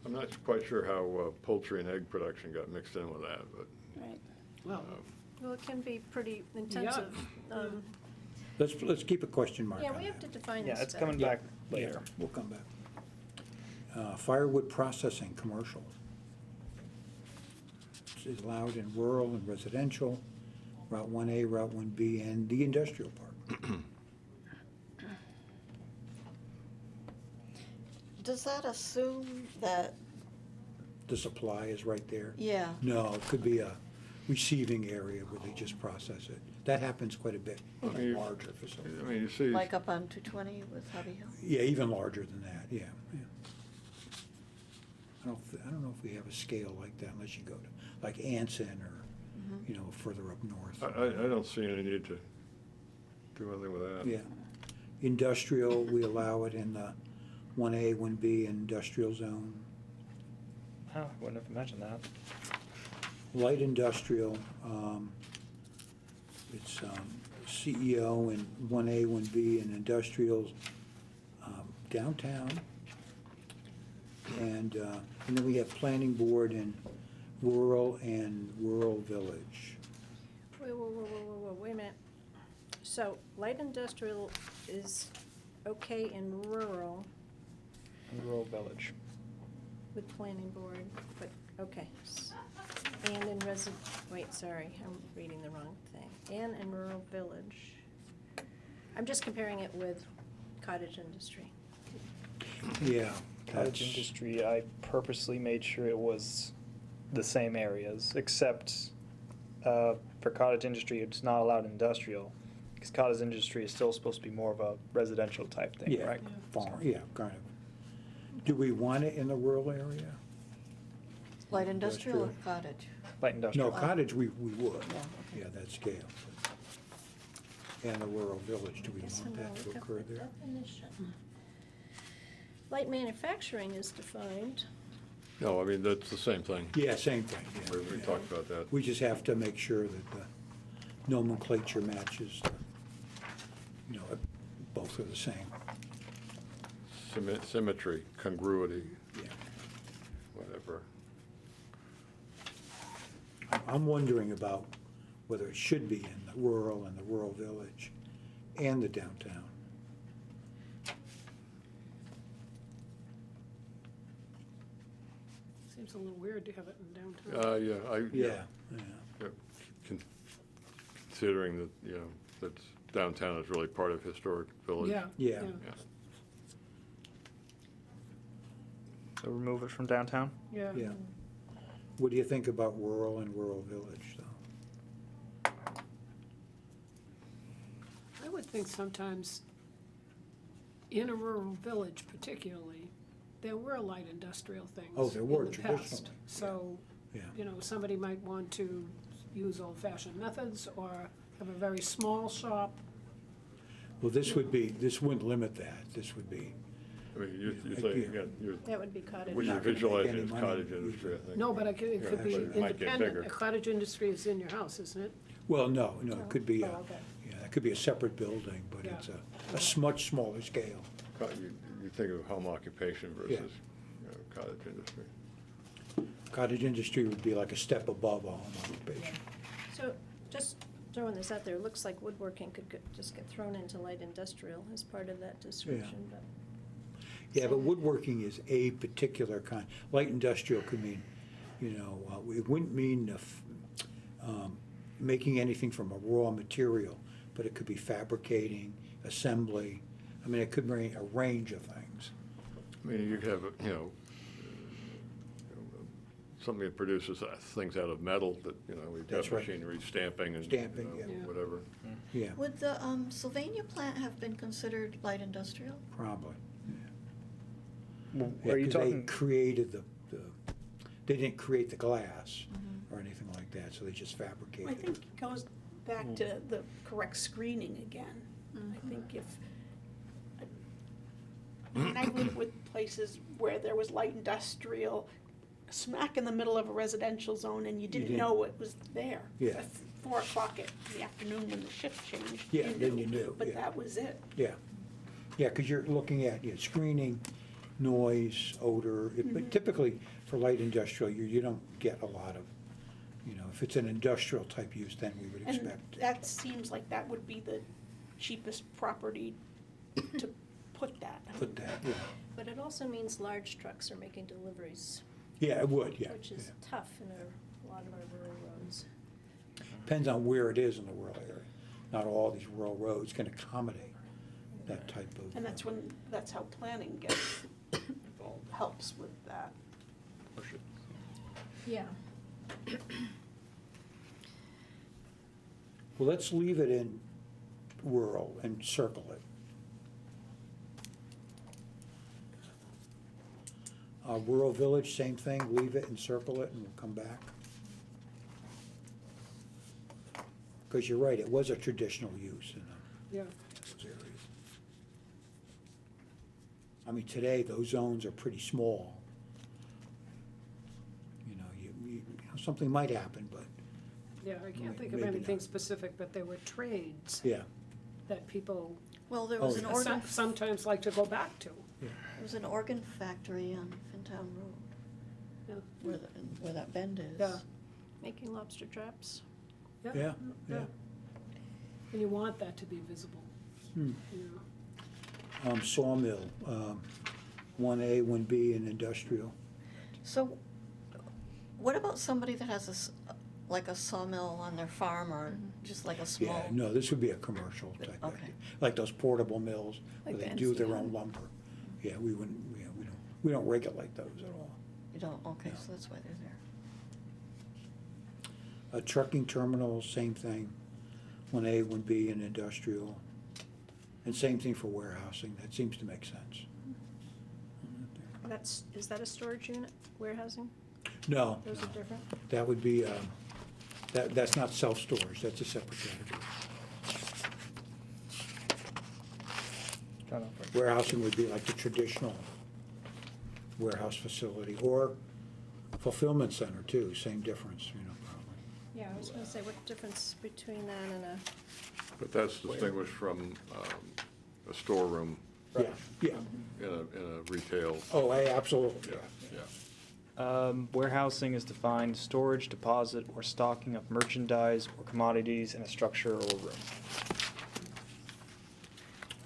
C: I'm not quite sure how poultry and egg production got mixed in with that, but
A: Right.
G: Well,
E: Well, it can be pretty intensive.
D: Let's keep a question mark
E: Yeah,
D: on
E: we have
D: that.
E: to define
B: Yeah,
E: this
B: it's
E: better.
B: coming back later.
D: Yeah, we'll come back. Firewood processing, commercial. This is allowed in rural and residential, Route 1A, Route 1B, and the industrial park.
H: Does that assume that,
D: The supply is right there.
H: yeah,
D: No, it could be a receiving area where they just process it. That happens quite a bit
C: I
D: in
C: mean,
D: larger
C: I
D: facilities.
C: mean, you see,
H: like up on 220 with Hobby Hill?
D: Yeah, even larger than that, yeah, yeah. I don't know if we have a scale like that unless you go to, like Anson or, further up north.
C: I don't see any need to do anything with that.
D: Yeah. Industrial, we allow it in the 1A, 1B industrial zone.
B: Oh, I wouldn't have imagined that.
D: Light industrial, it's CEO in 1A, 1B and industrials downtown. And then we have planning board in rural and rural village.
E: Wait a minute. So, light industrial is okay in rural
B: Rural village.
E: with planning board, but, okay. And in wait, sorry, I'm reading the wrong thing. And in rural village. I'm just comparing it with cottage industry.
D: Yeah.
B: Cottage
D: that's-
B: industry, I purposely made sure it was the same areas, except for cottage industry, it's not allowed industrial, because cottage industry is still supposed to be more of a residential type thing,
D: Yeah,
B: right?
D: farm, yeah, kind of. Do we want it in the rural area?
H: Light industrial or cottage?
B: Light
D: No,
B: industrial.
D: cottage, we would.
H: Yeah, okay.
D: Yeah, that scale. And the rural village, do we
E: Guess
D: want
E: I'm gonna
D: that to
E: look up
D: occur
E: the
D: there?
E: definition. Light manufacturing is defined.
C: No, I mean, that's the same thing.
D: Yeah, same thing, yeah.
C: We talked about that.
D: We just have to make sure that the nomenclature matches, both are the same.
C: Symmetry, congruity,
D: Yeah.
C: whatever.
D: I'm wondering about whether it should be in the rural and the rural village and the downtown.
G: Seems a little weird to have it in downtown.
C: Yeah,
D: Yeah.
C: yeah, considering that, that downtown is really part of historic village.
G: Yeah.
D: Yeah.
C: Yeah.
B: So remove it from downtown?
G: Yeah.
D: Yeah. What do you think about rural and rural village, though?
G: I would think sometimes, in a rural village particularly, there were light industrial things
D: Oh, there were
G: in the
D: traditionally,
G: past. So,
D: Yeah.
G: somebody might want to use old-fashioned methods or have a very small shop.
D: Well, this wouldn't limit that. This would be,
C: I mean, you say, again,
E: That would be cottage.
C: what you're
D: not gonna make
C: visualizing
D: any
C: is
D: money
C: cottage
D: usually.
C: industry, I think.
G: No, but it could be
C: Actually, it might get
G: independent.
C: bigger.
G: A cottage industry is in your house, isn't it?
D: well, no, it could be,
G: Oh, okay.
D: it could be a separate building, but
G: Yeah.
D: it's a much smaller scale.
C: You think of home occupation versus cottage industry.
D: Cottage industry would be like a step above a home occupation.
E: So, just throwing this out there, it looks like woodworking could just get thrown into light industrial as part of that description, but.
D: Yeah, but woodworking is a particular kind. Light industrial could mean, it wouldn't mean making anything from a raw material, but it could be fabricating, assembly. I mean, it could mean a range of things.
C: I mean, you could have, something that produces things out of metal that, we've
D: That's
C: got
D: right.
C: machinery, stamping and,
D: Stamping, yeah.
C: whatever.
D: Yeah,
H: Would the Sylvania plant have been considered light industrial?
D: probably.
B: Well,
D: Yeah,
B: are you
D: 'cause they
B: talking,
D: created they didn't create the glass
H: Mm-hmm.
D: or anything like that, so they just fabricated
A: I
D: it.
A: think it goes back to the correct screening again. I think I've lived with places where there was light industrial smack in the middle of a residential zone and you didn't
D: didn't-
A: know it was there.
D: Yeah.
A: At 4 o'clock in the afternoon when the shift changed.
D: Yeah, then you knew,
A: But
D: yeah.
A: that was it.
D: Yeah, yeah, because you're looking at, screening, noise, odor. But typically, for light industrial, you don't get a lot of, if it's an industrial type use, then we would
A: And
D: expect.
A: that seems like that would be the cheapest property to put that.
D: Put that, yeah.
E: But it also means large trucks are making deliveries,
D: Yeah, it would, yeah.
E: which is
D: yeah.
E: tough in a lot of our rural roads.
D: Depends on where it is in the rural area. Not all these rural roads can accommodate that type of.
A: And that's how planning gets involved, helps with that.
E: Yeah.
D: Well, let's leave it in rural and circle it. Rural village, same thing, leave it and circle it, and we'll come back. Because you're right, it was a traditional use in
G: Yeah.
D: those areas. I mean, today, those zones are pretty small. Something might happen, but,
G: Yeah, I can't think of
D: Maybe
G: anything
D: not.
G: specific, but there were trades
D: yeah.
G: that people
H: Well, there was
D: Oh,
H: an
D: yeah.
H: organ,
G: sometimes like to go back to.
H: there was an organ factory on Fintown Road,
G: Yeah.
H: where that bend is.
G: Yeah.
E: Making lobster traps.
D: Yeah, yeah.
G: And you want that to be visible,
D: Hmm.
G: you know.
D: Sawmill, 1A, 1B, and industrial.
H: So, what about somebody that has like a sawmill on their farm or just like a small?
D: Yeah, no, this would be a commercial type
H: Okay.
D: idea. Like those portable mills where
E: Like
D: they
E: the
D: do their
E: NCR.
D: own lumber. Yeah, we don't regulate those at all.
H: You don't, okay,
D: No.
H: so that's why they're there.
D: Trucking terminals, same thing, 1A, 1B, and industrial. And same thing for warehousing, that seems to make sense.
E: Is that a storage unit, warehousing?
D: No,
E: Those are
D: no.
E: different?
D: That would be, that's not self-storage, that's a separate category. Warehousing would be like the traditional warehouse facility, or fulfillment center too, same difference, probably.
E: Yeah, I was gonna say, what difference between that and a,
C: But that's distinguished from a storeroom
D: Yeah, yeah.
C: in a retail,
D: Oh, absolutely.
C: yeah, yeah.
B: Warehousing is defined storage, deposit, or stocking of merchandise or commodities in a structure or room.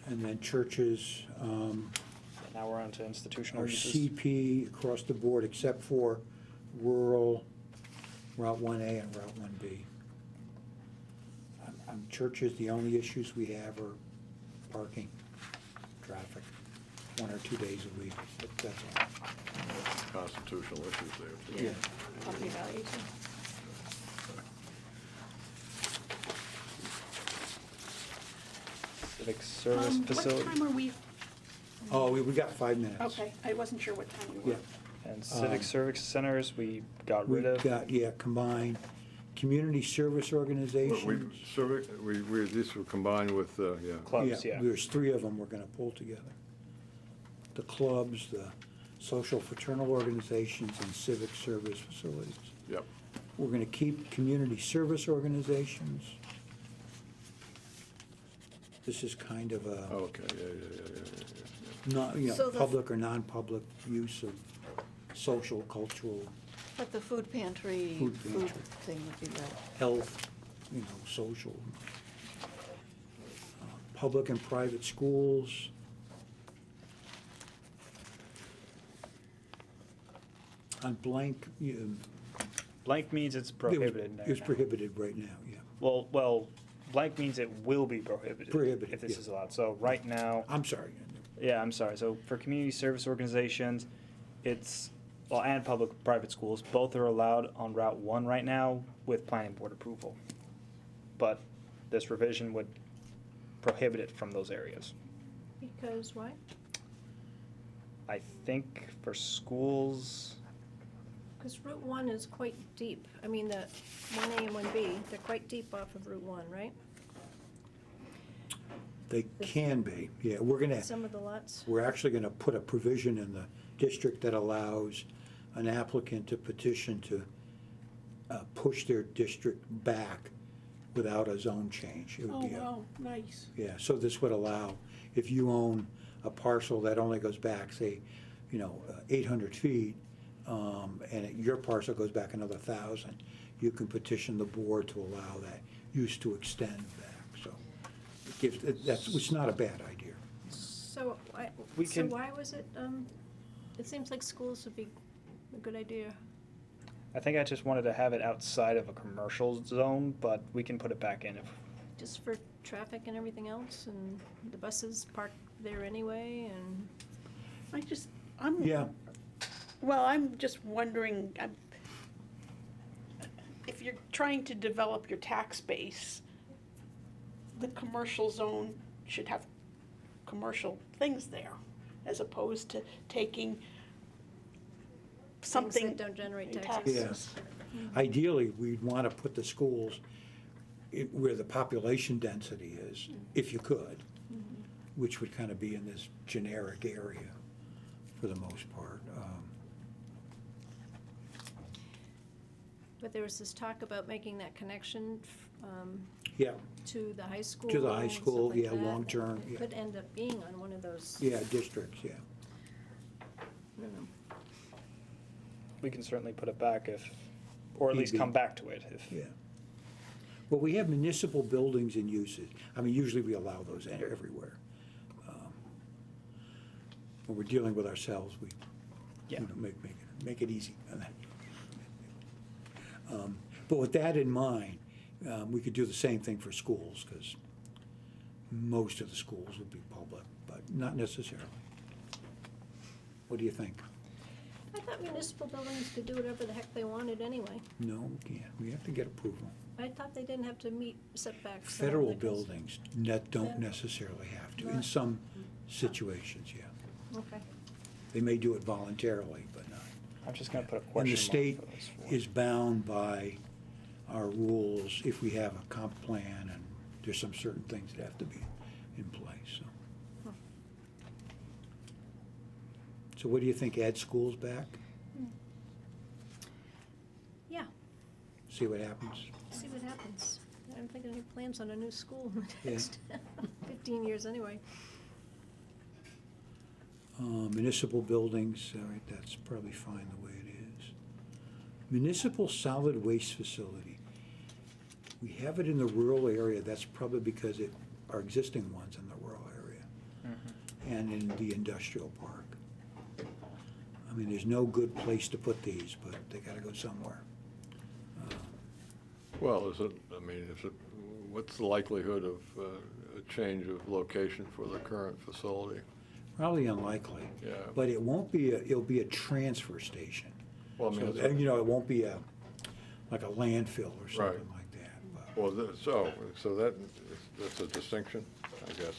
D: And then churches
B: Now we're on to institutional
D: are
B: uses.
D: CP across the board except for rural, Route 1A and Route 1B. On churches, the only issues we have are parking, traffic, 1 or 2 days a week, but that's all.
C: Constitutional issues there, too.
D: Yeah.
I: Property value too.
B: Civic service
A: What
B: facility.
A: time are we?
D: Oh, we got 5 minutes.
A: Okay, I wasn't sure what time we
D: Yeah.
A: were.
B: And civic
D: Um,
B: service centers, we got rid
D: We've
B: of.
D: got, combined. Community service organizations.
C: These were combined with, yeah.
B: Clubs, yeah.
D: There's 3 of them we're gonna pull together. The clubs, the social fraternal organizations, and civic service facilities.
C: Yep.
D: We're gonna keep community service organizations. This is kind of a,
C: Okay, yeah.
D: not,
H: So the-
D: public or non-public use of social, cultural,
H: But the food pantry,
D: Food
H: food
D: pantry.
H: thing would be right.
D: health, social. Public and private schools. On blank,
B: Blank means it's prohibited there
D: It's
B: now.
D: prohibited right now, yeah.
B: Well, blank means it will be prohibited.
D: Prohibited,
B: If this
D: yeah.
B: is allowed. So right now,
D: I'm sorry.
B: yeah, I'm sorry. So for community service organizations, it's, well, and public, private schools, both are allowed on Route 1 right now with planning board approval. But this revision would prohibit it from those areas.
E: because why?
B: I think for schools,
E: Because Route 1 is quite deep. I mean, the 1A and 1B, they're quite deep off of Route 1, right?
D: They can be, yeah.
E: Some of the lots.
D: We're actually gonna put a provision in the district that allows an applicant to petition to push their district back without a zone change. It would
A: Oh,
D: be a-
A: wow, nice.
D: Yeah, so this would allow, if you own a parcel that only goes back, say, 800 feet, and your parcel goes back another 1,000, you can petition the board to allow that use to extend back, so. It's not a bad idea.
E: So,
B: We
E: so
B: can-
E: why was it, it seems like schools would be a good idea.
B: I think I just wanted to have it outside of a commercial zone, but we can put it back in if,
E: Just for traffic and everything else, and the buses park there anyway, and
D: Yeah,
A: Well, I'm just wondering, if you're trying to develop your tax base, the commercial zone should have commercial things there, as opposed to taking
E: things
A: something.
E: that don't generate
A: in
E: taxes.
D: Yes. Ideally, we'd want to put the schools where the population density is, if you could, which would kind of be in this generic area for the most part.
E: But there was this talk about making that connection,
D: Yeah,
E: to the high school.
D: To the high
E: and stuff
D: school,
E: like
D: yeah,
E: that.
D: long-term,
E: It
D: yeah.
E: could end up being on one of those.
D: yeah, districts, yeah.
E: I don't know.
B: we can certainly put it back if, or at least
D: Maybe.
B: come back to it if.
D: Yeah. Well, we have municipal buildings and uses. I mean, usually we allow those everywhere. When we're dealing with ourselves, we,
B: Yeah.
D: make it easy on that. But with that in mind, we could do the same thing for schools, because most of the schools would be public, but not necessarily. What do you think?
E: I thought municipal buildings could do whatever the heck they wanted anyway.
D: No, we can't. We have to get approval.
E: I thought they didn't have to meet setbacks. and
D: Federal
E: everything else.
D: buildings don't necessarily have to. In
E: Not-
D: some situations, yeah.
E: Okay.
D: They may do it voluntarily, but not.
B: I'm just gonna put a
D: And
B: question
D: the
B: mark
D: state
B: for this one.
D: is bound by our rules if we have a comp plan, and there's some certain things that have to be in place, so. So what do you think, add schools back? see what happens.
E: See what happens. I don't think any plans on a new school in the
D: Yeah.
E: next 15 years anyway.
D: Municipal buildings, all right, that's probably fine the way it is. Municipal solid waste facility. We have it in the rural area, that's probably because our existing ones in the rural area and in the industrial park. I mean, there's no good place to put these, but they gotta go somewhere.
C: Well, what's the likelihood of a change of location for the current facility?
D: Probably unlikely.
C: Yeah.
D: But it'll be a transfer station.
C: Well, I mean,
D: So,
C: it's a-
D: you know, it won't be like a landfill or something
C: Right.
D: like that. but-
C: Well, so that's a distinction, I guess.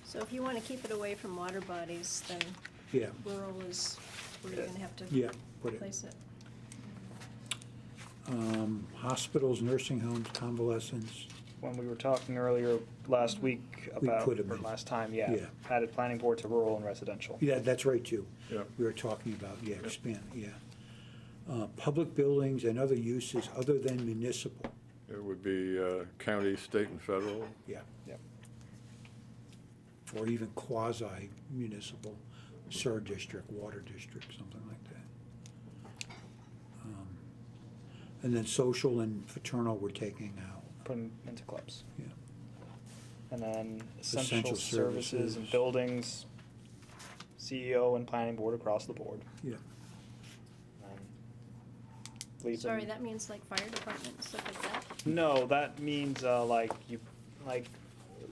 E: So if you want to keep it away from water bodies, then
D: Yeah,
E: rural is where you're going to have to
D: yeah, put it.
E: place it.
D: Hospitals, nursing homes, convalescents,
B: When we were talking earlier last week
D: We
B: about,
D: put 'em
B: or
D: in.
B: last time,
D: Yeah.
B: added planning board to rural and residential.
D: yeah, that's right too.
C: Yeah.
D: We were talking about, expand, public buildings and other uses other than municipal,
C: It would be county, state, and federal.
D: yeah.
B: Yep.
D: Or even quasi-municipal, sewer district, water district, something like that. And then social and fraternal we're taking out,
B: Put them into clubs.
D: yeah.
B: And then
D: Essential
B: essential services and
D: services.
B: buildings, CEO and planning board across the board.
D: Yeah,
B: And leave
E: Sorry,
B: them-
E: that means like fire department and stuff like that?
B: No, that means like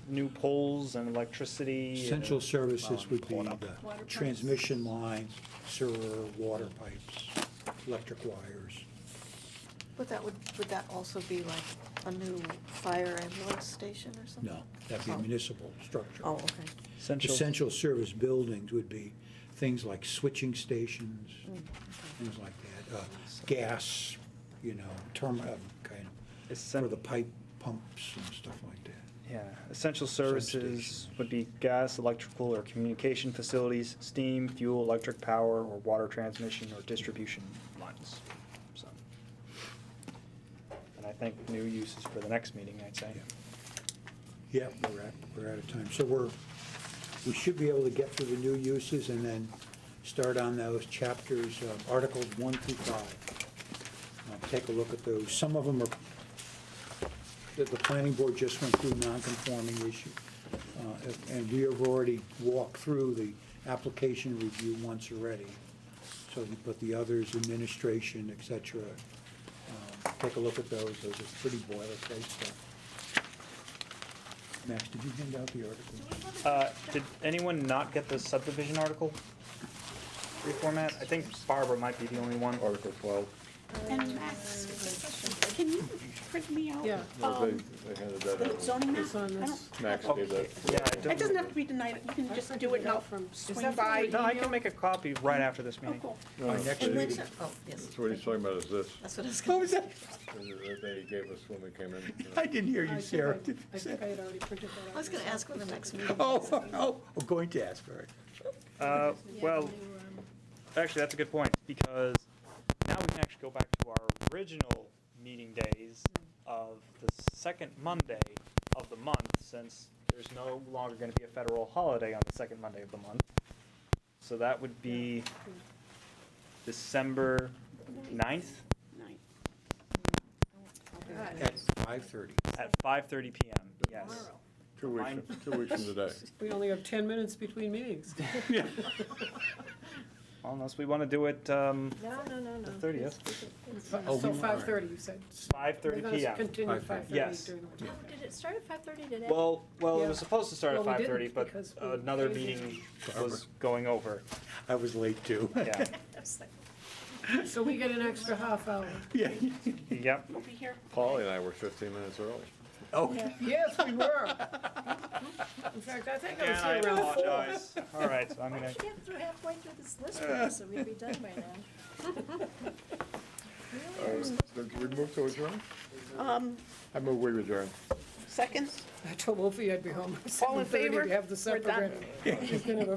B: new poles and electricity.
D: essential services would be
B: pull it up.
D: the
E: Water pipes.
D: transmission lines, sewer, water pipes, electric wires.
H: But would that also be like a new fire ambulance station or something?
D: No, that'd be a
H: Oh.
D: municipal structure.
H: Oh, okay.
D: Essential service buildings would be things like switching stations, things like that, gas, kind of, for
B: Essen-
D: the pipe pumps and stuff like that.
B: Yeah, essential services
D: Substations.
B: would be gas, electrical, or communication facilities, steam, fuel, electric power, or water transmission or distribution lines. So, and I think new uses for the next meeting, I'd say.
D: Yeah, we're out of time. So we should be able to get through the new uses and then start on those chapters, Articles 1 through 5. Take a look at those. Some of them are, the planning board just went through non-conforming issue. And we have already walked through the application review once already. So, but the others, administration, et cetera, take a look at those. Those are pretty boilerplate stuff. Max, did you hand out the article?
B: Did anyone not get the subdivision article reformat? I think Barbara might be the only one.
C: Article 12.
A: And Max, can you print me out?
G: Yeah.
C: No, they handed that
A: The
C: out.
A: zoning map?
G: It's on
A: I
G: this.
A: don't-
C: Max
B: Oh,
C: gave that.
B: Yeah, I
A: It
B: don't.
A: doesn't have to be tonight, you can
G: I
A: just
G: printed
A: do it
G: it
A: and I'll
G: out from- is
A: swing
G: that from
A: by.
G: your
B: No, I can make a copy right after this
A: Oh,
B: meeting.
A: cool.
C: No,
D: Our next
H: And
D: meeting.
H: when's oh, yes,
C: That's what he's talking about is this,
H: that's what I was gonna say.
C: that they gave us when we came in.
D: I didn't hear
G: I
D: you,
G: think
D: Sarah.
G: I think I had already printed that out.
H: I was gonna ask when the next meeting is.
D: I'm going to ask, all right.
E: Yeah,
B: Well,
E: new,
B: actually, that's a good point, because now we can actually go back to our original meeting days of the second Monday of the month, since there's no longer going to be a federal holiday on the second Monday of the month. So that would be December 9th
A: Night.
D: At 5:30.
B: at 5:30 PM, yes.
E: tomorrow.
C: 2 weeks from today.
G: We only have 10 minutes between meetings.
B: Unless we want to do it
E: No.
B: the 30th.
D: Oh,
G: So
D: we-
G: 5:30, you said.
B: 5:30
G: We're gonna
B: PM.
G: continue
D: 5:30.
G: 5:30
B: Yes.
G: during the.
E: Oh, did it start at 5:30 today?
B: Well, it
G: Yeah.
B: was supposed to start at
G: Well, we didn't
B: 5:30, but
G: because we
B: another
G: changed it.
B: meeting was going over,
D: I was late too.
B: yeah.
E: That's like-
G: So we get an extra half hour.
D: Yeah.
B: Yep.
A: We'll be here.
C: Polly and I were 15 minutes early.
D: Oh,
G: Yes, we were. In fact, I think I was
B: Again, I
G: here around 4.
B: apologize. All right, so I'm
E: Why
B: gonna,
E: don't you get through halfway through this list with us, so we'd be done by now?
C: Did we move to adjourn? I move we adjourn.
A: Second?
G: I told Wolfie I'd be home at
A: All in
G: 7:30
A: favor?
G: to have the
A: We're
G: supper
A: done.
G: ready. He's gonna have a